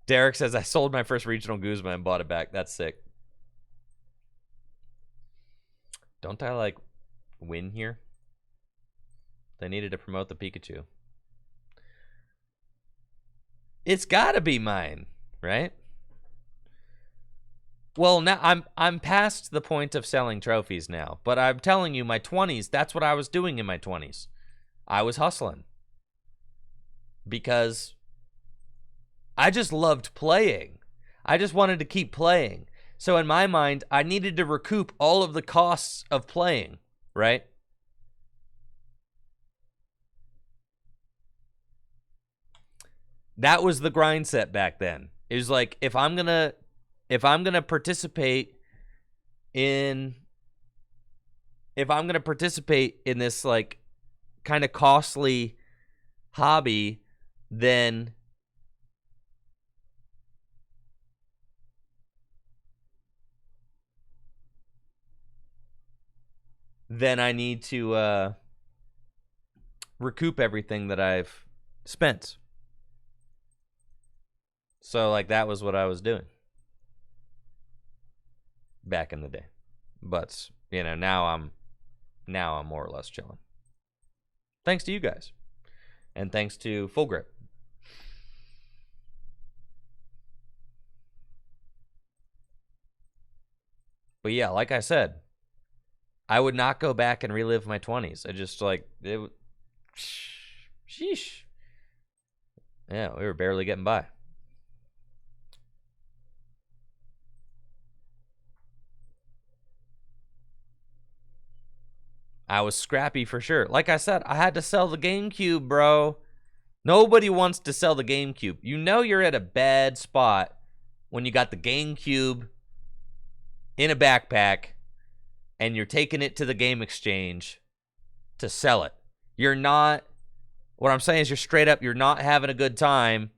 S1: Derek says, I sold my first regional Guzma and bought it back. That's sick. Don't I, like, win here? They needed to promote the Pikachu. It's gotta be mine, right? Well, now I'm past the point of selling trophies now, but I'm telling you, my 20s, that's what I was doing in my 20s. I was hustling. Because I just loved playing. I just wanted to keep playing. So in my mind, I needed to recoup all of the costs of playing, right? That was the grind set back then. It was like, if I'm gonna participate in this like kind of costly hobby, then I need to recoup everything that I've spent. So like that was what I was doing back in the day. But, you know, now I'm more or less chilling. Thanks to you guys. And thanks to Full Grip. But yeah, like I said, I would not go back and relive my 20s. I just like it. Sheesh. Yeah, we were barely getting by. I was scrappy for sure. Like I said, I had to sell the GameCube, bro. Nobody wants to sell the GameCube. You know you're at a bad spot when you got the GameCube in a backpack and you're taking it to the game exchange to sell it. You're not, what I'm saying is you're straight up, you're not having a good time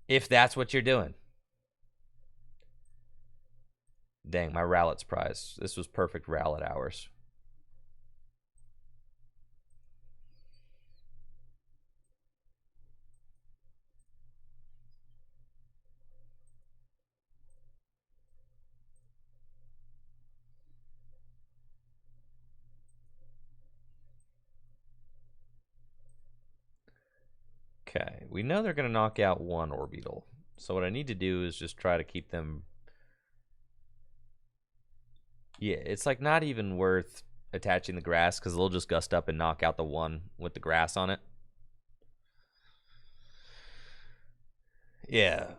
S1: if that's what you're doing. Dang, my Rowlet's prize. This was perfect Rowlet hours. Okay, we know they're going to knock out one Orbeetle. So what I need to do is just try to keep them... Yeah, it's like not even worth attaching the grass because they'll just gust up and knock out the one with the grass on it. Yeah.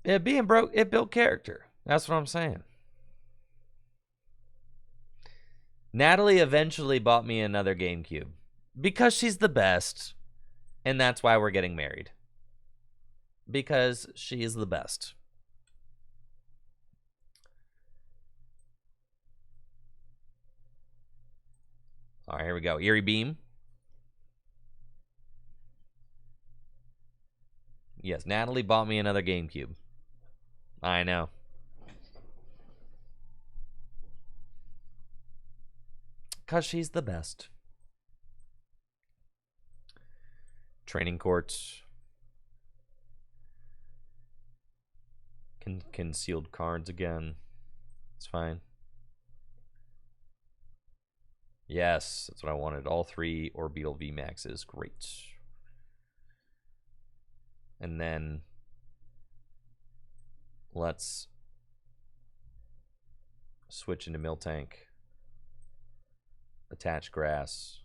S1: Yeah, being broke, it built character. That's what I'm saying. Natalie eventually bought me another GameCube because she's the best, and that's why we're getting married. Because she is the best. All right, here we go. Eerie Beam. Yes, Natalie bought me another GameCube. I know. Because she's the best. Training courts. Concealed cards again. It's fine. Yes, that's what I wanted. All 3 Orbeetle VMAXs. Great. And then let's switch into Miltank. Attach grass.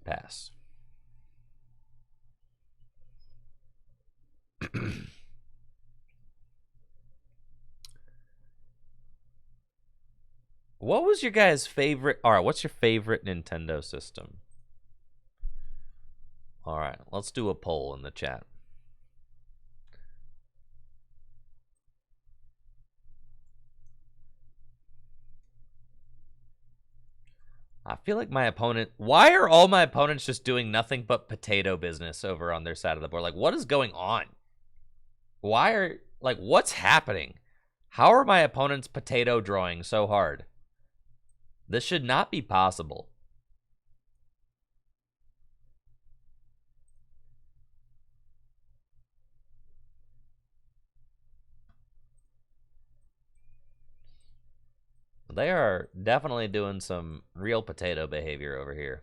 S1: Pass. What was your guys' favorite? All right, what's your favorite Nintendo system? All right, let's do a poll in the chat. I feel like my opponent... Why are all my opponents just doing nothing but potato business over on their side of the board? Like, what is going on? Why are... Like, what's happening? How are my opponents potato drawing so hard? This should not be possible. They are definitely doing some real potato behavior over here.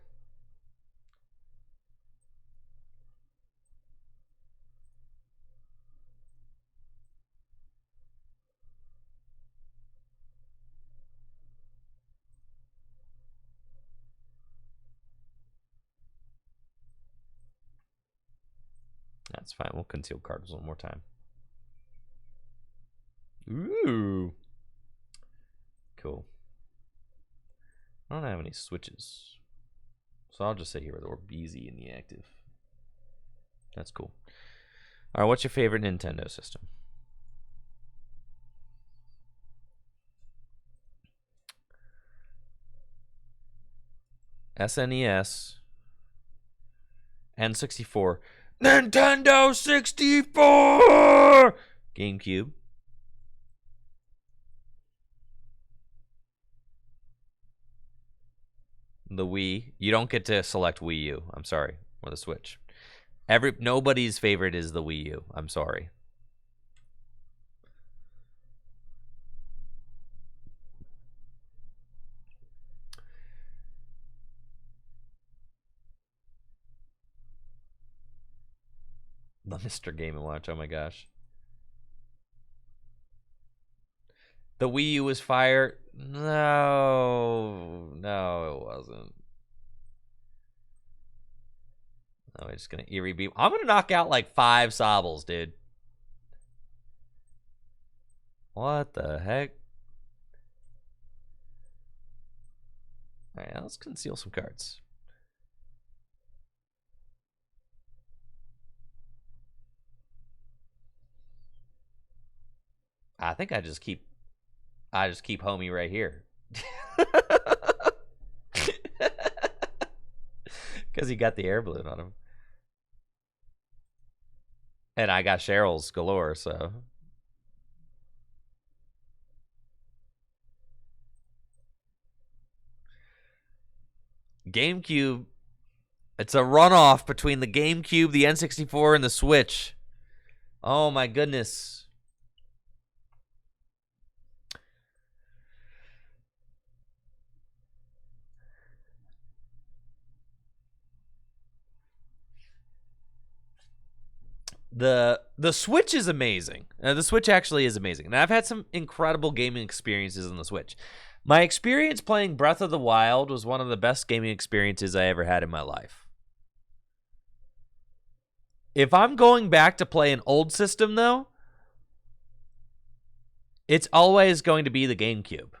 S1: That's fine. We'll conceal cards one more time. Ooh. Cool. I don't have any switches. So I'll just sit here with Orbeetle in the active. That's cool. All right, what's your favorite Nintendo system? SNES. N64. Nintendo 64! GameCube. The Wii. You don't get to select Wii U. I'm sorry. Or the Switch. Nobody's favorite is the Wii U. I'm sorry. The Mr. Game & Watch. Oh my gosh. The Wii U was fire. No, it wasn't. Oh, we're just gonna eerie beam. I'm gonna knock out like 5 Sobbles, dude. What the heck? All right, let's conceal some cards. I think I just keep homie right here. Because he got the air balloon on him. And I got Cheryl's galore, so. GameCube. It's a runoff between the GameCube, the N64, and the Switch. Oh my goodness. The Switch is amazing. The Switch actually is amazing. And I've had some incredible gaming experiences on the Switch. My experience playing Breath of the Wild was one of the best gaming experiences I ever had in my life. If I'm going back to play an old system, though, it's always going to be the GameCube.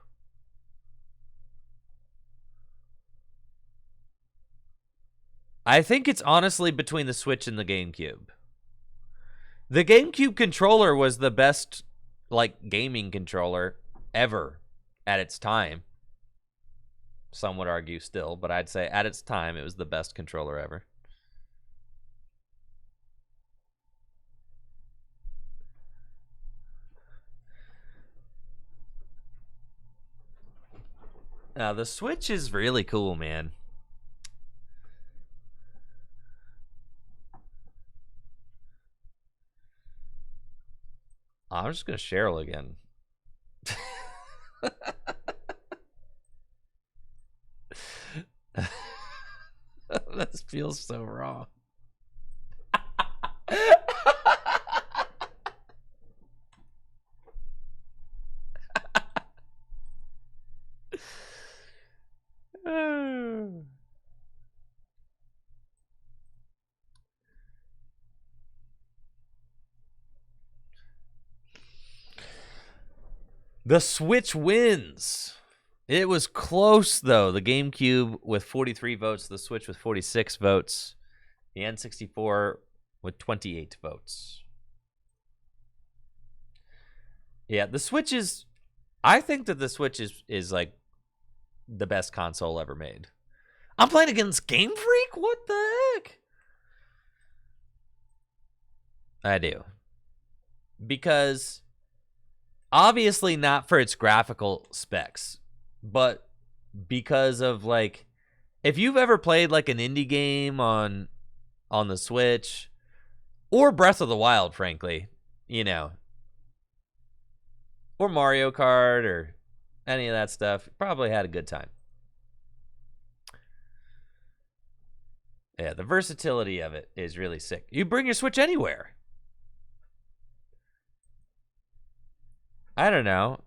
S1: I think it's honestly between the Switch and the GameCube. The GameCube controller was the best, like, gaming controller ever at its time. Some would argue still, but I'd say at its time, it was the best controller ever. Now, the Switch is really cool, man. I'm just going to Cheryl again. This feels so wrong. The Switch wins. It was close, though. The GameCube with 43 votes, the Switch with 46 votes, the N64 with 28 votes. Yeah, the Switch is... I think that the Switch is like the best console ever made. I'm playing against Game Freak? What the heck? I do. Because... obviously not for its graphical specs, but because of, like, if you've ever played like an indie game on the Switch or Breath of the Wild, frankly, you know, or Mario Kart or any of that stuff, probably had a good time. Yeah, the versatility of it is really sick. You bring your Switch anywhere. I don't know.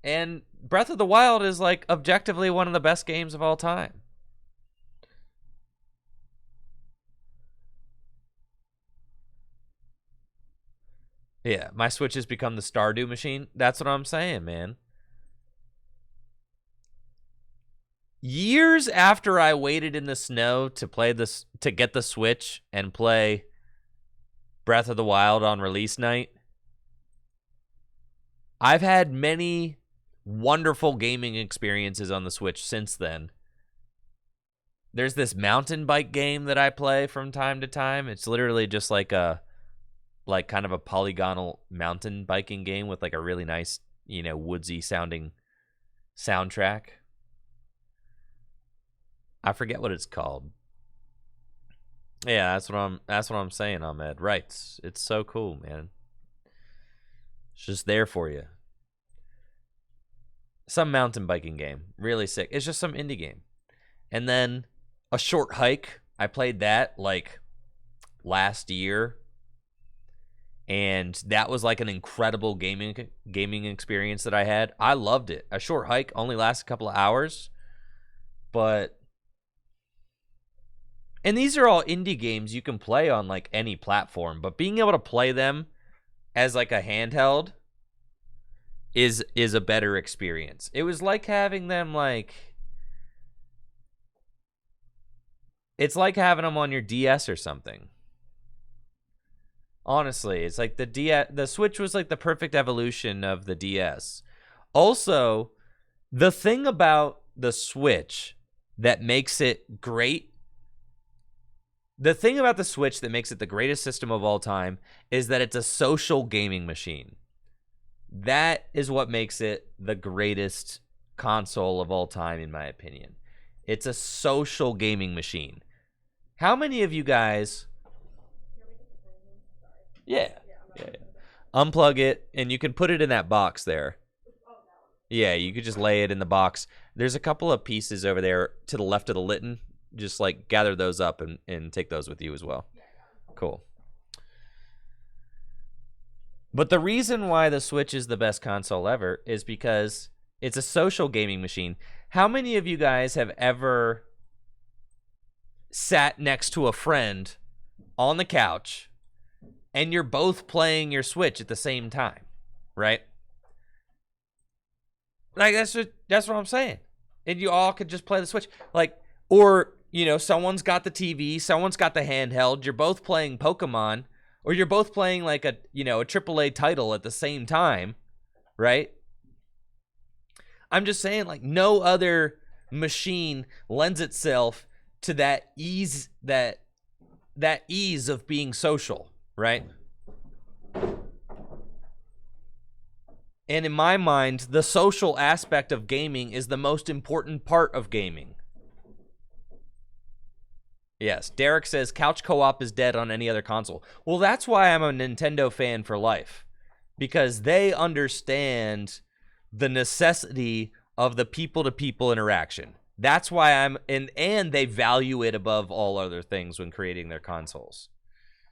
S1: And Breath of the Wild is, like, objectively one of the best games of all time. Yeah, my Switch has become the Stardew machine. That's what I'm saying, man. Years after I waited in the snow to play this, to get the Switch and play Breath of the Wild on release night, I've had many wonderful gaming experiences on the Switch since then. There's this mountain bike game that I play from time to time. It's literally just like kind of a polygonal mountain biking game with like a really nice, you know, woodsy sounding soundtrack. I forget what it's called. Yeah, that's what I'm saying, Ahmed. Right. It's so cool, man. It's just there for you. Some mountain biking game. Really sick. It's just some indie game. And then a short hike. I played that like last year. and that was like an incredible gaming experience that I had. I loved it. A short hike only lasts a couple of hours, and these are all indie games you can play on like any platform, but being able to play them as like a handheld is a better experience. It was like having them it's like having them on your DS or something. Honestly, it's like the Switch was like the perfect evolution of the DS. Also, the thing about the Switch that makes it great, the thing about the Switch that makes it the greatest system of all time is that it's a social gaming machine. That is what makes it the greatest console of all time, in my opinion. It's a social gaming machine. How many of you guys... Yeah. Unplug it, and you can put it in that box there. Yeah, you could just lay it in the box. There's a couple of pieces over there to the left of the Litten. Just like gather those up and take those with you as well. Cool. But the reason why the Switch is the best console ever is because it's a social gaming machine. How many of you guys have ever sat next to a friend on the couch and you're both playing your Switch at the same time, right? Like that's what I'm saying. And you all could just play the Switch. Like, or, you know, someone's got the TV, someone's got the handheld, you're both playing Pokemon, or you're both playing like a AAA title at the same time, right? I'm just saying, like, no other machine lends itself to that ease of being social, right? And in my mind, the social aspect of gaming is the most important part of gaming. Yes, Derek says couch co-op is dead on any other console. Well, that's why I'm a Nintendo fan for life. Because they understand the necessity of the people-to-people interaction. That's why and they value it above all other things when creating their consoles.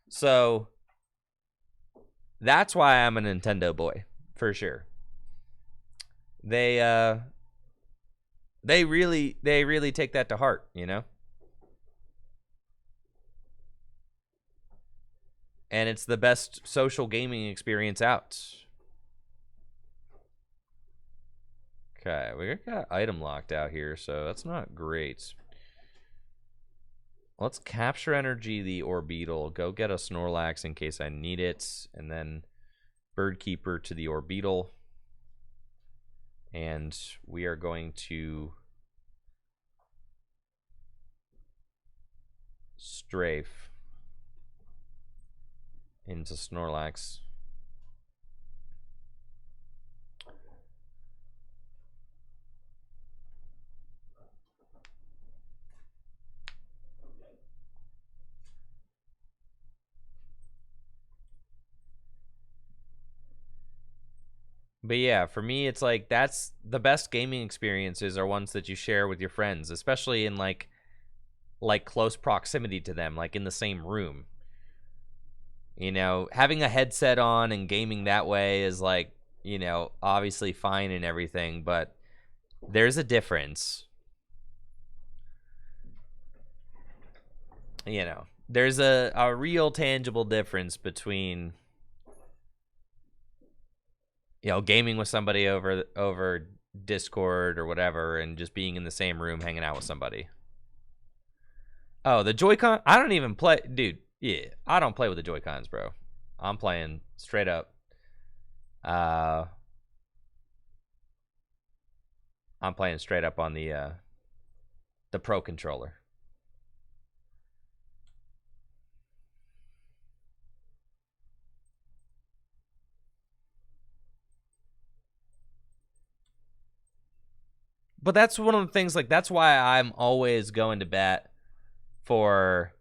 S1: So, that's why I'm a Nintendo boy, for sure. They really take that to heart, you know? And it's the best social gaming experience out. Okay, we got item locked out here, so that's not great. Let's capture energy the Orbeetle. Go get a Snorlax in case I need it. And then Birdkeeper to the Orbeetle. And we are going to strafe into Snorlax. But yeah, for me, it's like that's the best gaming experiences are ones that you share with your friends, especially in like close proximity to them, like in the same room. You know, having a headset on and gaming that way is like, you know, obviously fine and everything, but there's a difference. You know, there's a real tangible difference between, you know, gaming with somebody over Discord or whatever and just being in the same room hanging out with somebody. Oh, the Joy-Con? I don't even play, dude. Yeah, I don't play with the Joy-Cons, bro. I'm playing straight up. I'm playing straight up on the Pro controller. But that's one of the things, like, that's why I'm always going to bat for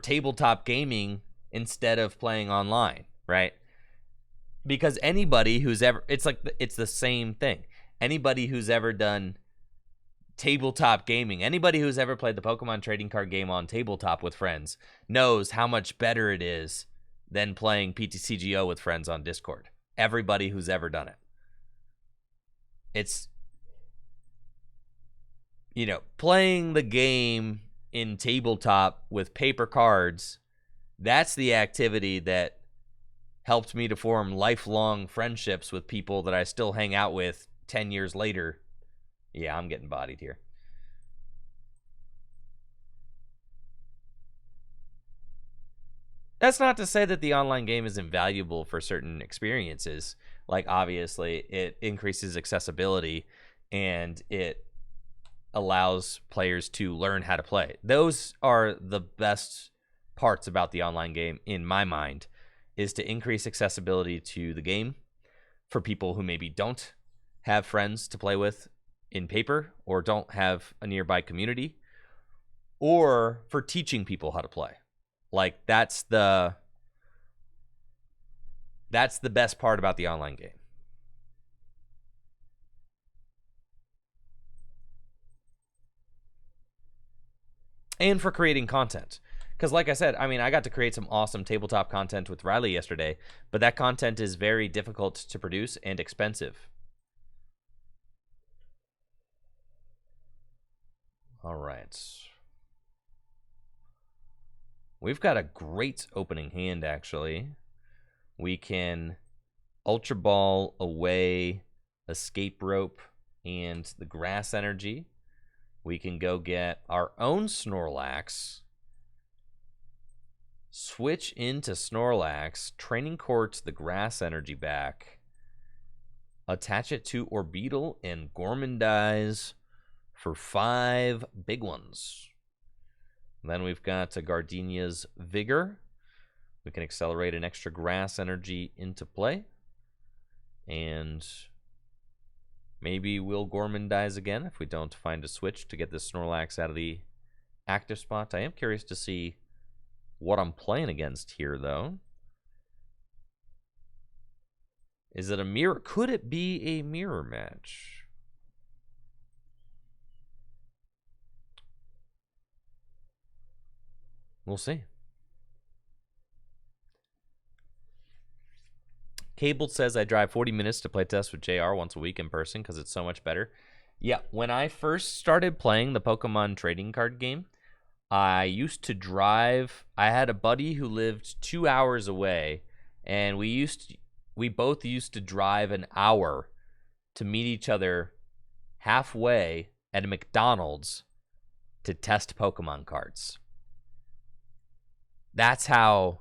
S1: tabletop gaming instead of playing online, right? Because anybody who's ever, it's the same thing. Anybody who's ever done tabletop gaming. Anybody who's ever played the Pokemon trading card game on tabletop with friends knows how much better it is than playing PTCGO with friends on Discord. Everybody who's ever done it. It's, you know, playing the game in tabletop with paper cards, that's the activity that helped me to form lifelong friendships with people that I still hang out with 10 years later. Yeah, I'm getting bodied here. That's not to say that the online game is invaluable for certain experiences. Like, obviously, it increases accessibility and it allows players to learn how to play. Those are the best parts about the online game, in my mind, is to increase accessibility to the game for people who maybe don't have friends to play with in paper or don't have a nearby community, or for teaching people how to play. Like, that's the best part about the online game. And for creating content. Because like I said, I mean, I got to create some awesome tabletop content with Riley yesterday, but that content is very difficult to produce and expensive. All right. We've got a great opening hand, actually. We can Ultra Ball away, Escape Rope, and the Grass Energy. We can go get our own Snorlax, switch into Snorlax, Training Court the Grass Energy back, attach it to Orbeetle, and Gormandize for 5 big ones. Then we've got a Gardenia's Vigor. We can accelerate an extra Grass Energy into play. And maybe we'll Gormandize again if we don't find a switch to get this Snorlax out of the active spot. I am curious to see what I'm playing against here, though. Is it a mirror? Could it be a mirror match? We'll see. Cable says I drive 40 minutes to play test with JR once a week in person because it's so much better. Yeah, when I first started playing the Pokemon trading card game, I used to drive. I had a buddy who lived 2 hours away, and we both used to drive an hour to meet each other halfway at a McDonald's to test Pokemon cards. That's how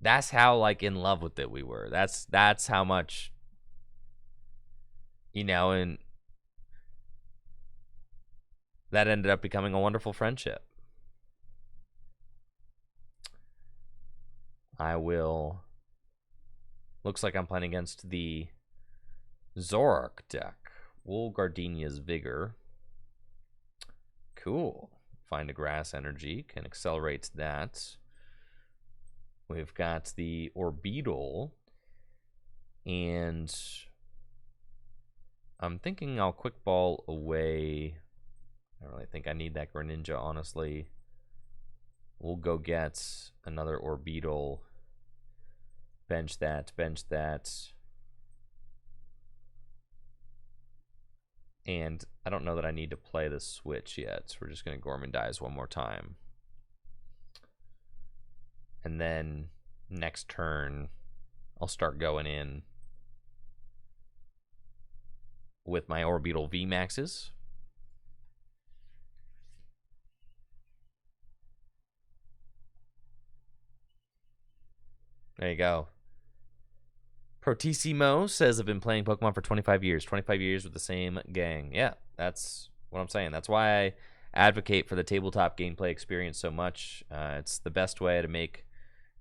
S1: like in love with it we were. That's how much, you know, and that ended up becoming a wonderful friendship. Looks like I'm playing against the Zoroark deck. Wool Gardenia's Vigor. Cool. Find a Grass Energy, can accelerate that. We've got the Orbeetle, and I'm thinking I'll Quick Ball away. I don't really think I need that Greninja, honestly. We'll go get another Orbeetle. Bench that, bench that. And I don't know that I need to play the switch yet, so we're just going to Gormandize one more time. And then next turn, I'll start going in with my Orbeetle VMAXs. There you go. Protissimo says I've been playing Pokemon for 25 years. 25 years with the same gang. Yeah, that's what I'm saying. That's why I advocate for the tabletop gameplay experience so much. It's the best way to make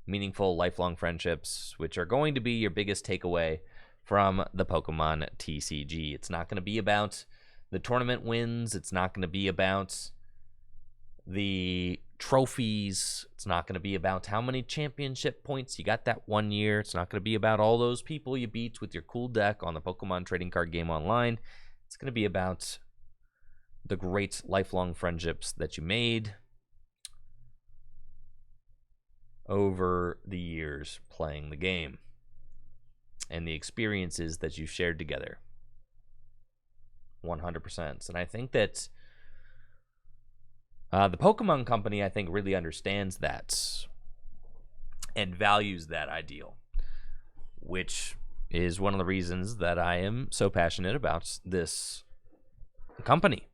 S1: meaningful, lifelong friendships, which are going to be your biggest takeaway from the Pokemon TCG. It's not going to be about the tournament wins. It's not going to be about the trophies. It's not going to be about how many championship points you got that one year. It's not going to be about all those people you beat with your cool deck on the Pokemon trading card game online. It's going to be about the great lifelong friendships that you made over the years playing the game and the experiences that you shared together. 100%. And I think that the Pokemon Company, I think, really understands that and values that ideal, which is one of the reasons that I am so passionate about this company.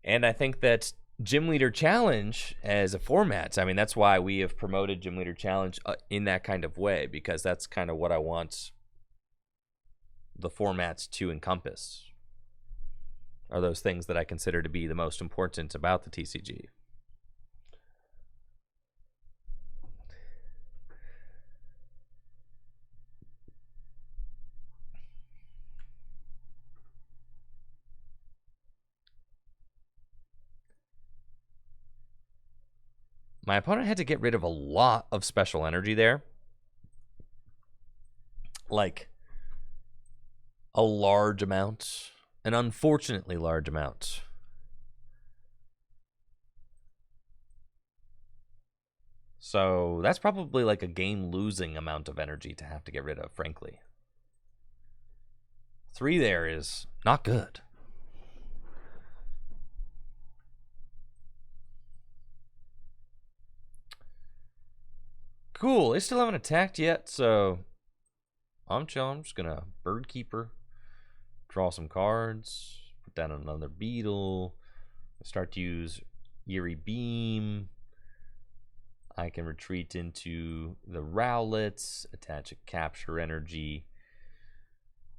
S1: And I think that Gym Leader Challenge as a format, I mean, that's why we have promoted Gym Leader Challenge in that kind of way, because that's kind of what I want the formats to encompass, are those things that I consider to be the most important about the TCG. My opponent had to get rid of a lot of special energy there. Like, a large amount. An unfortunately large amount. So, that's probably like a game-losing amount of energy to have to get rid of, frankly. 3 there is not good. Cool. They still haven't attacked yet, so I'm chilling. I'm just gonna Bird Keeper, draw some cards, put down another beetle, start to use Eerie Beam. I can retreat into the Rowlets, attach a Capture Energy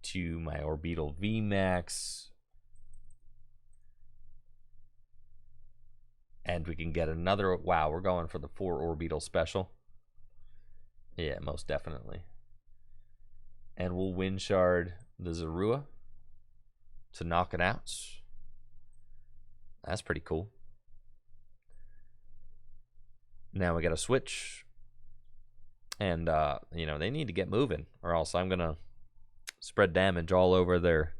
S1: to my Orbeetle VMAX, and we can get another. Wow, we're going for the 4 Orbeetle special. Yeah, most definitely. And we'll Wind Shard the Zorua to knock it out. That's pretty cool. Now we got to switch. And, you know, they need to get moving, or else I'm going to spread damage all over their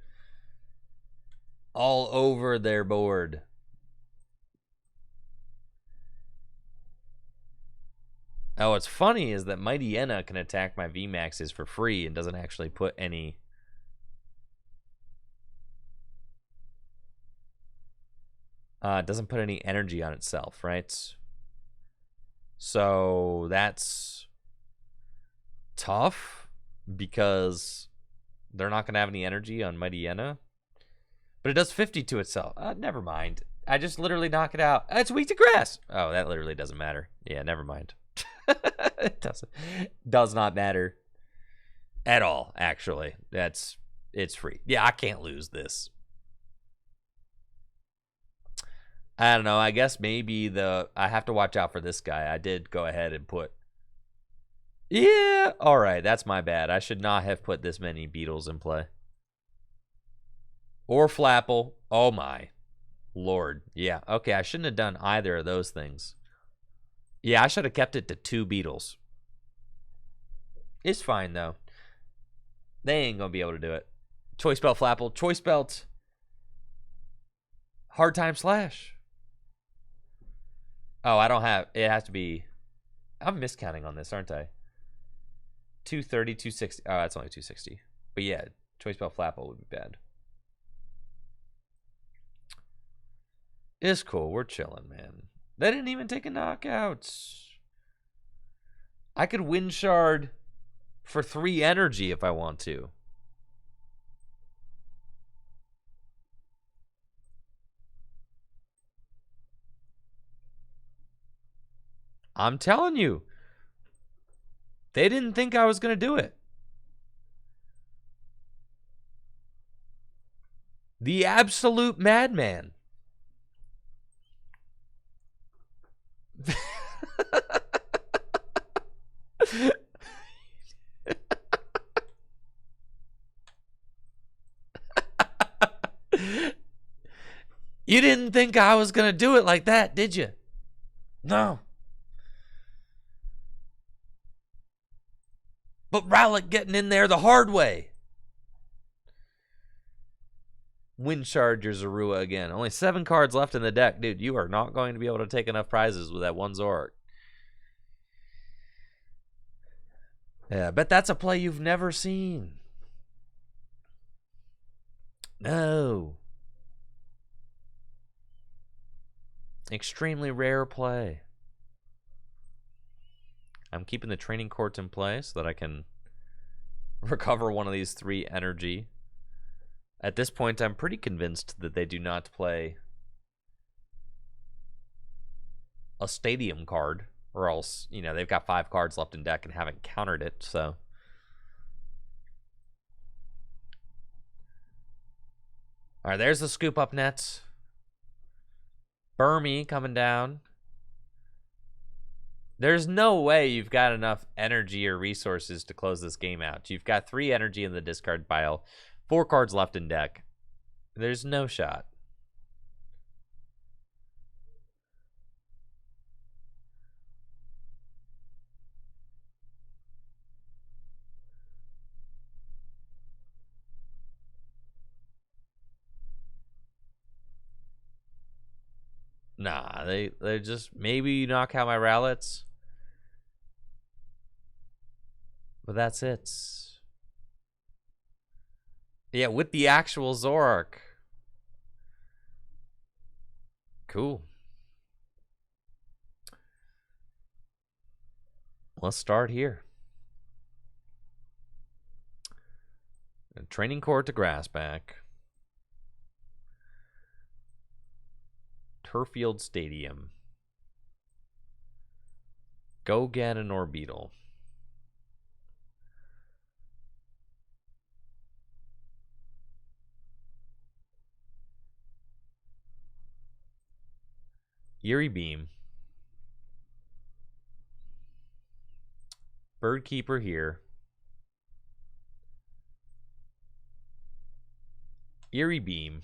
S1: board. Oh, what's funny is that Mighty Enna can attack my VMAXs for free and doesn't actually put any... doesn't put any energy on itself, right? So that's tough because they're not going to have any energy on Mighty Enna. But it does 50 to itself. Never mind. I just literally knock it out. It's weak to grass. Oh, that literally doesn't matter. Yeah, never mind. It does not matter at all, actually. It's free. Yeah, I can't lose this. I don't know. I guess maybe I have to watch out for this guy. I did go ahead and put... Yeah, all right. That's my bad. I should not have put this many beetles in play. Or Flapple. Oh, my Lord. Yeah, okay. I shouldn't have done either of those things. Yeah, I should have kept it to 2 beetles. It's fine, though. They ain't going to be able to do it. Choice Belt Flapple. Choice Belt. Hard Time Slash. Oh, I don't have... It has to be... I'm miscounting on this, aren't I? 230, 260. Oh, that's only 260. But yeah, Choice Belt Flapple would be bad. It's cool. We're chilling, man. They didn't even take a knockout. I could Wind Shard for 3 energy if I want to. I'm telling you. They didn't think I was going to do it. The absolute madman. You didn't think I was going to do it like that, did you? No. But Rowlet getting in there the hard way. Wind Charger Zorua again. Only 7 cards left in the deck. Dude, you are not going to be able to take enough prizes with that one Zoroark. Yeah, I bet that's a play you've never seen. No. Extremely rare play. I'm keeping the training courts in play so that I can recover one of these 3 energy. At this point, I'm pretty convinced that they do not play a stadium card, or else, you know, they've got 5 cards left in deck and haven't countered it, so. All right, there's the scoop up nets. Burmy coming down. There's no way you've got enough energy or resources to close this game out. You've got 3 energy in the discard pile, 4 cards left in deck. There's no shot. Nah, they're just, maybe you knock out my Rowlets. But that's it. Yeah, with the actual Zoroark. Cool. Let's start here. A training court to Grassback. Turffield Stadium. Go get an Orbeetle. Eerie Beam. Birdkeeper here. Eerie Beam.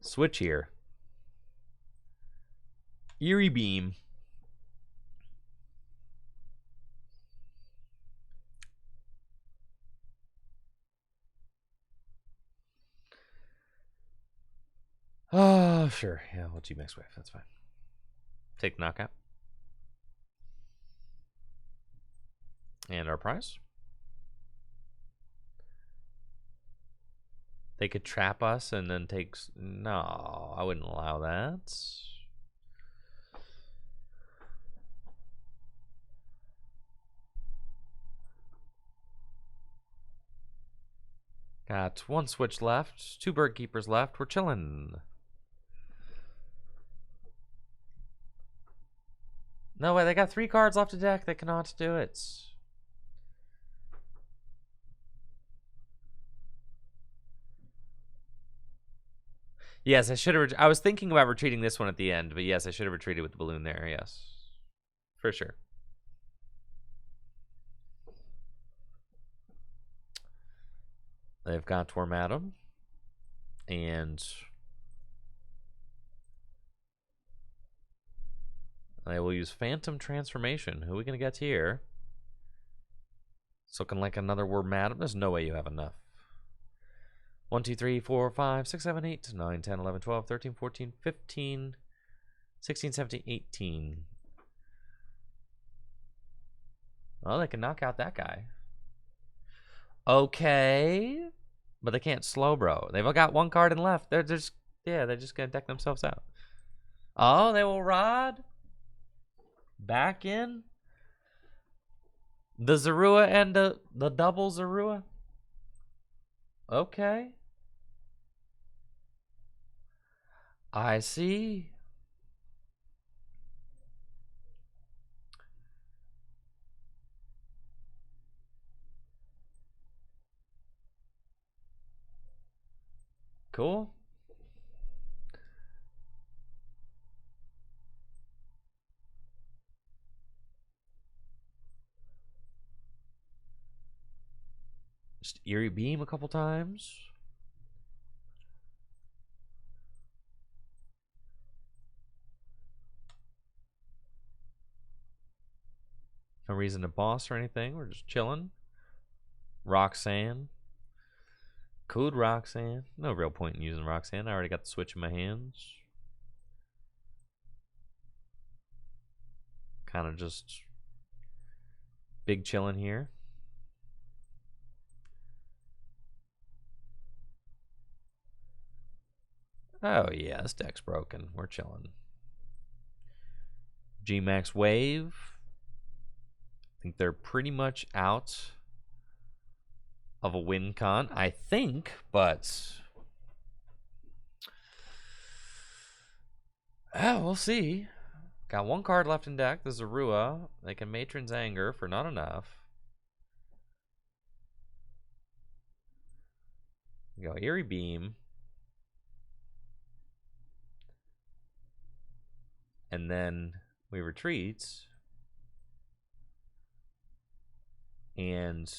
S1: Switch here. Eerie Beam. Oh, sure. Yeah, we'll G-Max Wave. That's fine. Take the knockout. And our prize. They could trap us and then take... No, I wouldn't allow that. Got 1 switch left. 2 bird keepers left. We're chilling. No way, they got 3 cards left to deck. They cannot do it. Yes, I should have. I was thinking about retreating this one at the end, but yes, I should have retreated with the balloon there. Yes, for sure. They've got Tormadam, and they will use Phantom Transformation. Who are we gonna get here? It's looking like another Wormadam. There's no way you have enough. 1, 2, 3, 4, 5, 6, 7, 8, 9, 10, 11, 12, 13, 14, 15, 16, 17, 18. Well, they can knock out that guy. Okay. But they can't slow bro. They've got 1 card in left. They're just, yeah, they're just going to deck themselves out. Oh, they will rod. Back in. The Zorua and the double Zorua. Okay. I see. Cool. Just Eerie Beam a couple times. reason to boss or anything. We're just chilling. Roxanne. Could Roxanne. No real point in using Roxanne. I already got the Switch in my hands. Kind of just big chilling here. Oh yeah, this deck's broken. We're chilling. VMAX Wave. I think they're pretty much out of a win con, I think, but we'll see. Got one card left in deck, the Zorua. They can Matron's Anger for not enough. We go Eerie Beam. And then we retreat. And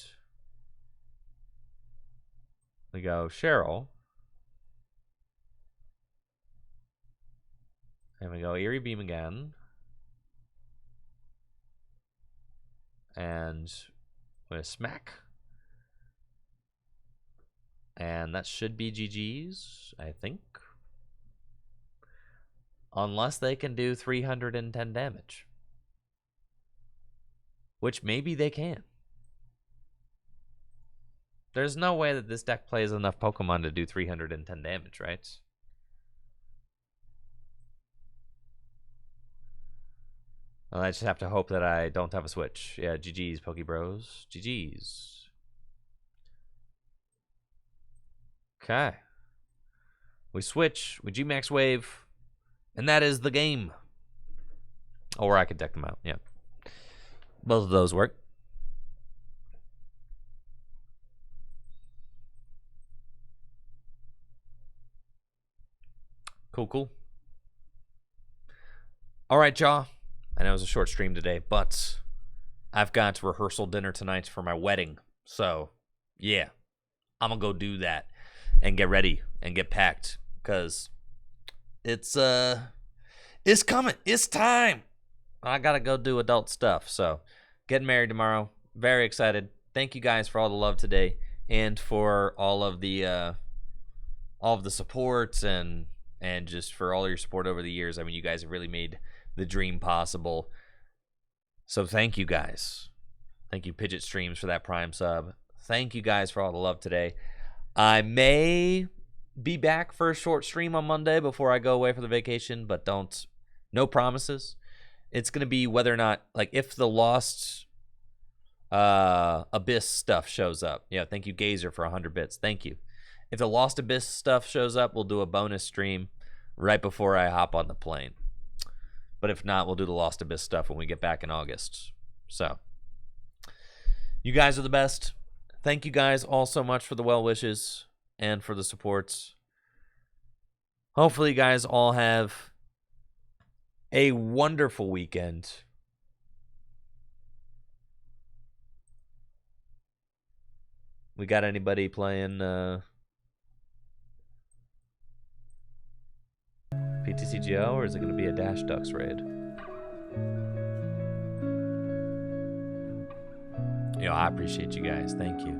S1: we go Cheryl. And we go Eerie Beam again. And we smack. And that should be GG's, I think. Unless they can do 310 damage. Which maybe they can. There's no way that this deck plays enough Pokemon to do 310 damage, right? Well, I just have to hope that I don't have a Switch. Yeah, GG's, Pokebros. GG's. Okay. We switch. We VMAX Wave. And that is the game. Or I could deck them out, yeah. Both of those work. Cool, cool. All right, y'all. I know it was a short stream today, but I've got rehearsal dinner tonight for my wedding. So, yeah. I'm going to go do that and get ready and get packed because it's coming. It's time. I got to go do adult stuff. So, getting married tomorrow. Very excited. Thank you guys for all the love today and for all of the support and just for all your support over the years. I mean, you guys have really made the dream possible. So thank you guys. Thank you, Pidget Streams, for that Prime sub. Thank you guys for all the love today. I may be back for a short stream on Monday before I go away for the vacation, but no promises. It's going to be whether or not, like, if the Lost Abyss stuff shows up. Yeah, thank you, Gazer, for 100 bits. Thank you. If the Lost Abyss stuff shows up, we'll do a bonus stream right before I hop on the plane. But if not, we'll do the Lost Abyss stuff when we get back in August. So, you guys are the best. Thank you guys all so much for the well wishes and for the supports. Hopefully you guys all have a wonderful weekend. We got anybody playing PTCGO, or is it going to be a Dash Ducks raid? Yo, I appreciate you guys. Thank you.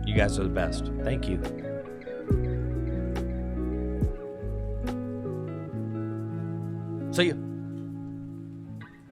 S1: You guys are the best. Thank you. See you.